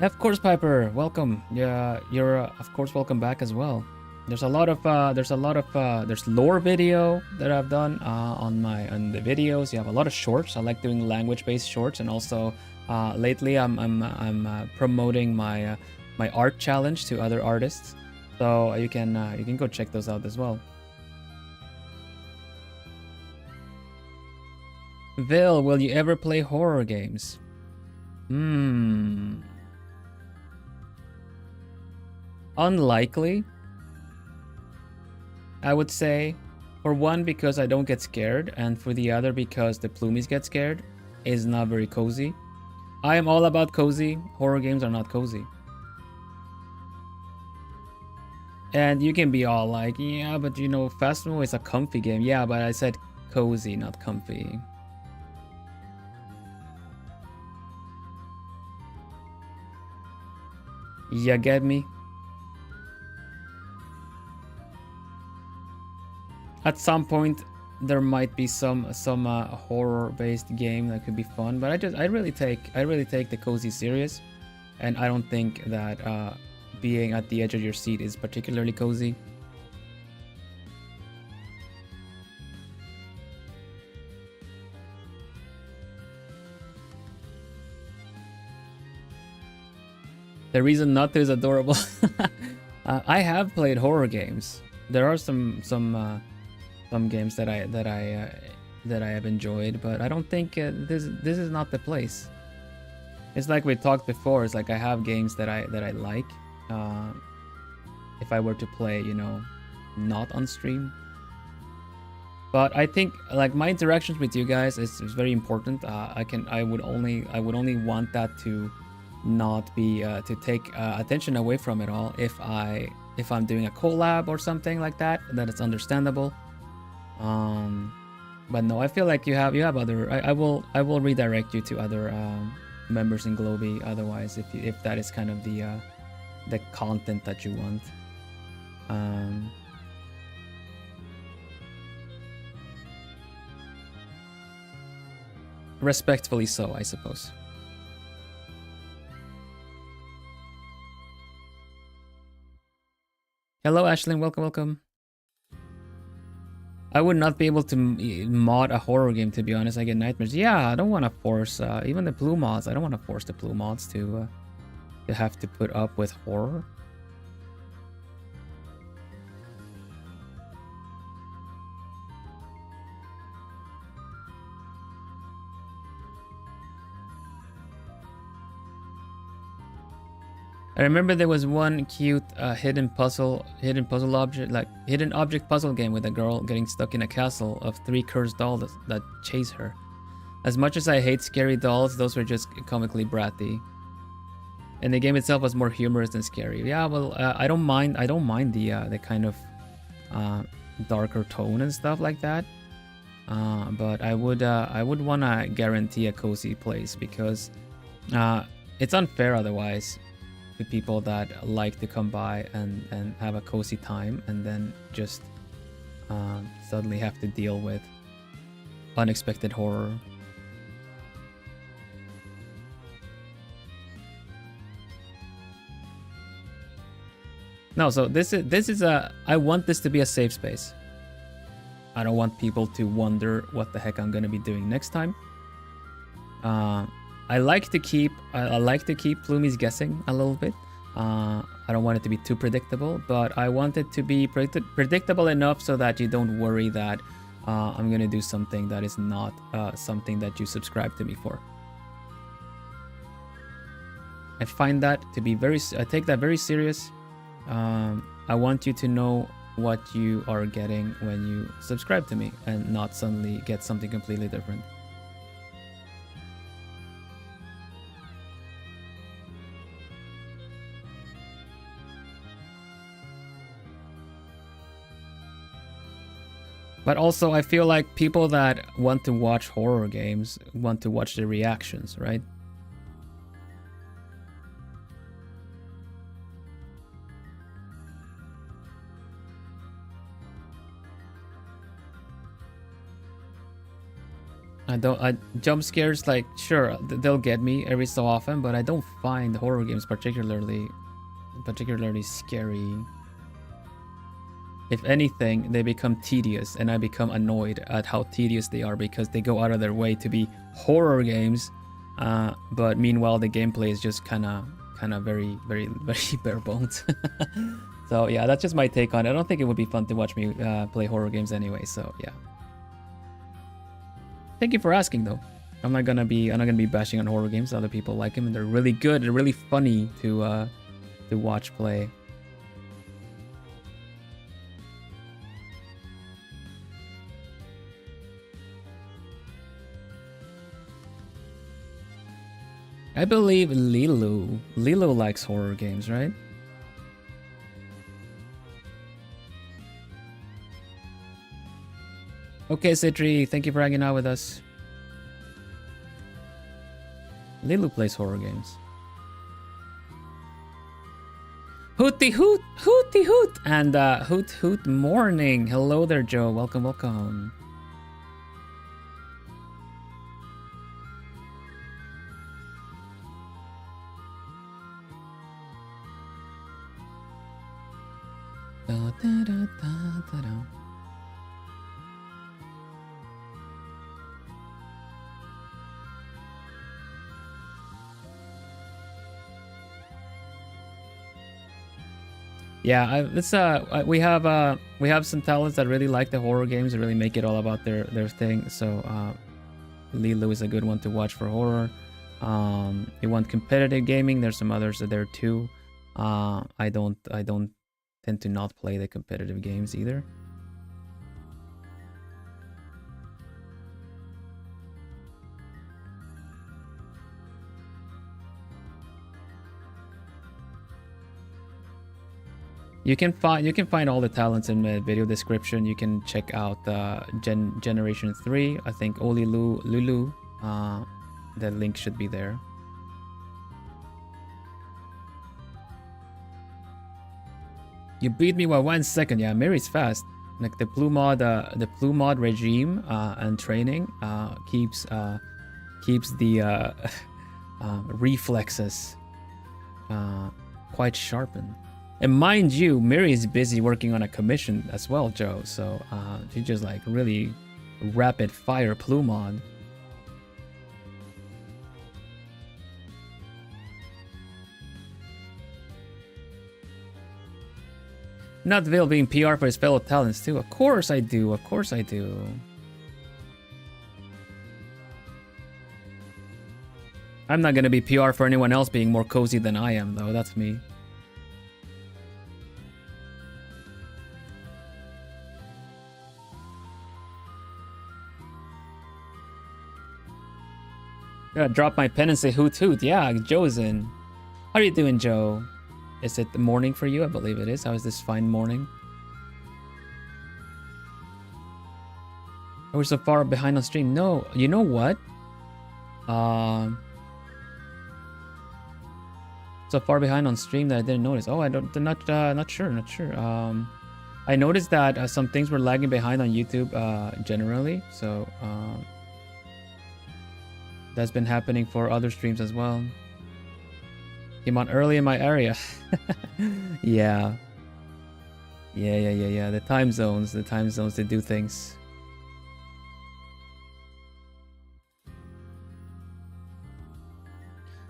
Of course, Piper, welcome. Yeah, you're of course welcome back as well. There's lore video that I've done on the videos. You have a lot of shorts. I like doing language-based shorts, and also lately I'm promoting my my art challenge to other artists. So you can go check those out as well. Vil, will you ever play horror games? Unlikely, I would say. For one, because I don't get scared, and for the other, because the plumies get scared. Is not very cozy. I am all about cozy. Horror games are not cozy. And you can be all like, yeah, but you know, Phasmo is a comfy game. Yeah, but I said cozy, not comfy. You get me? At some point, there might be some horror-based game that could be fun, but I really take the cozy serious, and I don't think that being at the edge of your seat is particularly cozy. The reason not to is adorable. I have played horror games. There are some games that I have enjoyed, but I don't think this is not the place. It's like we talked before. It's like I have games that I like. If I were to play, you know, not on stream. But I think like my interactions with you guys is very important. I would only want that to not be to take attention away from it all. If I'm doing a collab or something like that, that it's understandable. But no, I feel like you have other. I will redirect you to other members in Globie. Otherwise, if that is kind of the content that you want. Respectfully so, I suppose. Hello, Ashlyn. Welcome. I would not be able to mod a horror game, to be honest. I get nightmares. Yeah, I don't want to force even the blue mods. I don't want to force the blue mods to have to put up with horror. I remember there was one cute hidden object puzzle game with a girl getting stuck in a castle of 3 cursed dolls that chase her. As much as I hate scary dolls, those were just comically bratty. And the game itself was more humorous than scary. Yeah, well, I don't mind the kind of darker tone and stuff like that. But I would want to guarantee a cozy place, because it's unfair otherwise to people that like to come by and have a cozy time and then just suddenly have to deal with unexpected horror. No, so this is I want this to be a safe space. I don't want people to wonder what the heck I'm gonna be doing next time. I like to keep Plummies guessing a little bit. I don't want it to be too predictable, but I want it to be predictable enough so that you don't worry that I'm gonna do something that is not something that you subscribe to me for. I find that to be I take that very serious. I want you to know what you are getting when you subscribe to me and not suddenly get something completely different. But also, I feel like people that want to watch horror games want to watch the reactions, right? Jump scares, like, sure, they'll get me every so often, but I don't find horror games particularly scary. If anything, they become tedious, and I become annoyed at how tedious they are because they go out of their way to be horror games, but meanwhile the gameplay is just kind of very bare bones. So yeah, that's just my take on it. I don't think it would be fun to watch me play horror games anyway. So yeah. Thank you for asking, though. I'm not gonna be bashing on horror games. Other people like them, and they're really good. They're really funny to watch play. I believe Lilo likes horror games, right? Okay, Citri, thank you for hanging out with us. Lilu plays horror games. Hooty hoot, hooty hoot, and hoot hoot morning. Hello there, Joe. Welcome, welcome. Da, da, da, da, da, da. Yeah, we have some talents that really like the horror games and really make it all about their thing. So Lilo is a good one to watch for horror. You want competitive gaming? There's some others that there too. I don't tend to not play the competitive games either. You can find all the talents in the video description. You can check out Generation 3. I think Oli Lulu. The link should be there. You beat me by 1 second. Yeah, Mary's fast. Like the blue mod regime and training keeps the reflexes quite sharpened. And mind you, Mary is busy working on a commission as well, Joe. So she just like really rapid fire Plumon. Not Vil being PR for his fellow talents too. Of course I do. Of course I do. I'm not gonna be PR for anyone else being more cozy than I am, though. That's me. Gotta drop my pen and say hoot hoot. Yeah, Joe's in. How are you doing, Joe? Is it the morning for you? I believe it is. How is this fine morning? We're so far behind on stream. No, you know what? So far behind on stream that I didn't notice. Oh, not sure. I noticed that some things were lagging behind on YouTube generally. So that's been happening for other streams as well. Came on early in my area. Yeah. The time zones to do things.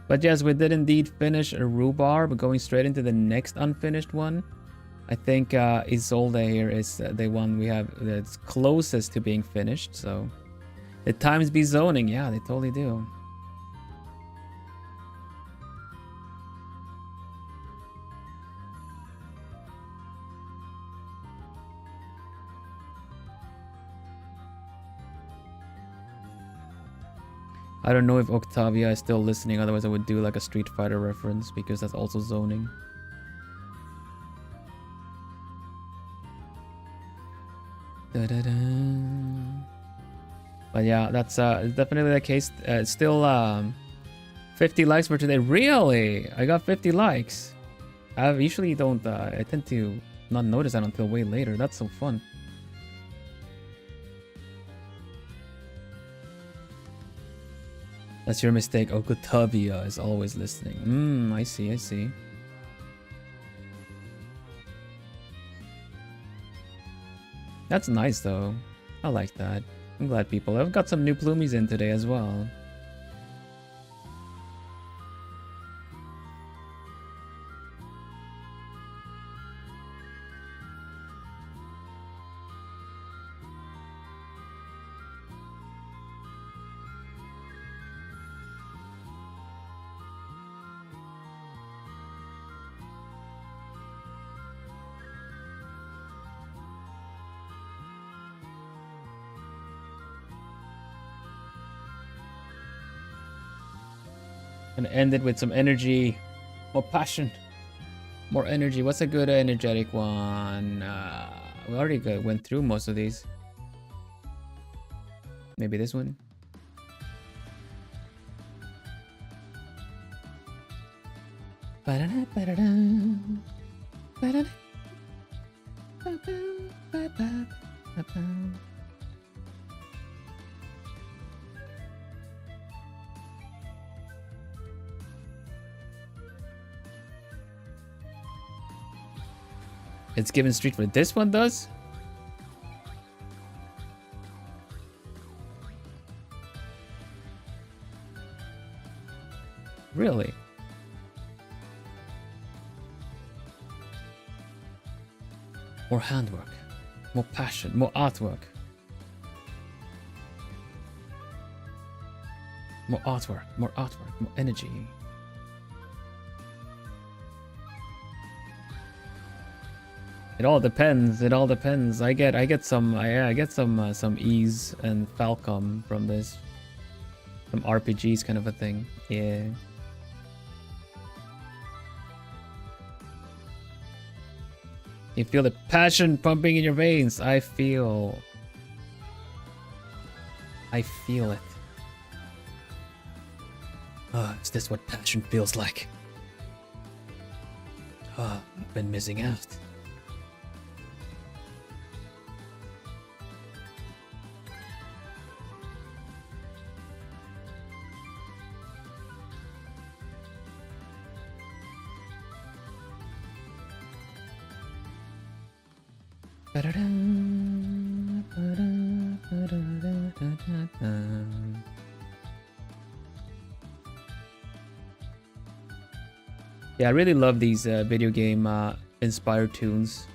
But yes, we did indeed finish a rhubarb. Going straight into the next unfinished one. I think Isolde here is the one we have that's closest to being finished. So the times be zoning. Yeah, they totally do. I don't know if Octavia is still listening, otherwise I would do like a Street Fighter reference because that's also zoning. But yeah, that's definitely the case. It's still 50 likes for today. Really? I got 50 likes. I usually don't, I tend to not notice that until way later. That's so fun. That's your mistake. Okotavia is always listening. I see. That's nice though. I like that. I'm glad people. I've got some new plumies in today as well. And end it with some energy, more passion, more energy. What's a good energetic one? We already went through most of these. Maybe this one. It's given street for this one does? Really? More handwork, more passion, more artwork. More artwork, more energy. It all depends. I get some ease and Falcom from this. Some RPGs kind of a thing. Yeah. You feel the passion pumping in your veins. I feel it. Is this what passion feels like? I've been missing out. Yeah, I really love these video game inspired tunes.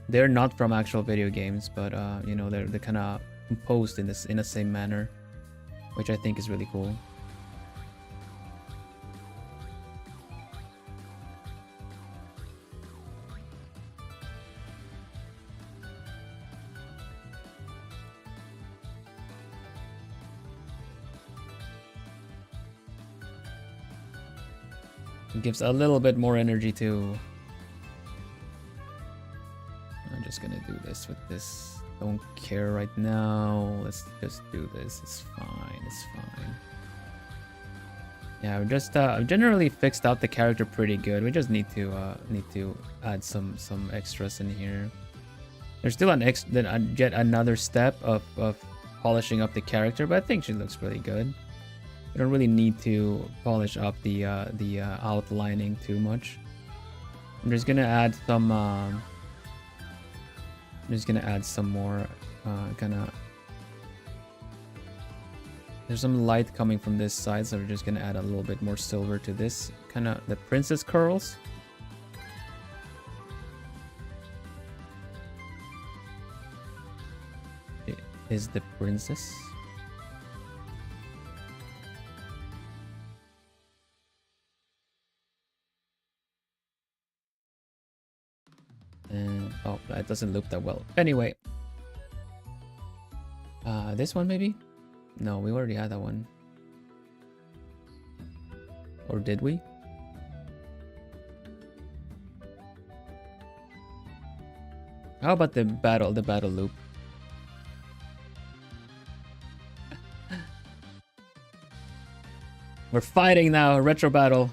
They're not from actual video games, but you know, they're kind of composed in the same manner, which I think is really cool. It gives a little bit more energy too. I'm just gonna do this with this. Don't care right now. Let's just do this. It's fine. It's fine. Yeah, I've generally fixed out the character pretty good. We just need to add some extras in here. There's still yet another step of polishing up the character, but I think she looks really good. You don't really need to polish up the outlining too much. I'm just gonna add some. I'm just gonna add some more there's some light coming from this side, so we're just gonna add a little bit more silver to this. The princess curls. It is the princess. And oh, that doesn't loop that well. Anyway, this one maybe? No, we already had that one. Or did we? How about the battle loop? We're fighting now, retro battle.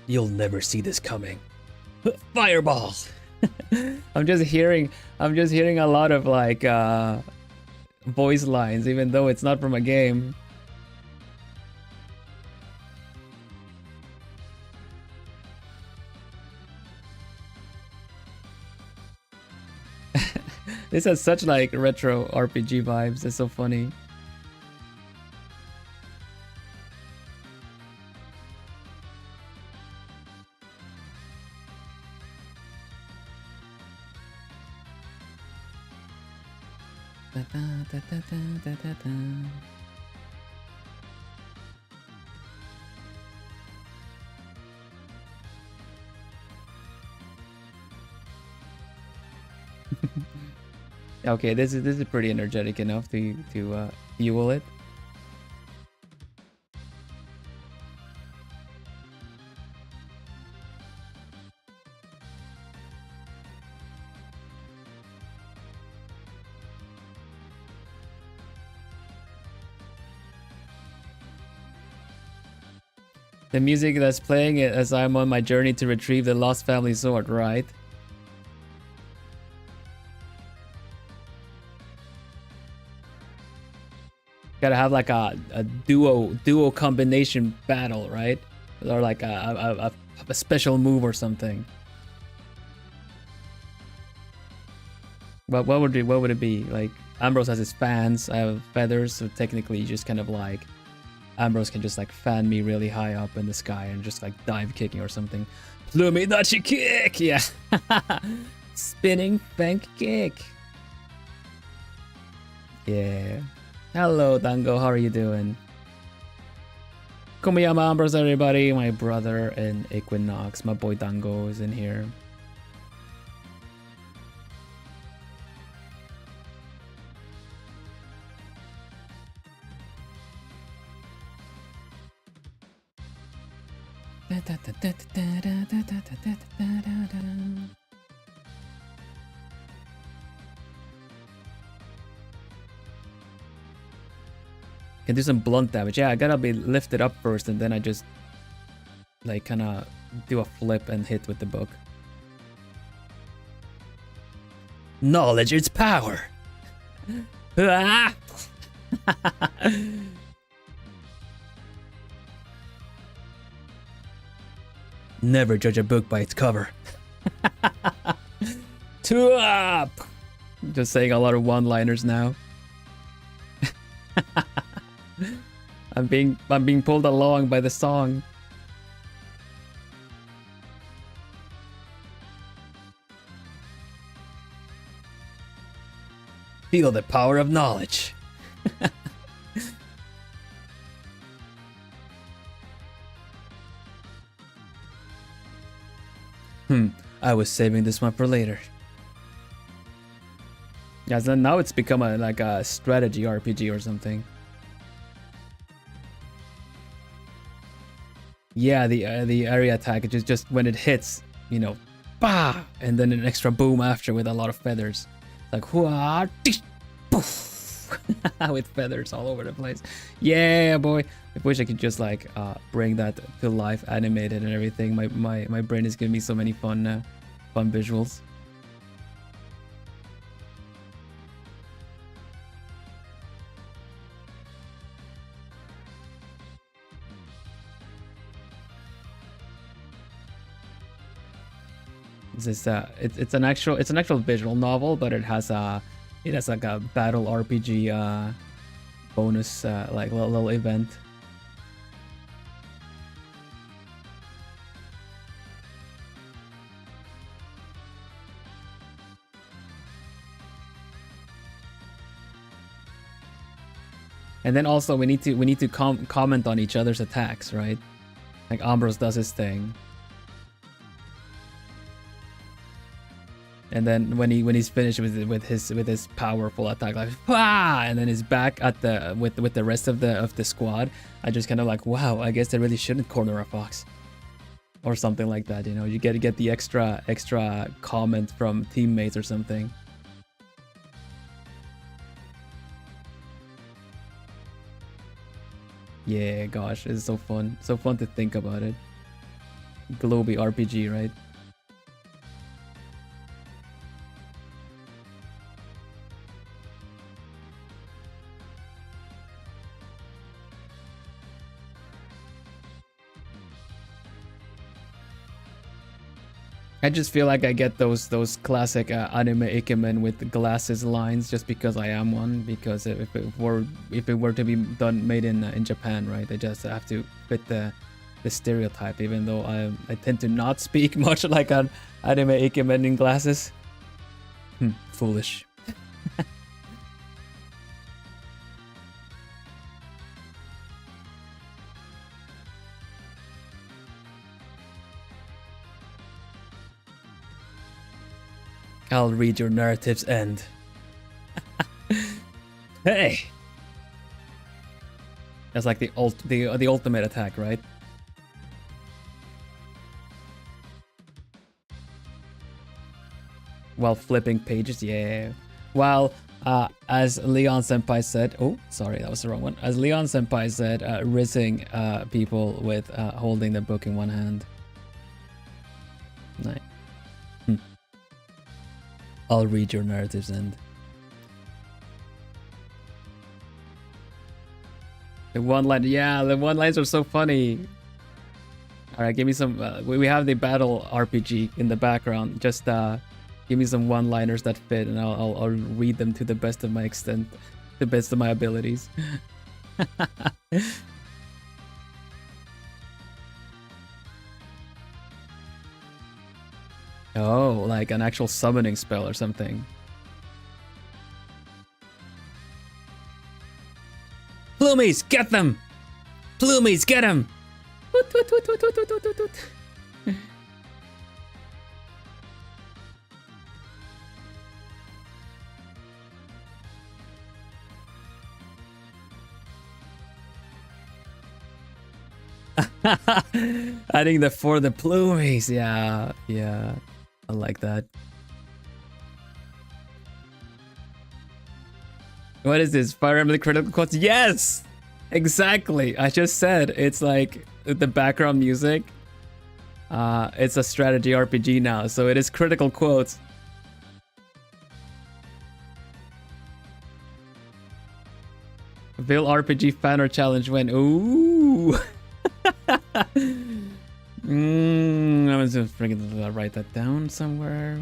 You'll never see this coming. Fireball. I'm just hearing a lot of like voice lines, even though it's not from a game. This has such like retro RPG vibes. It's so funny. Okay, this is pretty energetic enough to fuel it. The music that's playing it as I'm on my journey to retrieve the lost family sword, right? Gotta have like a duo combination battle, right? Or like a special move or something. But what would it be? Like Ambrose has his fans, I have feathers, so technically you just kind of like Ambrose can just like fan me really high up in the sky and just like dive kicking or something. Plumidachi kick! Yeah. Spinning bank kick. Yeah. Hello, Dango. How are you doing? Kumiyama Ambrose, everybody. My brother and Equinnox. My boy Dango is in here. Can do some blunt damage. Yeah, I gotta be lifted up first, and then I just like kind of do a flip and hit with the book. Knowledge is power. Never judge a book by its cover. Two up. Just saying a lot of one-liners now. I'm being pulled along by the song. Feel the power of knowledge. I was saving this one for later. Yeah, so now it's become like a strategy RPG or something. Yeah, the area attack, it's just when it hits, you know, bah, and then an extra boom after with a lot of feathers. Like whoa, poof, with feathers all over the place. Yeah, boy. I wish I could just like bring that to life, animated and everything. My brain is giving me so many fun visuals. This it's an actual visual novel, but it has like a battle RPG bonus like little event. And then also we need to comment on each other's attacks, right? Like Ambrose does his thing. And then when he's finished with his powerful attack, like and then he's back at the with the rest of the squad, I just kind of like, wow, I guess I really shouldn't corner a fox, or something like that. You know, you get the extra comment from teammates or something. Yeah, gosh, it's so fun to think about it. Globie RPG, right? I just feel like I get those classic anime ikemen with the glasses lines just because I am one. Because if it were to be made in Japan, right, they just have to fit the stereotype. Even though I tend to not speak much like an anime ikemen in glasses. Foolish. I'll read your narrative's end. Hey! That's like the ultimate attack, right? While flipping pages, yeah. While, as Leon Senpai said, oh, sorry, that was the wrong one. As Leon Senpai said, rizzing people with holding the book in one hand. Nice. I'll read your narrative's end. The one line, yeah, the one lines are so funny. All right, give me some. We have the battle RPG in the background. Just give me some one-liners that fit, and I'll read them to the best of my extent, the best of my abilities. Oh, like an actual summoning spell or something. Plumies, get them! Plumies, get them! Adding the for the plumies, yeah. I like that. What is this? Fire Emblem critical quotes? Yes! Exactly. I just said it's like the background music. It's a strategy RPG now, so it is critical quotes. Vil RPG Fanner Challenge win. Ooh! I'm just freaking write that down somewhere.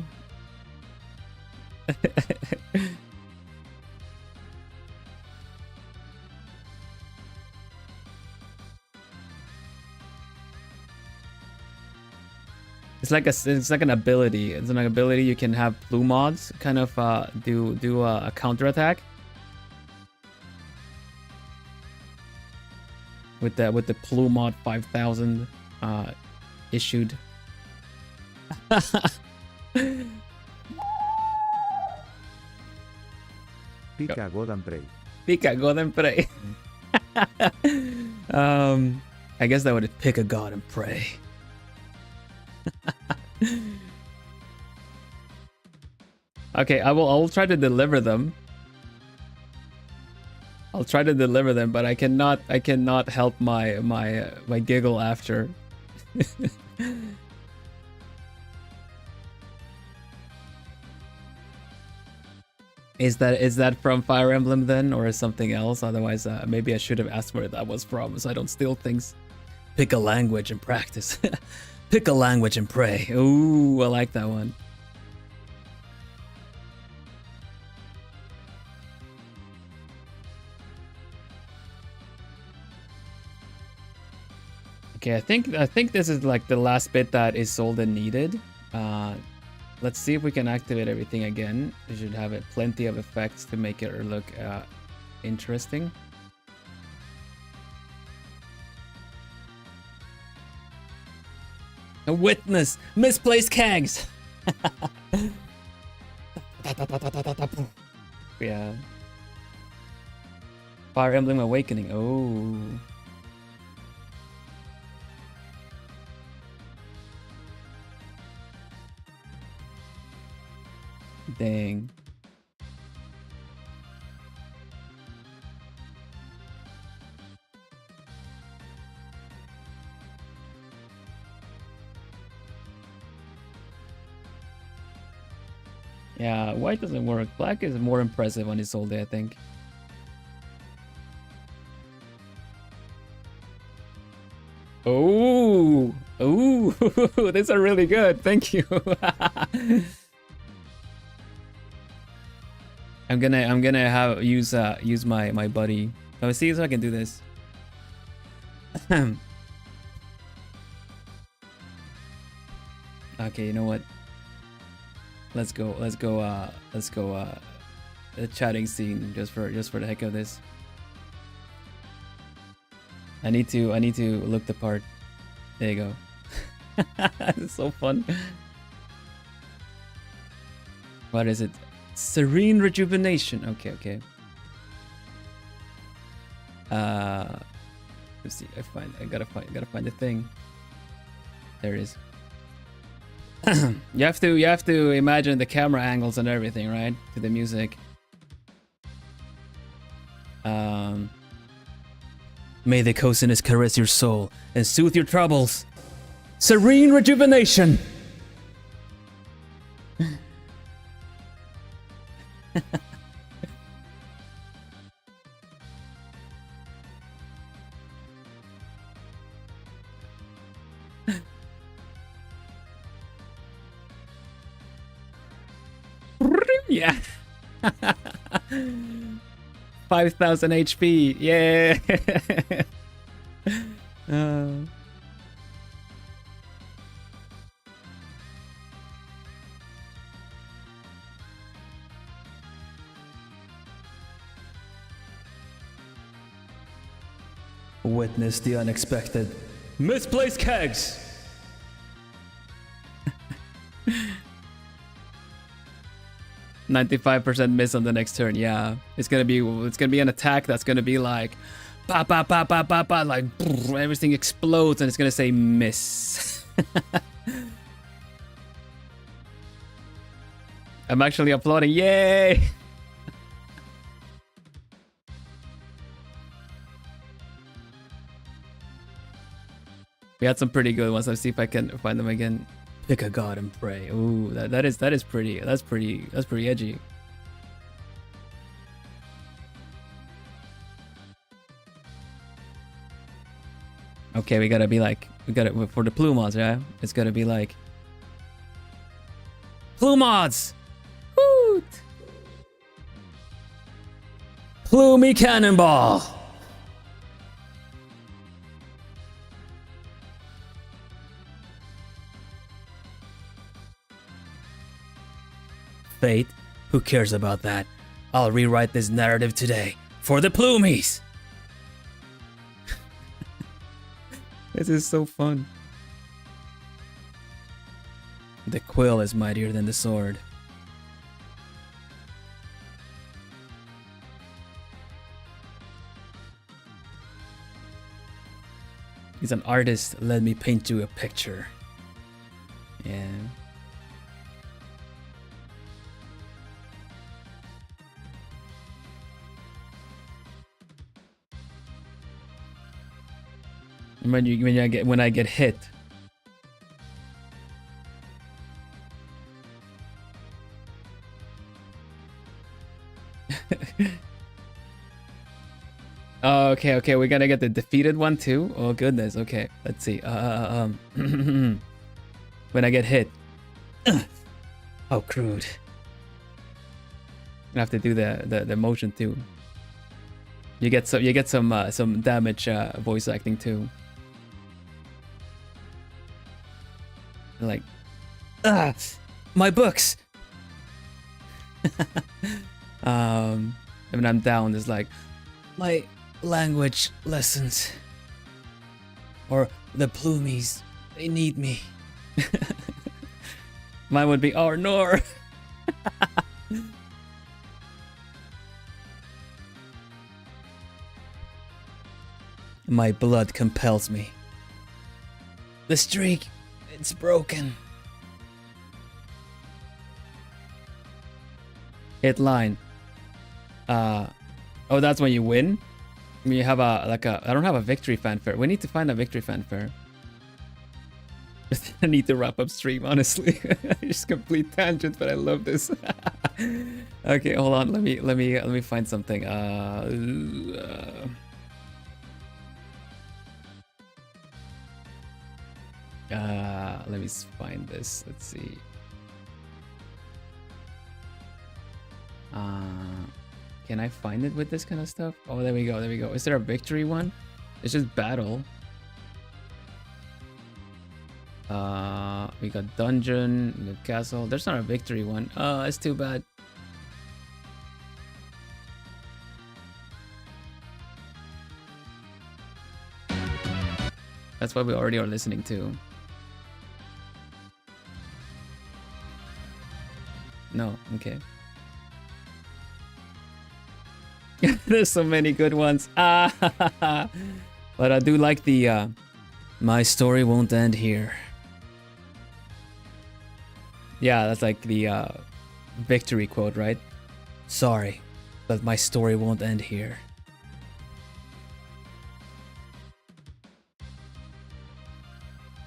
It's like an ability. It's an ability you can have blue mods kind of do a counter attack with the plume mod 5000 issued. Pica, God and pray. Pick a god and pray. I guess that would pick a god and pray. Okay, I will try to deliver them. I'll try to deliver them, but I cannot help my giggle after. Is that from Fire Emblem then, or is something else? Otherwise, maybe I should have asked where that was from, so I don't steal things. Pick a language and practice. Pick a language and pray. Ooh, I like that one. Okay, I think this is like the last bit that is sold and needed. Let's see if we can activate everything again. We should have plenty of effects to make it look interesting. A witness! Misplaced kegs! Yeah. Fire Emblem Awakening. Oh. Dang. Yeah, white doesn't work. Black is more impressive on his old day, I think. Oh, oh, these are really good. Thank you. I'm gonna use my buddy. Let me see if I can do this. Okay, you know what? Let's go a chatting scene just for the heck of this. I need to look the part. There you go. It's so fun. What is it? Serene rejuvenation. Okay. Let's see. I gotta find the thing. There it is. you have to imagine the camera angles and everything, right? To the music. May the coziness caress your soul and soothe your troubles. Serene rejuvenation. Yeah. 5,000 HP. Yeah. Witness the unexpected. Misplaced kegs. 95% miss on the next turn. Yeah, it's gonna be an attack that's gonna be like, pa pa pa pa pa pa, like everything explodes and it's gonna say miss. I'm actually applauding. Yay! We had some pretty good ones. Let's see if I can find them again. Pick a god and pray. Ooh, that is pretty. That's pretty edgy. Okay, we gotta for the plumods, yeah. It's gotta be like plumods. Woot! Plumy cannonball. Fate? Who cares about that? I'll rewrite this narrative today for the Plumies! This is so fun. The quill is mightier than the sword. He's an artist. Let me paint you a picture. Yeah. When I get hit. Oh, okay, we're gonna get the defeated one too. Oh goodness, okay. Let's see. When I get hit. Oh, crude. I have to do the motion too. You get some damage voice acting too. Like, my books. And when I'm down, it's like my language lessons, or the plumies, they need me. Mine would be Nor. My blood compels me. The streak, it's broken. Hit line. Oh, that's when you win? I mean, you have I don't have a victory fanfare. We need to find a victory fanfare. I need to wrap up stream, honestly. Just complete tangent, but I love this. Okay, hold on. Let me find something. Let me find this. Let's see. Can I find it with this kind of stuff? Oh, there we go. There we go. Is there a victory one? It's just battle. We got dungeon, we got castle. There's not a victory one. It's too bad. That's what we already are listening to. No, okay. There's so many good ones. But I do like the my story won't end here. Yeah, that's like the victory quote, right? Sorry, but my story won't end here.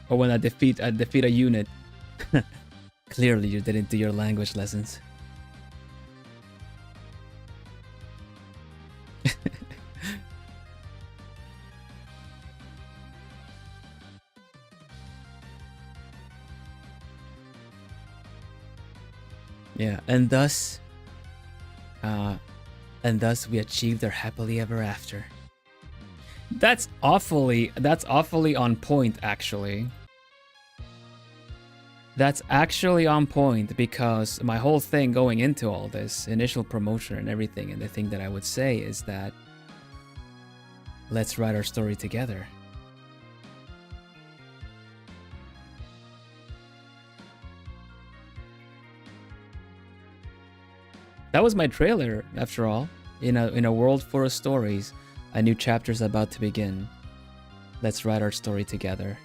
Or when I defeat a unit. Clearly you didn't do your language lessons. Yeah, and thus we achieved our happily ever after. That's awfully on point, actually. That's actually on point, because my whole thing going into all this initial promotion and everything, and the thing that I would say is that let's write our story together. That was my trailer, after all. In a world full of stories, a new chapter's about to begin. Let's write our story together.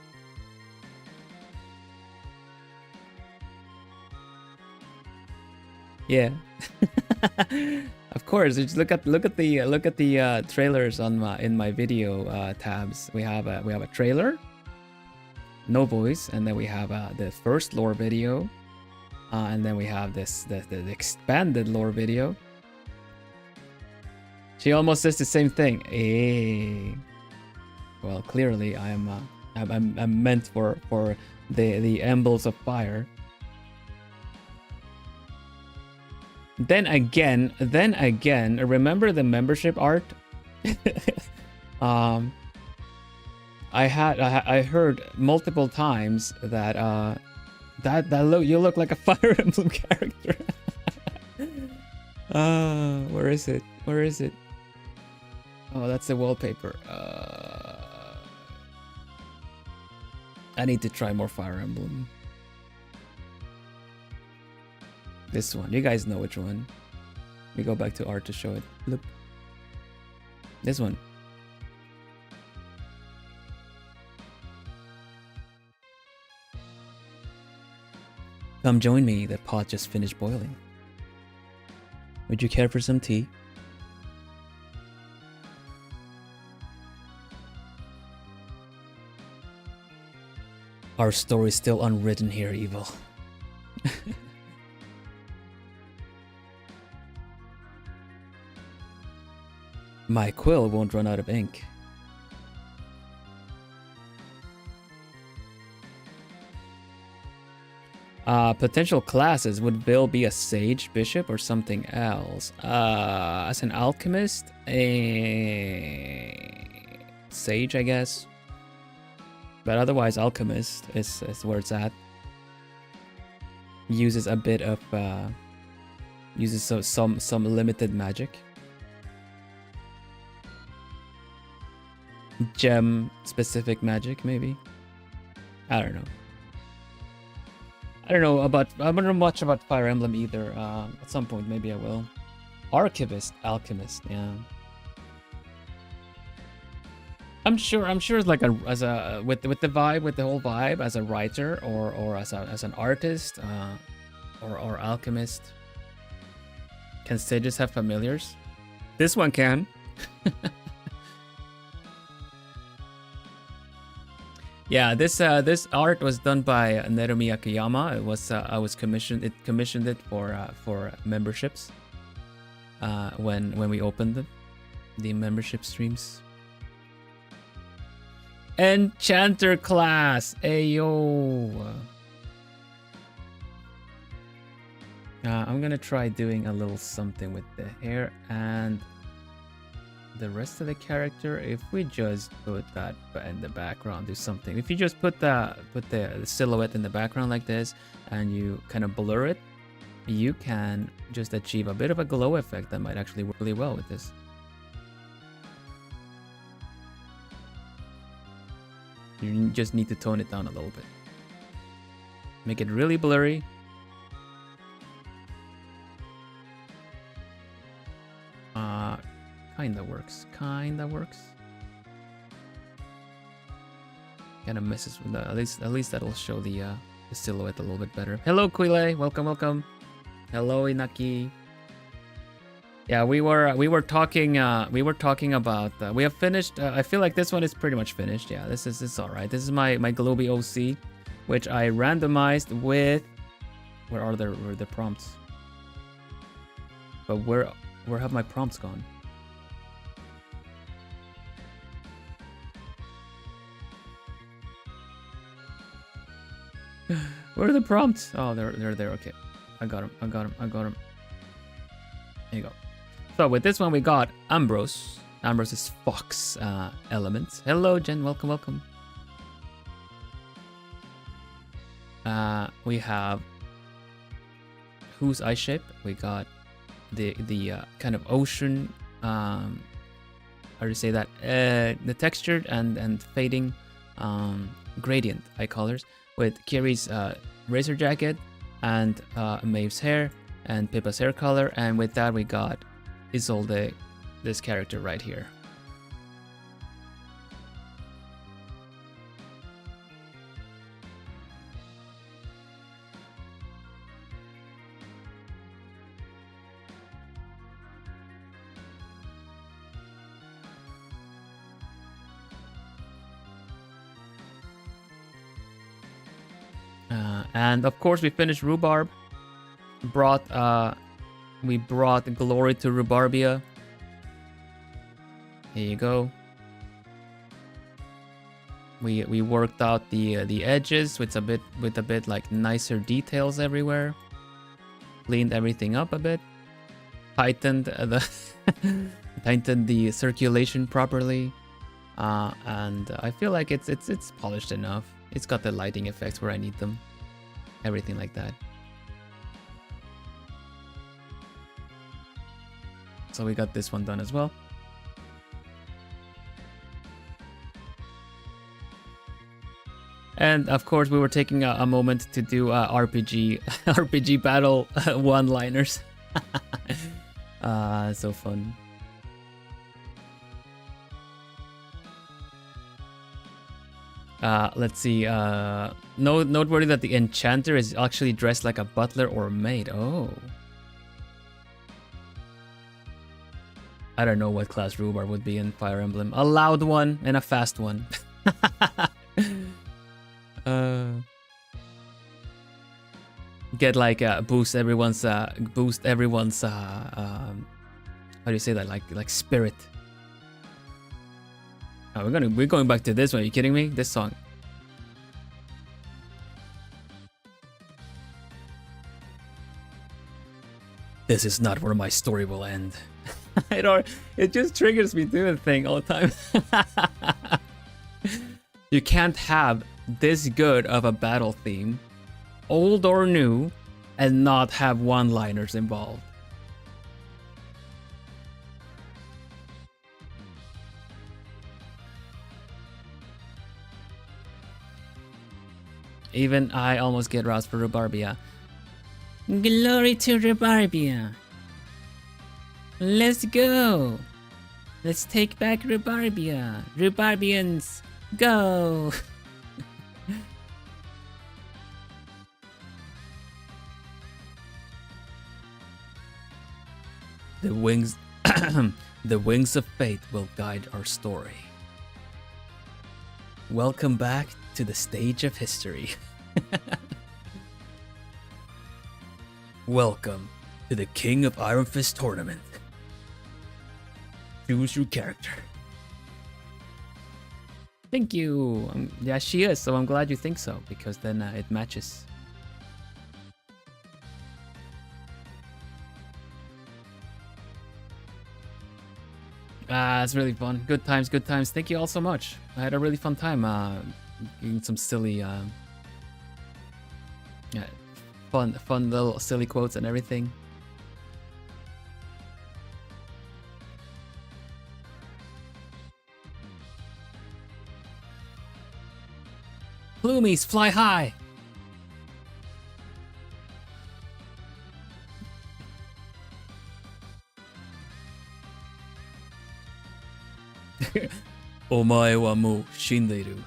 Yeah. Of course, just look at the trailers on in my video tabs. We have a trailer, no voice, and then we have the first lore video. And then we have the expanded lore video. She almost says the same thing. Hey. Well, clearly I'm meant for the emblems of fire. Then again, remember the membership art? I heard multiple times that you look like a Fire Emblem character. Where is it? Where is it? Oh, that's the wallpaper. I need to try more Fire Emblem. This one. You guys know which one. Let me go back to art to show it. Look. This one. Come join me, the pot just finished boiling. Would you care for some tea? Our story's still unwritten here, Evil. My quill won't run out of ink. Potential classes. Would Bill be a sage, bishop, or something else? As an alchemist, a sage, I guess. But otherwise, alchemist is where it's at. Uses a bit of uses some limited magic. Gem specific magic, maybe. I don't know. I don't know much about Fire Emblem either. At some point, maybe I will. Archivist, alchemist, yeah. I'm sure it's like with the vibe, with the whole vibe as a writer or as an artist, or alchemist. Can sages have familiars? This one can. Yeah, this art was done by Nerumi Akiyama. It was I was commissioned it for memberships. When we opened the membership streams. Enchanter class, ayo. I'm gonna try doing a little something with the hair and the rest of the character. If we just put that in the background, do something. If you just put the silhouette in the background like this, and you kind of blur it, you can just achieve a bit of a glow effect that might actually work really well with this. You just need to tone it down a little bit. Make it really blurry. Kinda works. Kinda misses with the, at least that'll show the silhouette a little bit better. Hello, Quile. Welcome. Hello, Inaki. Yeah, we were talking about we have finished. I feel like this one is pretty much finished. Yeah, it's all right. This is my globie OC, which I randomized with. Where are the prompts? But where have my prompts gone? Where are the prompts? Oh, they're there. Okay, I got them. There you go. So with this one we got Ambrose. Ambrose is Fox elements. Hello, Jen. Welcome. We have whose eye shape? We got the kind of ocean. How do you say that? The textured and fading gradient eye colors with Kiri's razor jacket and Maeve's hair and Pippa's hair color, and with that we got Isolde, this character right here. And of course we finished Rhubarb. We brought glory to RHUBARBIA. Here you go. We worked out the edges with a bit like nicer details everywhere. Cleaned everything up a bit. Tightened the circulation properly. And I feel like it's polished enough. It's got the lighting effects where I need them. Everything like that. So we got this one done as well. And of course we were taking a moment to do RPG battle one-liners. So fun. Let's see. Noteworthy that the enchanter is actually dressed like a butler or a maid. Oh. I don't know what class Rhubarb would be in Fire Emblem. A loud one and a fast one. Get like boost everyone's how do you say that, like spirit. Oh, we're going back to this one. Are you kidding me? This song. This is not where my story will end. It just triggers me to do the thing all the time. You can't have this good of a battle theme, old or new, and not have one-liners involved. Even I almost get roused for RHUBARBIA. Glory to RHUBARBIA. Let's go. Let's take back RHUBARBIA. RHUBARBIANs, go. The wings the wings of fate will guide our story. Welcome back to the stage of history. Welcome to the King of Iron Fist tournament. Choose your character. Thank you. Yeah, she is, so I'm glad you think so, because then it matches. It's really fun. Good times, good times. Thank you all so much. I had a really fun time getting some silly, fun little silly quotes and everything. Plumies, fly high! Omae wa mou shindeiru.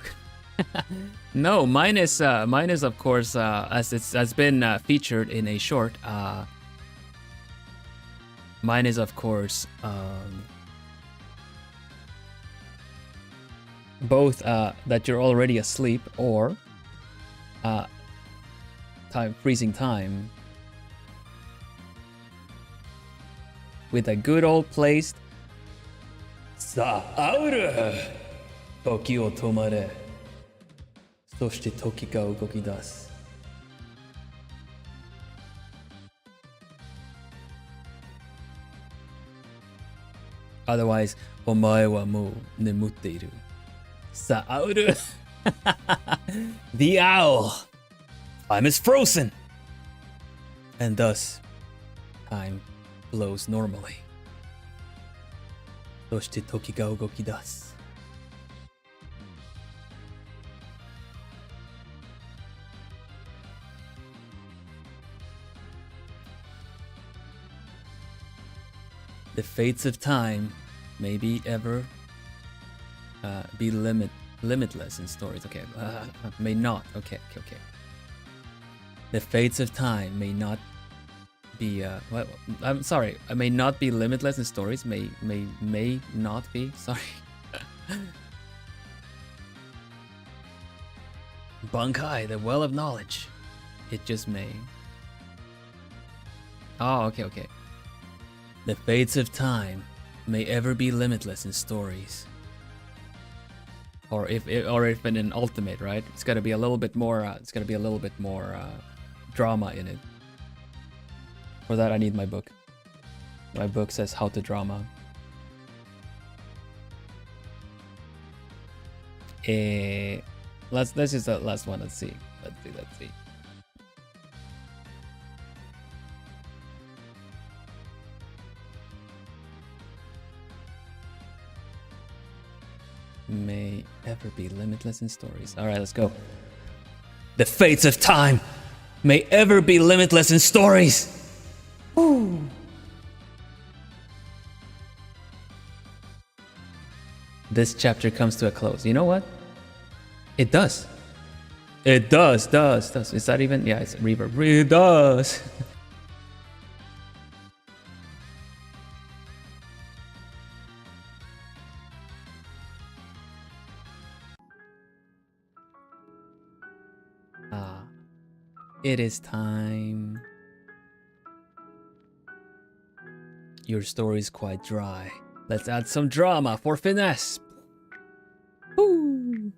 No, mine is of course as it's has been featured in a short. Mine is of course both that you're already asleep or freezing time with a good old placed Sa'auru! Toki o tomare. Soshite toki ga ugoki dasu. Otherwise, omae wa mou nemutteiru. Sa'auru! The owl! Time is frozen! And thus, time flows normally. Toki ga ugoki dasu. The fates of time may be ever be limitless in stories. Okay, may not. Okay. The fates of time may not be well, I'm sorry, I may not be limitless in stories. May not be, sorry. Bunkai, the well of knowledge. It just may. Oh, okay. The fates of time may ever be limitless in stories. Or if in an ultimate, right? It's got to be a little bit more drama in it. For that, I need my book. My book says how to drama. Let's use the last one. Let's see. May ever be limitless in stories. All right, let's go. The fates of time may ever be limitless in stories. Ooh. This chapter comes to a close. You know what? It does. It does. Is that even? Yeah, it's reverb. It does. It is time. Your story's quite dry. Let's add some drama for finesse. Woo.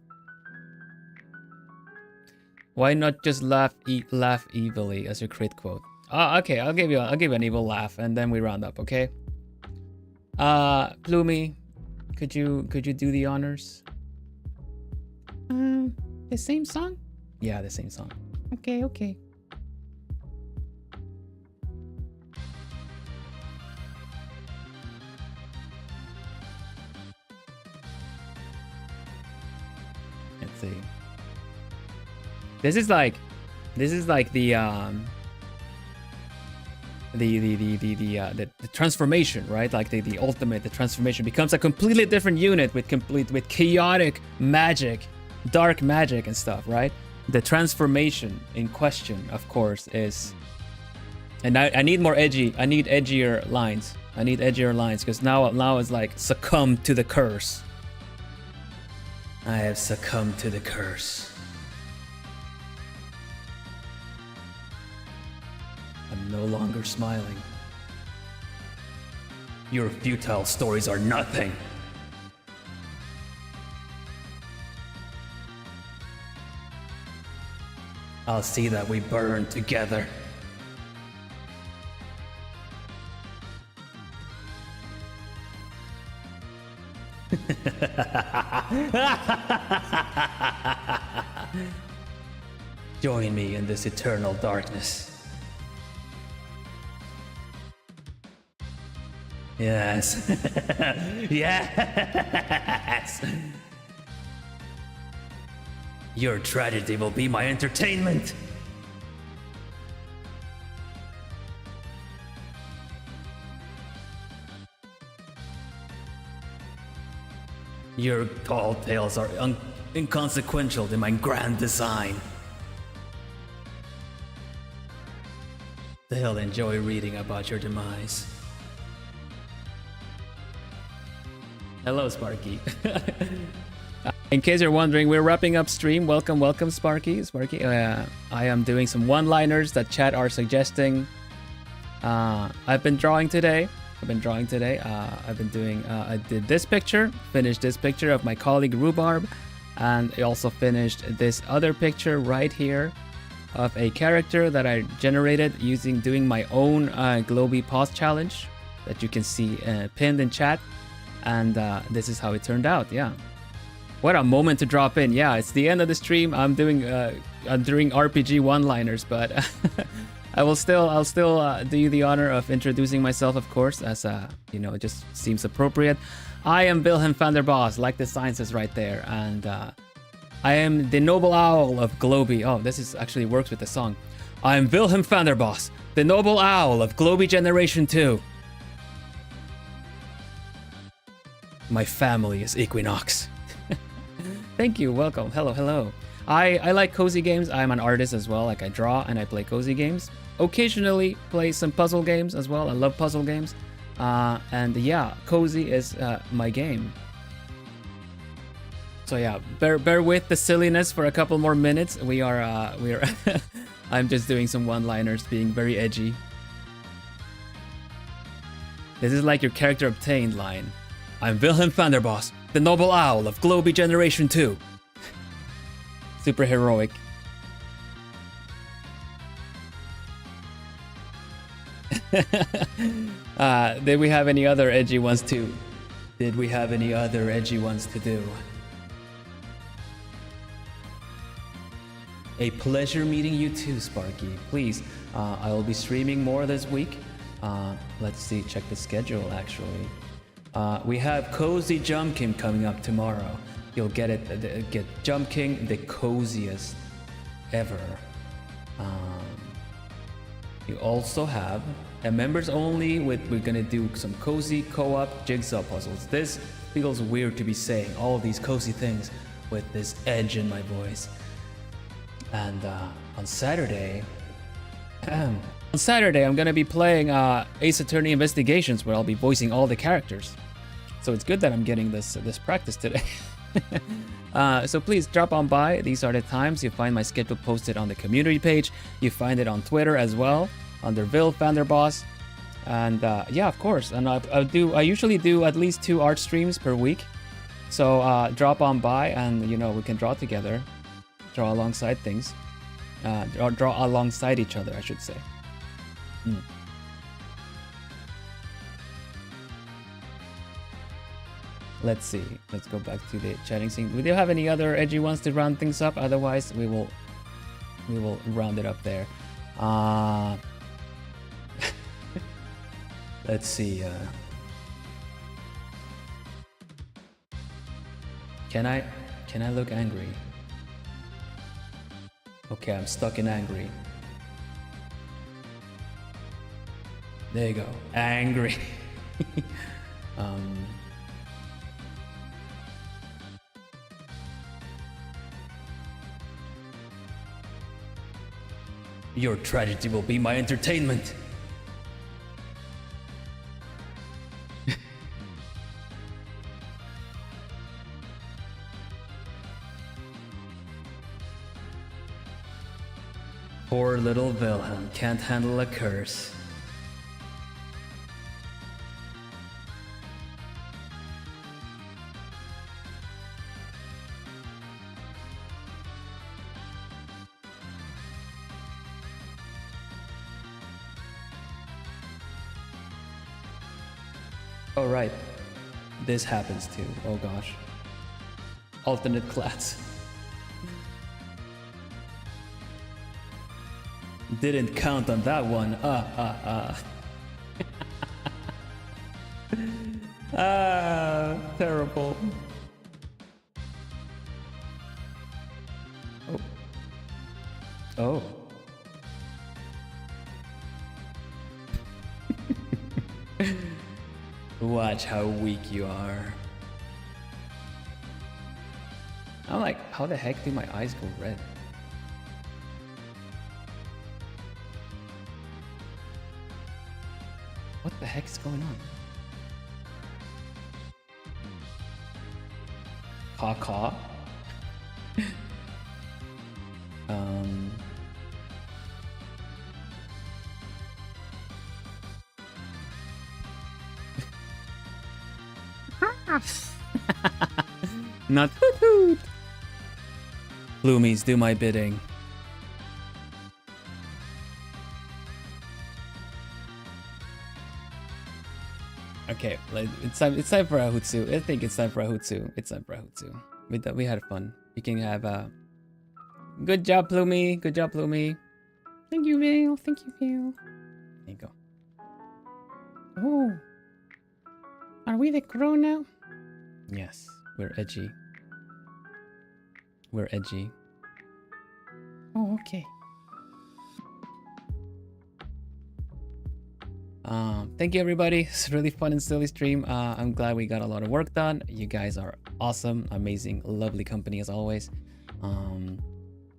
Why not just laugh evilly as your crit quote? Okay, I'll give you an evil laugh and then we round up, okay? Plumey, could you do the honors? The same song? Yeah, the same song. Okay. Let's see. This is like the transformation, right? Like the ultimate, the transformation becomes a completely different unit with chaotic magic, dark magic and stuff, right? The transformation in question, of course, is, and I need more edgy. I need edgier lines. Because now it's like succumb to the curse. I have succumbed to the curse. I'm no longer smiling. Your futile stories are nothing. I'll see that we burn together. Join me in this eternal darkness. Yes. Yes. Your tragedy will be my entertainment. Your tall tales are inconsequential to my grand design. They'll enjoy reading about your demise. Hello, Sparky. In case you're wondering, we're wrapping up stream. Welcome, Sparky. I am doing some one-liners that chat are suggesting. I've been drawing today. I did this picture, finished this picture of my colleague Rhubarb, and I also finished this other picture right here of a character that I generated doing my own globie pause challenge that you can see pinned in chat. And this is how it turned out. Yeah, what a moment to drop in. Yeah, it's the end of the stream. I'm doing RPG one-liners, but I'll still do you the honor of introducing myself, of course, as it just seems appropriate. I am Vilhelm Vanderbos, like the sign says right there, and I am the noble owl of globie. Oh, this is actually works with the song. I am Vilhelm Vanderbos, the noble owl of globie generation 2. My family is Equinnox. Thank you, welcome, hello. I like cozy games. I'm an artist as well, like I draw and I play cozy games. Occasionally play some puzzle games as well. I love puzzle games. And yeah, cozy is my game. So yeah, bear with the silliness for a couple more minutes. We are I'm just doing some one-liners, being very edgy. This is like your character obtained line. I'm Vilhelm Vanderbos, the noble owl of globie generation 2. Super heroic. Did we have any other edgy ones to do? A pleasure meeting you too, Sparky. Please, I will be streaming more this week. Let's see, check the schedule actually. We have Cozy Jump King coming up tomorrow. You'll get Jump King, the coziest ever. You also have a members only we're gonna do some cozy co-op jigsaw puzzles. This feels weird to be saying all of these cozy things, with this edge in my voice. And on Saturday, I'm gonna be playing Ace Attorney Investigations, where I'll be voicing all the characters. So it's good that I'm getting this practice today. So please drop on by. These are the times. You find my schedule posted on the community page. You find it on Twitter as well, under Vilhelm Vanderbos. And yeah, of course. And I usually do at least 2 art streams per week. So drop on by, and you know, we can draw together, draw alongside things, or draw alongside each other, I should say. Let's see. Let's go back to the chatting scene. Do you have any other edgy ones to round things up? Otherwise, we will round it up there. Let's see. Can I look angry? Okay, I'm stuck in angry. There you go. Angry. Your tragedy will be my entertainment. Poor little Vilhelm can't handle a curse. Oh right, this happens too. Oh gosh. Alternate class. Didn't count on that one. Terrible. Oh. Watch how weak you are. I'm like, how the heck do my eyes go red? What the heck is going on? Caw. Not hoot hoot. Bloomies, do my bidding. Okay, it's time for a Hootsu. I think it's time for a Hootsu. We had fun. We can have a good job, Plumie. Good job, Plumie. Thank you, Vale. Thank you, Vale. There you go. Oh, are we the crow now? Yes, we're edgy. Oh, okay. Thank you, everybody. It's really fun and silly stream. I'm glad we got a lot of work done. You guys are awesome, amazing, lovely company as always.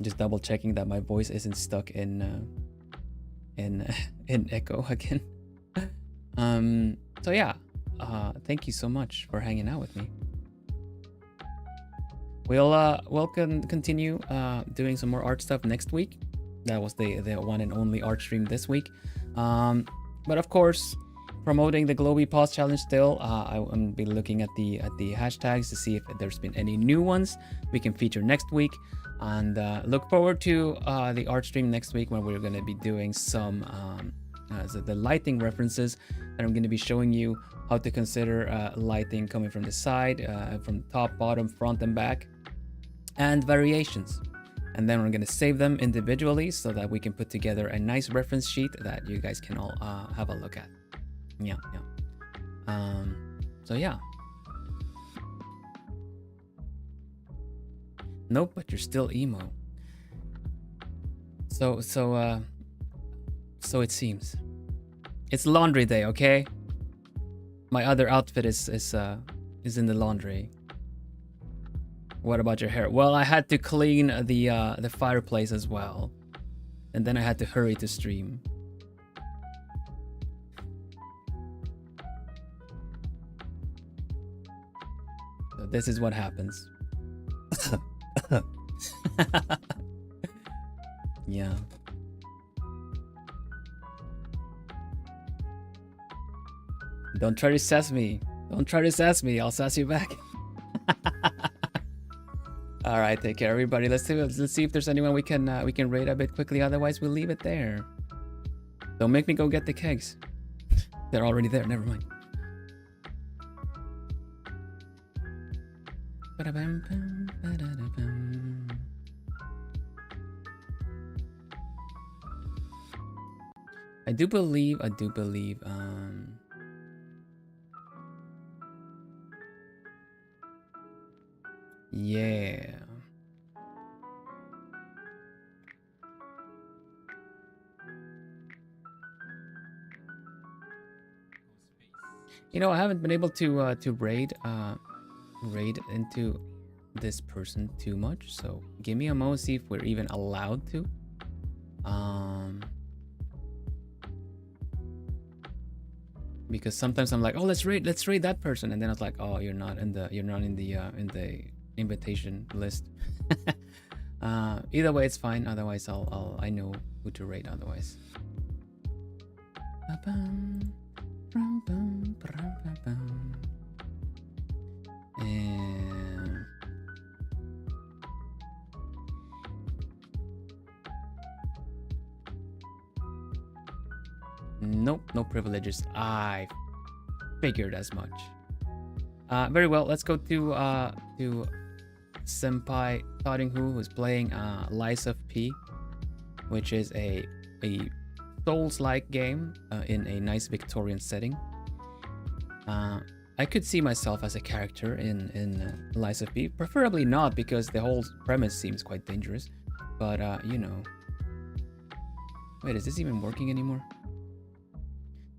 Just double checking that my voice isn't stuck in echo again. So yeah, thank you so much for hanging out with me. We'll continue doing some more art stuff next week. That was the one and only art stream this week. But of course, promoting the Globie Pause Challenge still. I'm gonna be looking at the hashtags to see if there's been any new ones we can feature next week. And look forward to the art stream next week, when we're gonna be doing some the lighting references. And I'm gonna be showing you how to consider lighting coming from the side, from top, bottom, front, and back, and variations. And then we're gonna save them individually so that we can put together a nice reference sheet that you guys can all have a look at. Yeah. So yeah. Nope, but you're still emo. So it seems. It's laundry day, okay? My other outfit is in the laundry. What about your hair? Well, I had to clean the fireplace as well, and then I had to hurry to stream. So this is what happens. Yeah. Don't try to sass me. Don't try to sass me. I'll sass you back. All right, take care, everybody. Let's see if there's anyone we can raid a bit quickly. Otherwise, we'll leave it there. Don't make me go get the kegs. They're already there. Never mind. I do believe. Yeah. You know, I haven't been able to raid into this person too much, so give me a moment, see if we're even allowed to. Because sometimes I'm like, oh, let's raid that person, and then I was like, oh, you're not in the invitation list. Either way, it's fine. Otherwise, I know who to raid. Otherwise. And nope, no privileges. I figured as much. Very well. Let's go to Senpai Todinghu, who's playing Lies of P, which is a Souls-like game in a nice Victorian setting. I could see myself as a character in Lies of P, preferably not, because the whole premise seems quite dangerous. But you know, wait, is this even working anymore?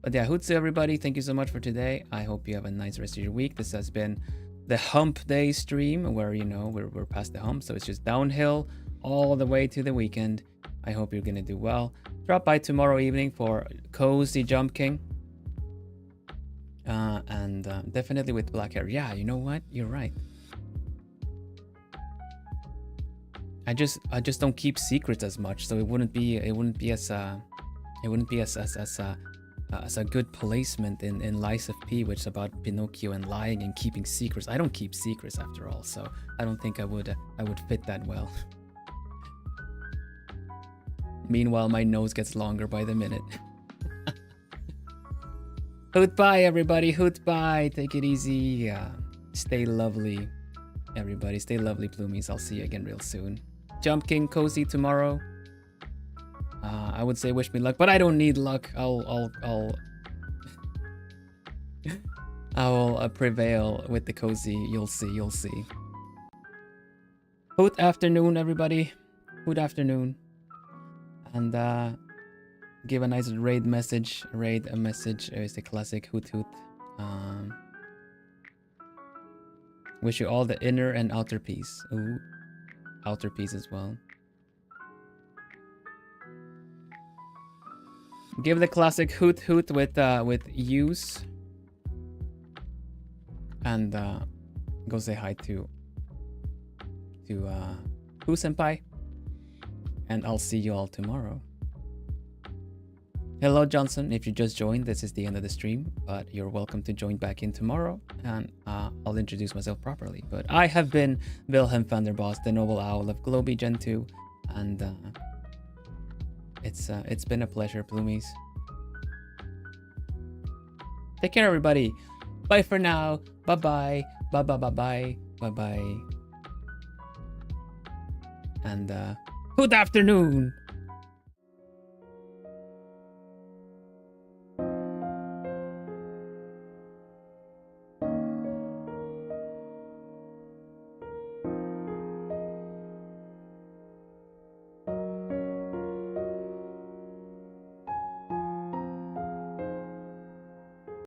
But yeah, hoots to everybody. Thank you so much for today. I hope you have a nice rest of your week. This has been the Hump Day stream, where, you know, we're past the hump, so it's just downhill all the way to the weekend. I hope you're gonna do well. Drop by tomorrow evening for Cozy Jump King. And definitely with black hair. Yeah, you know what? You're right. I just don't keep secrets as much, so it wouldn't be as a good placement in Lies of P, which is about Pinocchio and lying and keeping secrets. I don't keep secrets after all, so I don't think I would fit that well. Meanwhile, my nose gets longer by the minute. Hoot bye, everybody. Hoot bye. Take it easy. Stay lovely, everybody. Stay lovely, Plumies. I'll see you again real soon. Jump King Cozy tomorrow. I would say wish me luck, but I don't need luck. I'll prevail with the Cozy. You'll see. Hoot afternoon, everybody. Hoot afternoon. And give a nice raid message. Raid a message is the classic hoot hoot. Wish you all the inner and outer peace. Ooh, outer peace as well. Give the classic hoot hoot with use. And go say hi to Who Senpai. And I'll see you all tomorrow. Hello, Johnson. If you just joined, this is the end of the stream, but you're welcome to join back in tomorrow, and I'll introduce myself properly. But I have been Vilhelm Vanderbos, the Noble Owl of Globie Gen 2, and it's been a pleasure, Plumies. Take care, everybody. Bye for now. Bye-bye. Bye-bye-bye-bye. Bye-bye. And good afternoon.